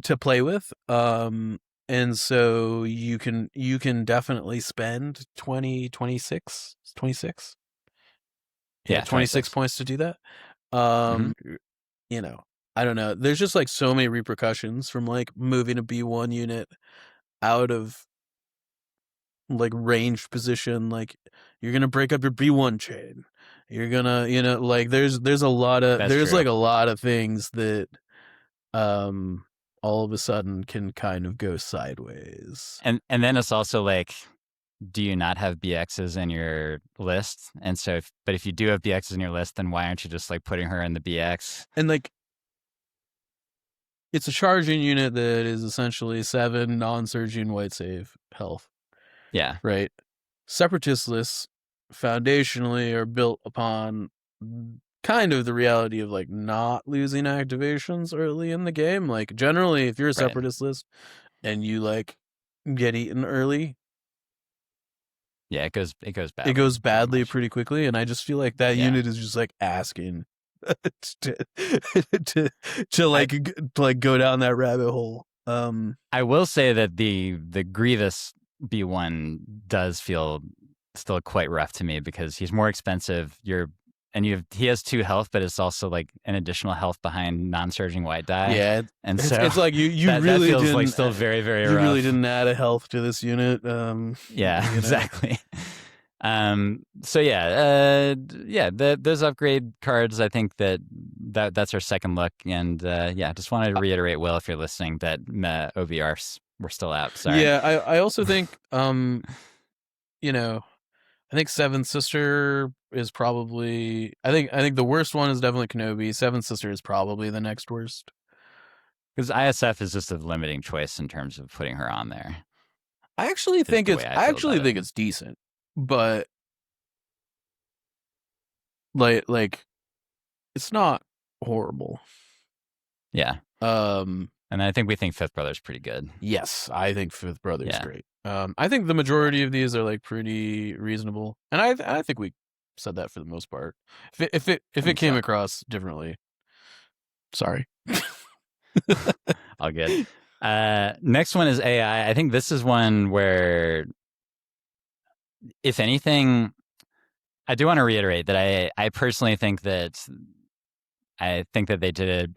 To play with. And so you can definitely spend 26. Yeah, 26 points to do that. You know, I don't know. There's just like so many repercussions from like moving a B1 unit out of like ranged position. Like you're gonna break up your B1 chain. You're gonna, you know, like there's a lot of like a lot of things that all of a sudden can kind of go sideways. And then it's also like, do you not have BXs in your list? And so, but if you do have BXs in your list, then why aren't you just like putting her in the BX? And like, it's a charging unit that is essentially 7 non-surging white save health. Yeah. Right. Separatist lists foundationally are built upon kind of the reality of like not losing activations early in the game. Like generally, if you're a separatist list and you like get eaten early, yeah, it goes badly. It goes badly pretty quickly, and I just feel like that unit is just like asking to like go down that rabbit hole. I will say that the Grievous B1 does feel still quite rough to me because he's more expensive. You're and he has 2 health, but it's also like an additional health behind non-surging white die. Yeah, And so it's like you that really feels didn't like still very, very you rough. really didn't add a health to this unit. Yeah, you know. exactly. So those upgrade cards, I think that's our second look. And just wanted to reiterate, Will, if you're listening, that OVRs were still out. Sorry. Yeah, I also think you know, I think Seventh Sister is probably I think the worst one is definitely Kenobi. Seventh Sister is probably the next worst. Because ISF is just a limiting choice in terms of putting her on there. I actually think I actually think it's decent, but like it's not horrible. Yeah. And I think we think Fifth Brother's pretty good. Yes, I think Fifth Brother's great. I think the majority of these are like pretty reasonable, and I think we said that for the most part. If it came across differently, sorry. All good. Next one is AI. I think this is one where, if anything, I do want to reiterate that I personally think that they did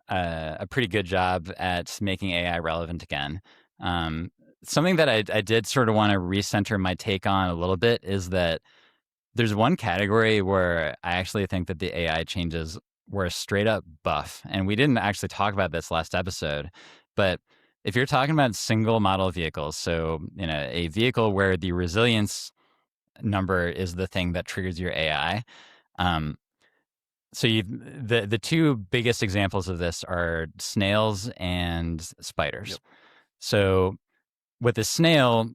a pretty good job at making AI relevant again. Something that I did sort of want to recenter my take on a little bit is that there's one category where I actually think that the AI changes were a straight up buff. And we didn't actually talk about this last episode, but if you're talking about single model vehicles, so a vehicle where the resilience number is the thing that triggers your AI. So the 2 biggest examples of this are snails and spiders. Yep. So with a snail,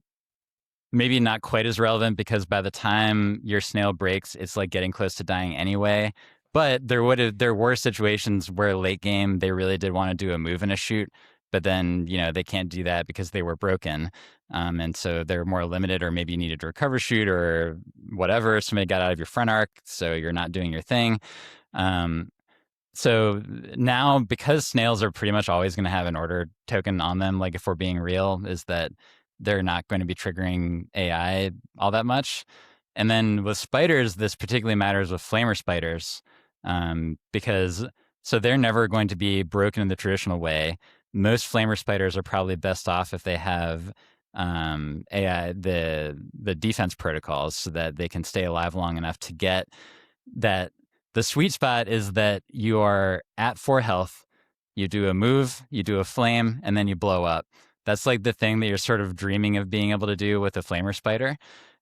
maybe not quite as relevant because by the time your snail breaks, it's like getting close to dying anyway. But there were situations where late game they really did want to do a move and a shoot, but then they can't do that because they were broken, and so they're more limited. Or maybe you needed to recover shoot or whatever. Somebody got out of your front arc, so you're not doing your thing. So now, because snails are pretty much always going to have an order token on them, like if we're being real, is that they're not going to be triggering AI all that much. And then with spiders, this particularly matters with flamer spiders, because so they're never going to be broken in the traditional way. Most flamer spiders are probably best off if they have AI, the defense protocols, so that they can stay alive long enough to get that. The sweet spot is that you are at 4 health, you do a move, you do a flame, and then you blow up. That's like the thing that you're sort of dreaming of being able to do with a flamer spider.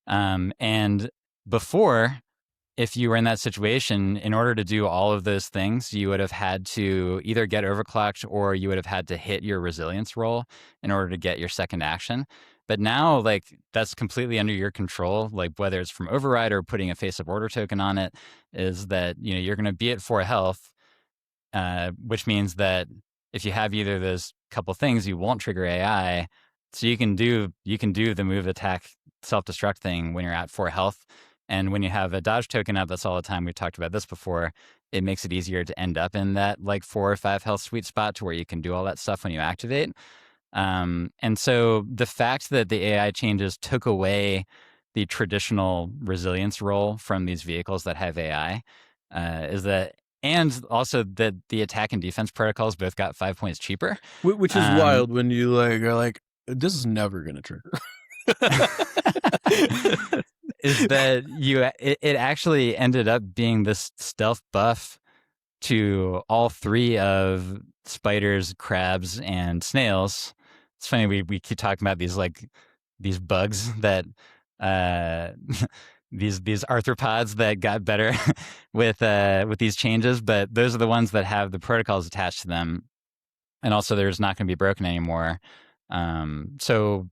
And before, if you were in that situation, in order to do all of those things, you would have had to either get overclocked or you would have had to hit your resilience roll in order to get your second action. But now, like, that's completely under your control. Like, whether it's from override or putting a face-up order token on it, is that you're going to be at 4 health, which means that if you have either of those couple things, you won't trigger AI. So you can do the move, attack, self-destruct thing when you're at 4 health. And when you have a dodge token up, that's all the time. We've talked about this before. It makes it easier to end up in that like 4 or 5 health sweet spot to where you can do all that stuff when you activate. And so the fact that the AI changes took away the traditional resilience role from these vehicles that have AI, is that, and also that the attack and defense protocols both got 5 points cheaper, which is wild when you are like, this is never gonna trigger. Is that it actually ended up being this stealth buff to all 3 of spiders, crabs, and snails. It's funny we keep talking about these bugs that these arthropods that got better with these changes, but those are the ones that have the protocols attached to them, and also there's not going to be broken anymore. So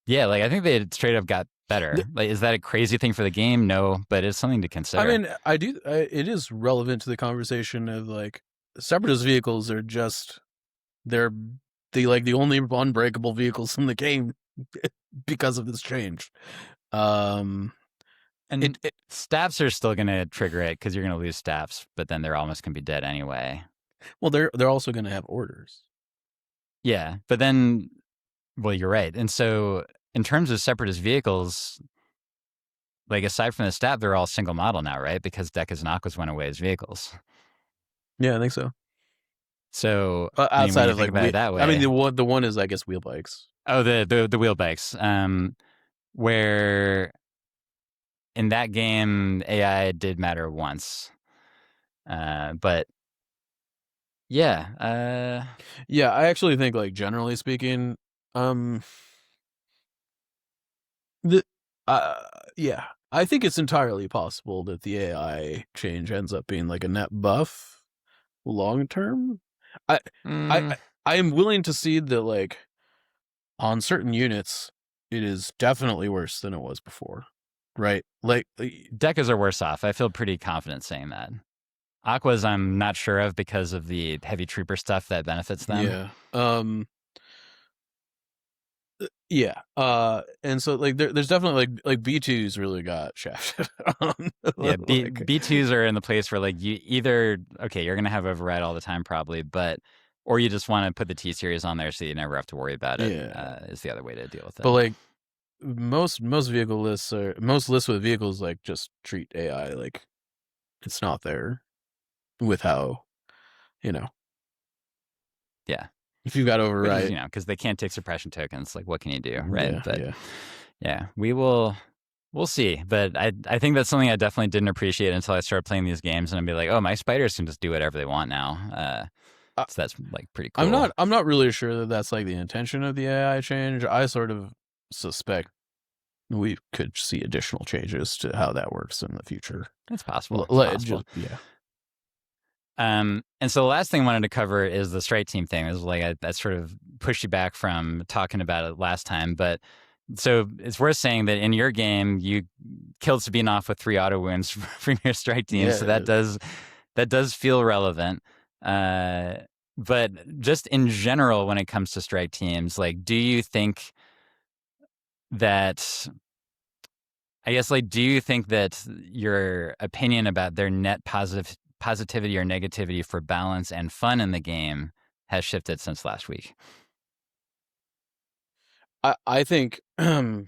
yeah, like I think they straight up got better. Like, is that a crazy thing for the game? No, but it's something to consider. I mean, it is relevant to the conversation of like separatist vehicles are just they're the only unbreakable vehicles in the game because of this change. And staffs are still going to trigger it because you're going to lose staffs, but then they're almost going to be dead anyway. Well, they're also going to have orders. Yeah, but then, well, you're right. And so in terms of separatist vehicles, like aside from the stat, they're all single model now, right? Because Decas and Aquas went away as vehicles. Yeah, I think so. So I mean, when Outside you of think like, about it that I mean, way, the one is, I guess, wheel bikes. oh, the wheel bikes, where in that game AI did matter once, but yeah, Yeah, I actually think, like, generally speaking, um, the uh, yeah, I think it's entirely possible that the AI change ends up being like a net buff long term. I I mm, I am willing to see that, like, on certain units, it is definitely worse than it was before, right? Decas are worse off. I feel pretty confident saying that. Aquas, I'm not sure of because of the heavy trooper stuff that benefits them. yeah, yeah, and so, like, there's definitely, like B2's really got shafted. Yeah, Like, B2s are in the place where like you either okay, you're gonna have override all the time probably, but or you just want to put the T series on there so you never have to worry about it. yeah, Is the other way to deal with but it. like most vehicle lists are most lists with vehicles like just treat AI like it's not there with how, you know, Yeah, if you've got which is override. because they can't take suppression tokens. Like what can you do, right? Yeah, But yeah. yeah, we'll see. But I think that's something I definitely didn't appreciate until I started playing these games and I'd be like, oh, my spiders can just do whatever they want now. I, So that's like pretty I'm cool. not really sure that that's like the intention of the AI change. I sort of suspect we could see additional changes to how that works in the future. It's possible. It's possible. Just yeah. And so the last thing I wanted to cover is the strike team thing. It was like I sort of pushed you back from talking about it last time, but so it's worth saying that in your game you killed Sabine off with 3 auto wounds from your strike team, so Yeah. that does feel relevant. Uh, but just in general, when it comes to strike teams, like, do you think that? I guess, like, do you think that your opinion about their net positivity or negativity for balance and fun in the game has shifted since last week? I think I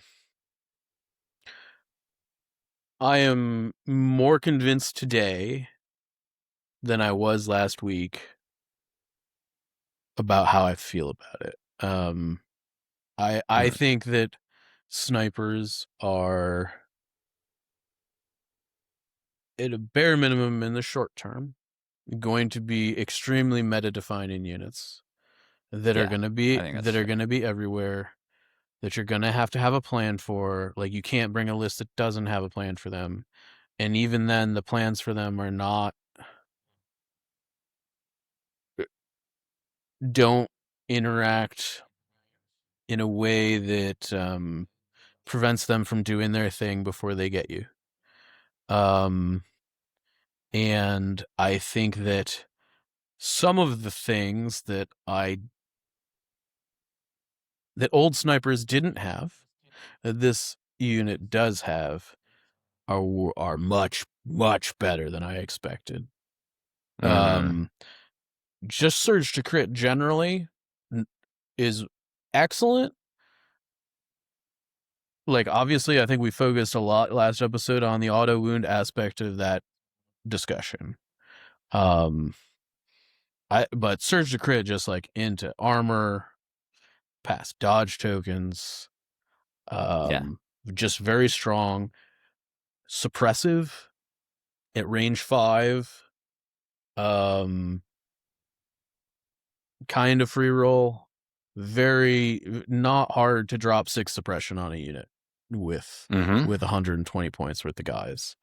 am more convinced today than I was last week about how I feel about it. I Mm, think that snipers are, at a bare minimum in the short term, going to be extremely meta defining units yeah, I think that's that are fair. gonna be everywhere, that you're gonna have to have a plan for. Like, you can't bring a list that doesn't have a plan for them. And even then the plans for them are not don't interact in a way that prevents them from doing their thing before they get you. Um, and I think that some of the things that old snipers didn't have, that this unit does have, are much better than I expected. Mm, Um, just surge to crit generally is excellent. Like, obviously, I think we focused a lot last episode on the auto wound aspect of that discussion. Um, but surge to crit just like into armor, past dodge tokens, yeah. just very strong, suppressive at range 5, um, kind of free roll, very not hard to drop 6 suppression on a unit Mm-hmm. with 120 points worth of guys.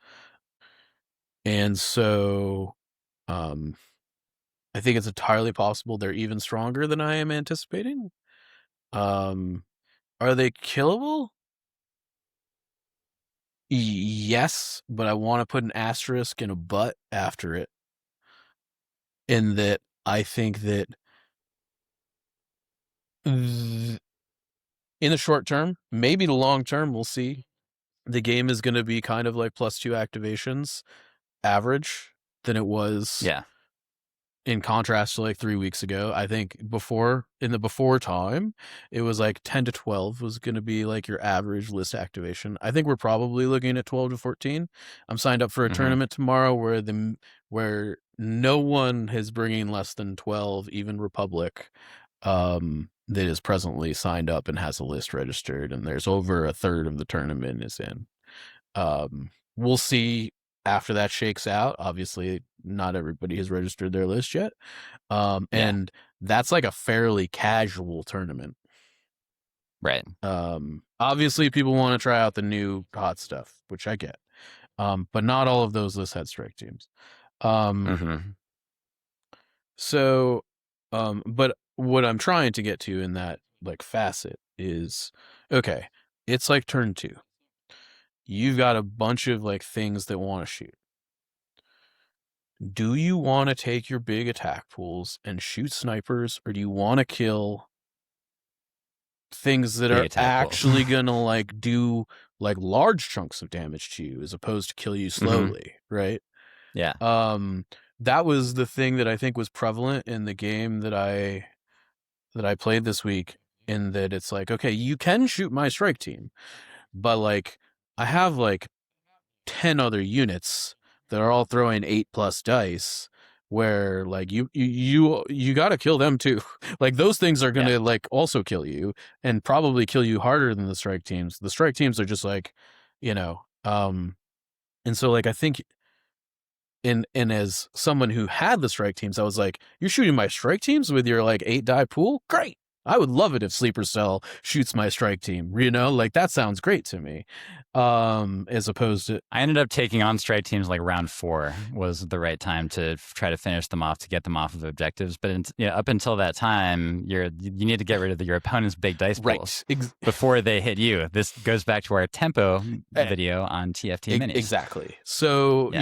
And so, um, I think it's entirely possible they're even stronger than I am anticipating. Um, are they killable? Yes, but I want to put an asterisk and a but after it. In that, I think that in the short term, maybe the long term, we'll see. The game is going to be kind of like +2 activations average than it was Yeah. in contrast to like 3 weeks ago, I think in the before time, it was like 10 to 12 was going to be like your average list activation. I think we're probably looking at 12 to 14. I'm signed up for a tournament tomorrow where no one is bringing less than 12, even Republic, that is presently signed up and has a list registered, and there's over a third of the tournament is in. We'll see after that shakes out. Obviously, not everybody has registered their list yet. And that's like a fairly casual tournament. Right. Obviously, people want to try out the new hot stuff, which I get. But not all of those lists had strike teams. So, but what I'm trying to get to in that like facet is, okay, it's like turn 2. You've got a bunch of like things that want to shoot. Do you want to take your big attack pools and shoot snipers, or do you want to kill things that are actually gonna like do like large chunks of damage to you as opposed to kill you slowly, right? Yeah. That was the thing that I think was prevalent in the game that I played this week, in that it's like, okay, you can shoot my strike team, but like I have like 10 other units that are all throwing 8+ dice, where like you got to kill them too. Like those things are going to like also kill you, and probably kill you harder than the strike teams. The strike teams are just like, and so like I think and as someone who had the strike teams, I was like, you're shooting my strike teams with your like 8-die pool? Great. I would love it if Sleeper Cell shoots my strike team, like that sounds great to me. As opposed to, I ended up taking on strike teams like round 4 was the right time to try to finish them off, to get them off of objectives. But up until that time, you need to get rid of your opponent's big dice pools before they hit you. This goes back to our tempo video on TFT minis. Exactly. So,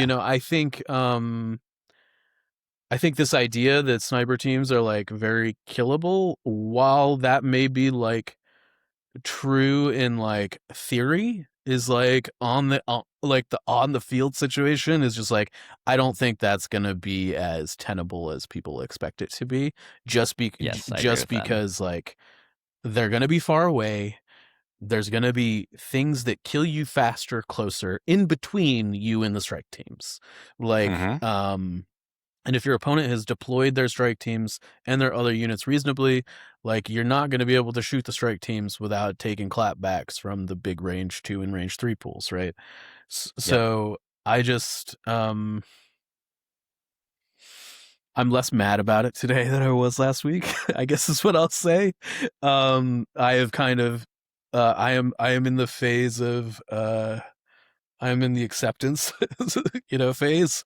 I think this idea that sniper teams are like very killable, while that may be like true in like theory, is like on the field situation is just like, I don't think that's gonna be as tenable as people expect it to be. Just because like they're gonna be far away. There's gonna be things that kill you faster, closer, in between you and the strike teams. Like, and if your opponent has deployed their strike teams and their other units reasonably, like you're not going to be able to shoot the strike teams without taking clapbacks from the big range 2 and range 3 pools, right? So I just, I'm less mad about it today than I was last week, I guess is what I'll say. I have kind of, I am in the phase of, I'm in the acceptance, phase.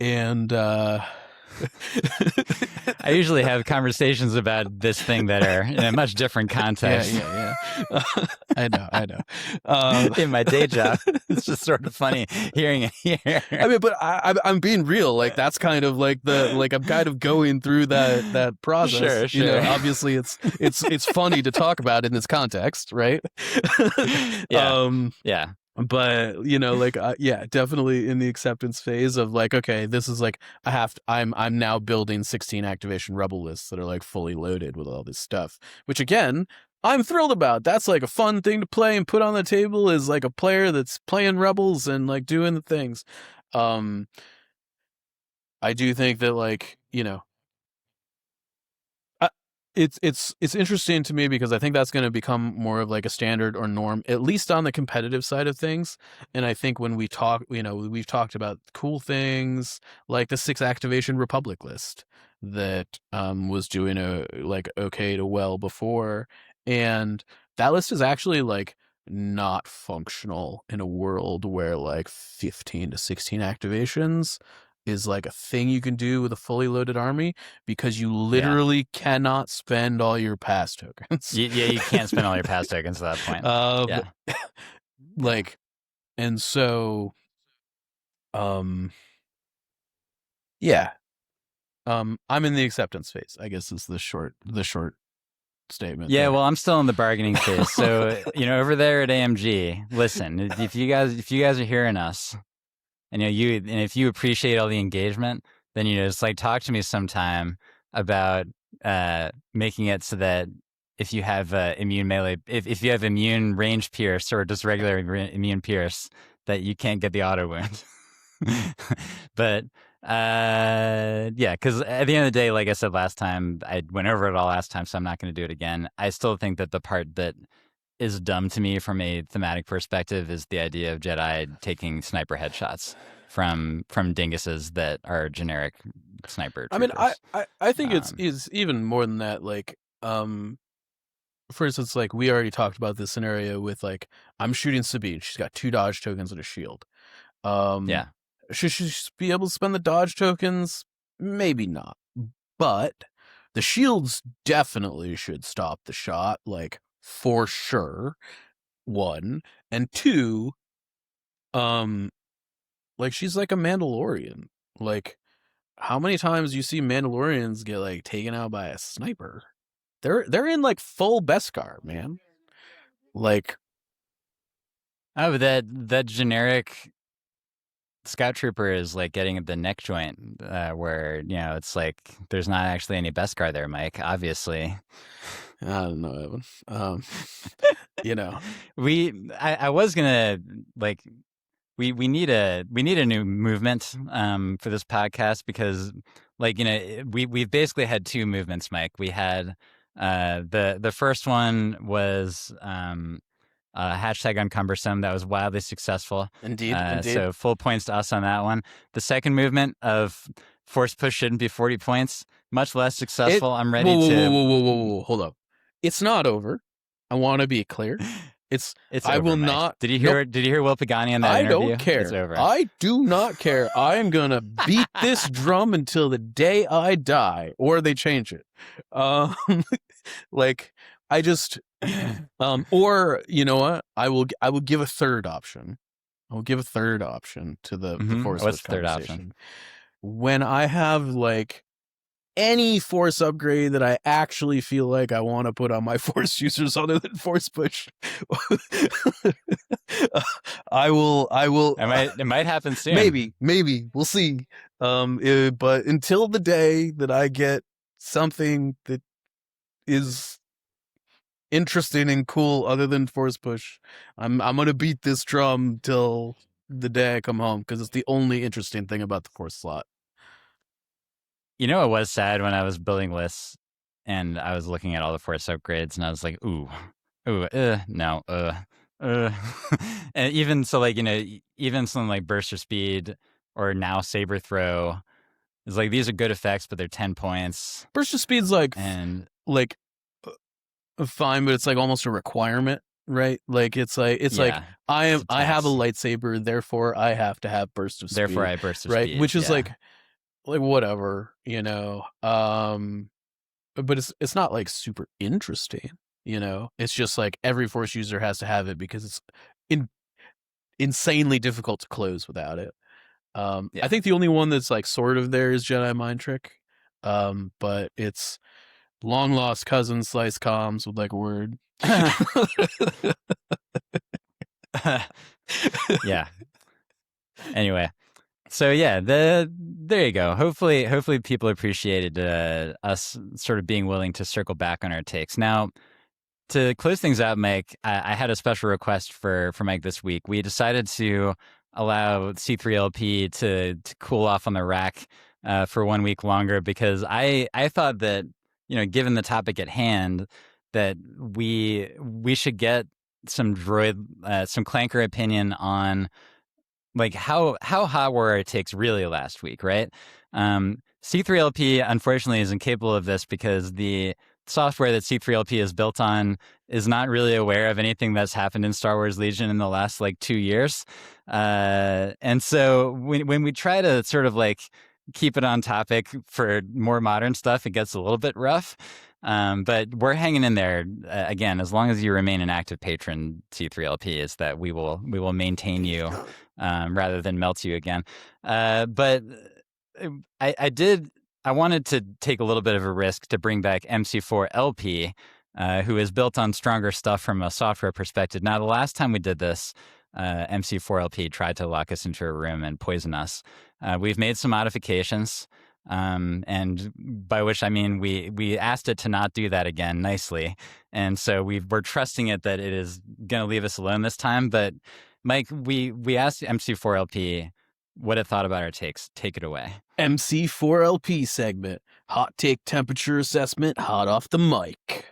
And I usually have conversations about this thing that are in a much different context. Yeah. I know. In my day job, it's just sort of funny hearing it here. I mean, but I'm being real. Like that's kind of like I'm kind of going through that process. Sure. Obviously, it's funny to talk about in this context, right? Yeah. But definitely in the acceptance phase of like, okay, this is like I'm now building 16 activation rebel lists that are like fully loaded with all this stuff, which again I'm thrilled about. That's like a fun thing to play and put on the table as like a player that's playing rebels and like doing the things. I do think that like it's interesting to me, because I think that's going to become more of like a standard or norm, at least on the competitive side of things. And I think when we talk, we've talked about cool things like the 6 activation Republic list that was doing okay to well before, and that list is actually like not functional in a world where like 15 to 16 activations is like a thing you can do with a fully loaded army, because you literally cannot spend all your pass tokens. You can't spend all your pass tokens at that point. And so, I'm in the acceptance phase, I guess, is the short statement. Yeah, well, I'm still in the bargaining phase. So, over there at AMG, listen, if you guys are hearing us, and if you appreciate all the engagement, then just like talk to me sometime about making it so that if you have immune melee, if you have immune range pierce or just regular immune pierce, that you can't get the auto wound. But yeah, because at the end of the day, like I said last time, I went over it all last time, so I'm not going to do it again. I still think that the part that is dumb to me from a thematic perspective is the idea of Jedi taking sniper headshots from dinguses that are generic sniper troopers. I mean, I think it's even more than that. Like, for instance, like we already talked about this scenario with like I'm shooting Sabine. She's got 2 dodge tokens and a shield. Yeah. Should she be able to spend the dodge tokens? Maybe not. But the shields definitely should stop the shot, like for sure. 1 and 2, like she's like a Mandalorian. Like, how many times you see Mandalorians get like taken out by a sniper? They're in like full Beskar, man. Like, oh, that generic scout trooper is like getting at the neck joint, where it's like there's not actually any Beskar there, Mike. Obviously, I don't know, Evan. I was gonna like. We need a new movement for this podcast because we've basically had 2 movements, Mike. We had the first one was hashtag uncumbersome. That was wildly successful. Indeed. So full points to us on that one. The second movement of force push shouldn't be 40 points. Much less successful. I'm ready to. Whoa. Hold up. It's not over. I want to be clear. It's I over, will Mike. not. Did you hear Will Pagani on that interview? I don't care. It's over. I do not care. I am gonna beat this drum until the day I die, or they change it. Like I just, or you know what? I will give a third option. I will give a third option to the force. What's the third option? When I have like any force upgrade that I actually feel like I want to put on my force users other than force push, I will. It might happen soon. Maybe we'll see. But until the day that I get something that is interesting and cool other than force push, I'm gonna beat this drum till the day I come home because it's the only interesting thing about the force slot. It was sad when I was building lists and I was looking at all the force upgrades and I was like, no, and even so, like, even something like burst of speed or now saber throw is like, these are good effects, but they're 10 points. Burst of speed's like, fine, but it's like almost a requirement, right? Like it's like I have a lightsaber, therefore I have to have burst of speed. Therefore I burst of right? speed. Which is like whatever, but it's not like super interesting, It's just like every force user has to have it because it's insanely difficult to close without it. I think the only one that's like sort of there is Jedi Mind Trick, but it's long lost cousin slice comms with like a word. Yeah. Anyway. So yeah, there you go. Hopefully people appreciated us sort of being willing to circle back on our takes. Now, to close things out, Mike, I had a special request for Mike this week. We decided to allow C3LP to cool off on the rack for 1 week longer because I thought that given the topic at hand that we should get some Clanker opinion on like how hot were our takes really last week, right? C3LP unfortunately is incapable of this because the software that C3LP is built on is not really aware of anything that's happened in Star Wars Legion in the last like 2 years. And so when we try to sort of like keep it on topic for more modern stuff, it gets a little bit rough. But we're hanging in there again, as long as you remain an active patron, C3LP, is that we will maintain you rather than melt you again. But I wanted to take a little bit of a risk to bring back MC4LP, who is built on stronger stuff from a software perspective. Now, the last time we did this, MC4LP tried to lock us into a room and poison us. We've made some modifications, and by which I mean we asked it to not do that again nicely. And so we're trusting it that it is going to leave us alone this time. But Mike, we asked MC4LP what it thought about our takes. Take it away. MC4LP segment, hot take temperature assessment, hot off the mic.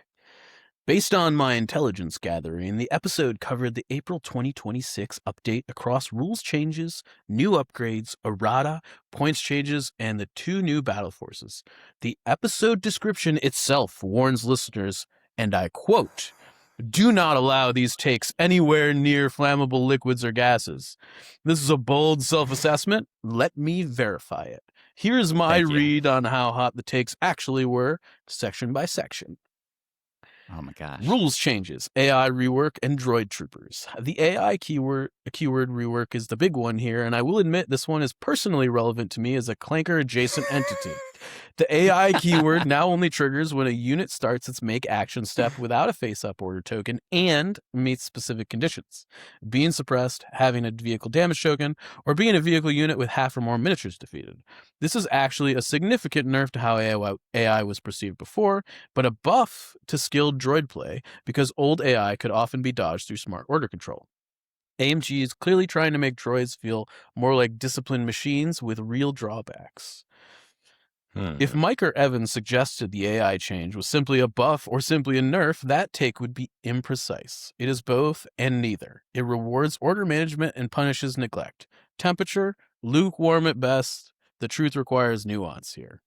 Based on my intelligence gathering, the episode covered the April 2026 update across rules changes, new upgrades, errata, points changes, and the 2 new battle forces. The episode description itself warns listeners, and I quote, "Do not allow these takes anywhere near flammable liquids or gases." This is a bold self-assessment. Let me verify it. Here's my read on how hot the takes actually were, section by section. Oh my gosh. Rules changes, AI rework, and droid troopers. The AI keyword rework is the big one here, and I will admit this one is personally relevant to me as a Clanker adjacent entity. The AI keyword now only triggers when a unit starts its make action step without a face-up order token and meets specific conditions. Being suppressed, having a vehicle damage token, or being a vehicle unit with half or more miniatures defeated. This is actually a significant nerf to how AI was perceived before, but a buff to skilled droid play because old AI could often be dodged through smart order control. AMG is clearly trying to make droids feel more like disciplined machines with real drawbacks. If Mike or Evan suggested the AI change was simply a buff or simply a nerf, that take would be imprecise. It is both and neither. It rewards order management and punishes neglect. Temperature, lukewarm at best. The truth requires nuance here.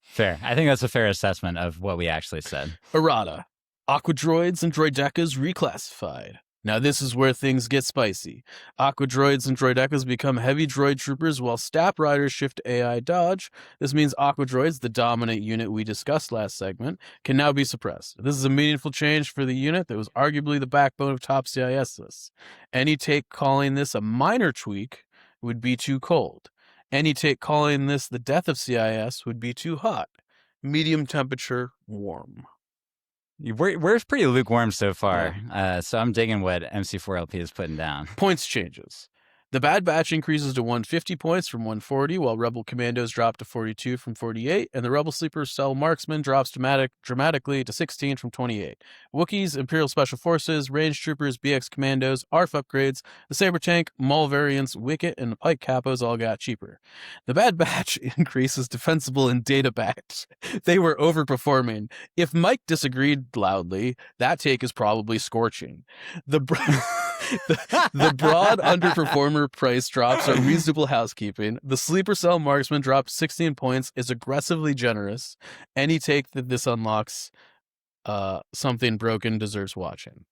Fair. I think that's a fair assessment of what we actually said. Errata. Aqua droids and droidecas reclassified. Now this is where things get spicy. Aqua droids and droidecas become heavy droid troopers while Stap riders shift to AI dodge. This means Aqua droids, the dominant unit we discussed last segment, can now be suppressed. This is a meaningful change for the unit that was arguably the backbone of top CIS lists. Any take calling this a minor tweak would be too cold. Any take calling this the death of CIS would be too hot. Medium temperature, warm. We're pretty lukewarm so far, so I'm digging what MC4LP is putting down. Points changes. The Bad Batch increases to 150 points from 140, while Rebel Commandos drop to 42 from 48, and the Rebel Sleeper Cell Marksman drops dramatically to 16 from 28. Wookiees, Imperial Special Forces, Range Troopers, BX Commandos, ARF upgrades, the Saber Tank, Maul variants, Wicket, and the Pike Capos all got cheaper. The Bad Batch increases defensible and data batch. They were overperforming. If Mike disagreed loudly, that take is probably scorching. The broad underperformer price drops are reasonable housekeeping. The Sleeper Cell Marksman drops 16 points is aggressively generous. Any take that this unlocks something broken deserves watching.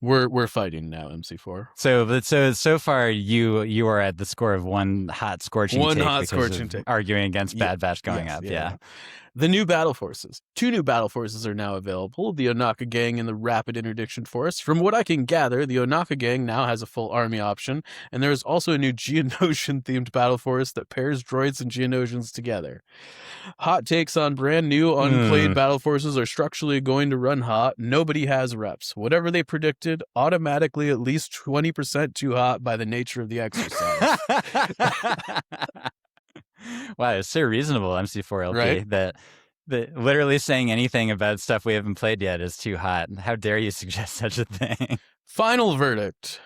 We're fighting now, MC4. So far you are at the score of one hot scorching take arguing against Bad Batch going up. Yeah. The new battle forces. 2 new battle forces are now available, the Ohnaka Gang and the Rapid Interdiction Force. From what I can gather, the Ohnaka Gang now has a full army option, and there is also a new Geonosian-themed battle force that pairs droids and Geonosians together. Hot takes on brand new, unplayed battle forces are structurally going to run hot. Nobody has reps. Whatever they predicted, automatically at least 20% too hot by the nature of the exercise. Wow, it's so reasonable, MC4LP, right? that literally saying anything about stuff we haven't played yet is too hot. How dare you suggest such a thing? Final verdict.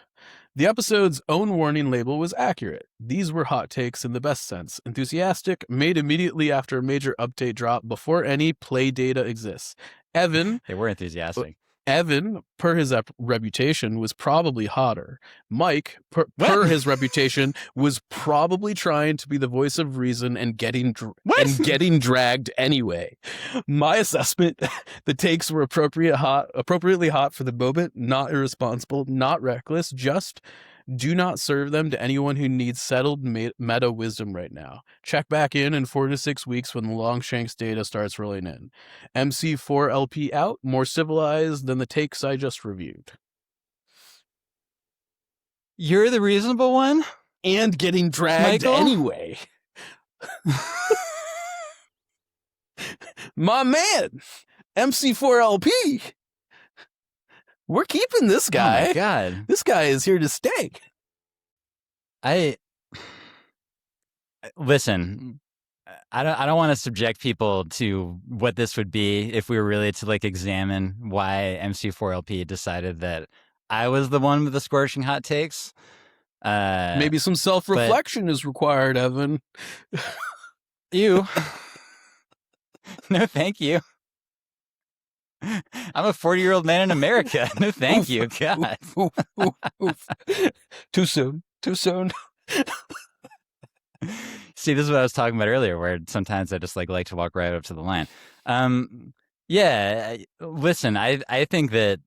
The episode's own warning label was accurate. These were hot takes in the best sense. Enthusiastic, made immediately after a major update drop before any play data exists. Evan... They were enthusiastic. Evan, per his reputation, was probably hotter. Mike, per his reputation, was probably trying to be the voice of reason and getting dragged anyway. My assessment: the takes were appropriately hot for the moment, not irresponsible, not reckless. Just do not serve them to anyone who needs settled meta wisdom right now. Check back in 4 to 6 weeks when the Longshanks data starts rolling in. MC4LP out, more civilized than the takes I just reviewed. You're the reasonable one? And getting dragged anyway. My man, MC4LP. We're keeping this guy. Oh my God. This guy is here to stay. Listen, I don't want to subject people to what this would be if we were really to like examine why MC4LP decided that I was the one with the scorching hot takes. Maybe some self-reflection is required, Evan. You. No, thank you. I'm a 40-year-old man in America. No, thank you. God. Oof. Too soon. See, this is what I was talking about earlier, where sometimes I just like to walk right up to the line. Yeah, listen, I think that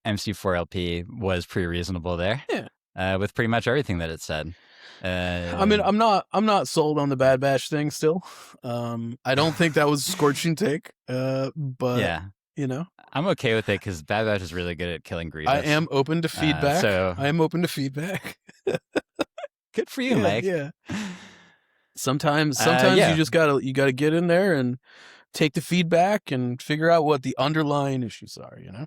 MC4LP was pretty reasonable there. Yeah. With pretty much everything that it said. I mean, I'm not sold on the Bad Batch thing still. I don't think that was a scorching take. But yeah, you know, I'm okay with it because Bad Batch is really good at killing Grievous. I am open to feedback. I am open to feedback. Good for you, Mike. Yeah. Sometimes you just gotta get in there and take the feedback and figure out what the underlying issues are. You know.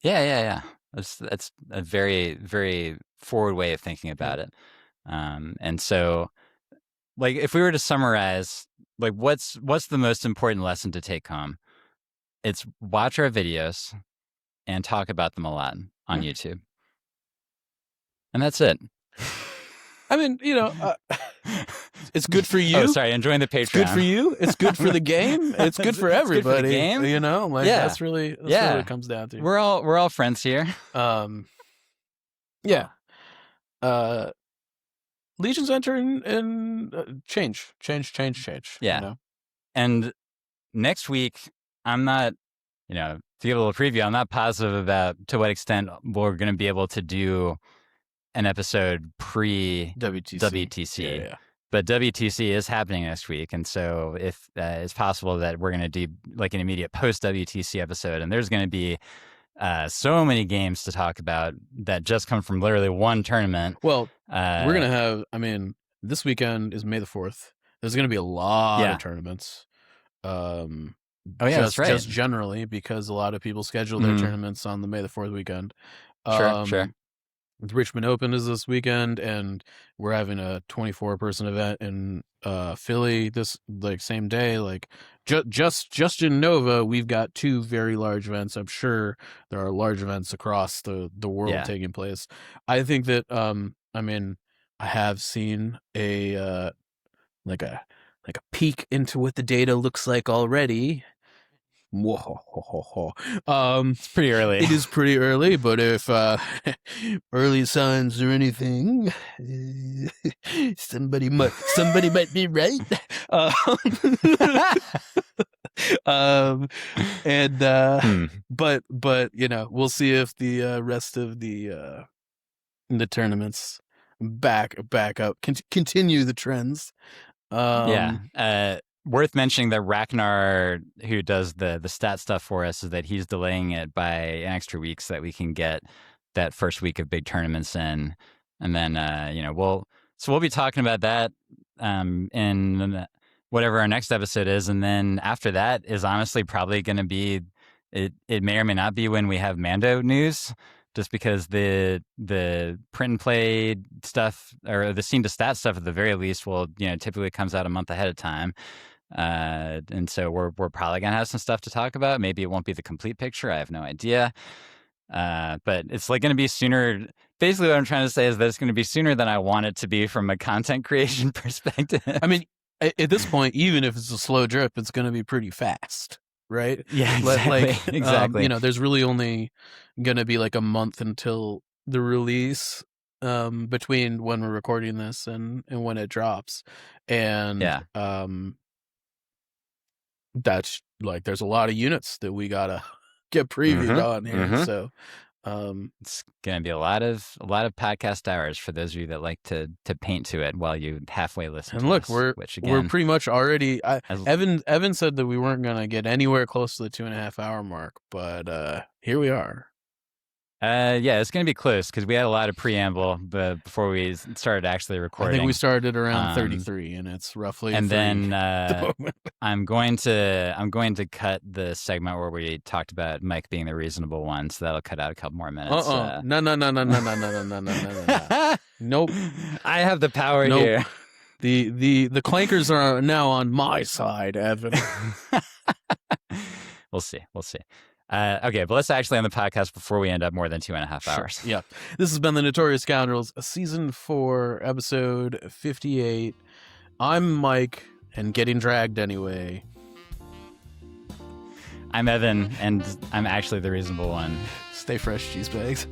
Yeah. That's a very, very forward way of thinking about it. And so, like, if we were to summarize, like, what's the most important lesson to take home? It's watch our videos and talk about them a lot on YouTube. And that's it. I mean, you know, it's good for you. Oh, sorry, enjoying the Patreon. It's good for you. It's good for the game. It's good for everybody. It's good for the game. You know, like that's really what it comes down to. We're all friends here. Yeah. Legions enter in change. Yeah. You know? And next week, I'm not, you know, to give a little preview, I'm not positive about to what extent we're going to be able to do an episode pre-WTC. Yeah. But WTC is happening next week. And so if it's possible that we're going to do like an immediate post-WTC episode, and there's going to be so many games to talk about that just come from literally one tournament. Well, we're going to have, I mean, this weekend is May the 4th. There's going to be a lot of tournaments. That's right. Just generally, because a lot of people schedule their tournaments on the May the 4th weekend. Sure. The Richmond Open is this weekend, and we're having a 24-person event in Philly this same day. Like just in Nova, we've got two very large events. I'm sure there are large events across the world taking place. I think that I mean, I have seen a like a peek into what the data looks like already. It's pretty early. It is pretty early, but if early signs or anything, somebody might be right. But you know, we'll see if the rest of the tournaments back up, continue the trends. Worth mentioning that Ragnar, who does the stat stuff for us, is that he's delaying it by an extra week so that we can get that first week of big tournaments in, and then we'll be talking about that in whatever our next episode is, and then after that is honestly probably going to be it may or may not be when we have Mando news. Just because the print and play stuff or the scene to stat stuff at the very least will typically comes out a month ahead of time, and so we're probably gonna have some stuff to talk about. Maybe it won't be the complete picture. I have no idea, but it's like gonna be sooner. Basically, what I'm trying to say is that it's gonna be sooner than I want it to be from a content creation perspective. I mean, at this point, even if it's a slow drip, it's gonna be pretty fast. Right? Yeah, exactly. Exactly. There's really only gonna be like a month until the release between when we're recording this and when it drops, and that's like there's a lot of units that we gotta get previewed on here. So it's gonna be a lot of podcast hours for those of you that like to paint to it while you halfway listen. And look, we're pretty much already. Evan said that we weren't gonna get anywhere close to the 2.5 hour mark, but here we are. Yeah, it's going to be close because we had a lot of preamble before we started actually I recording. think we started around 33, and it's roughly. And 3 then at the moment. I'm going to cut the segment where we talked about Mike being the reasonable one, so that'll cut out a couple more minutes. No. Nope. I have the power here. The clankers are now on my side, Evan. We'll see. Okay, but let's actually end the podcast before we end up more than 2.5 hours. Sure. Yeah. This has been the Notorious Scoundrels, season 4, episode 58. I'm Mike, and getting dragged anyway. I'm Evan, and I'm actually the reasonable one. Stay fresh, cheese bags.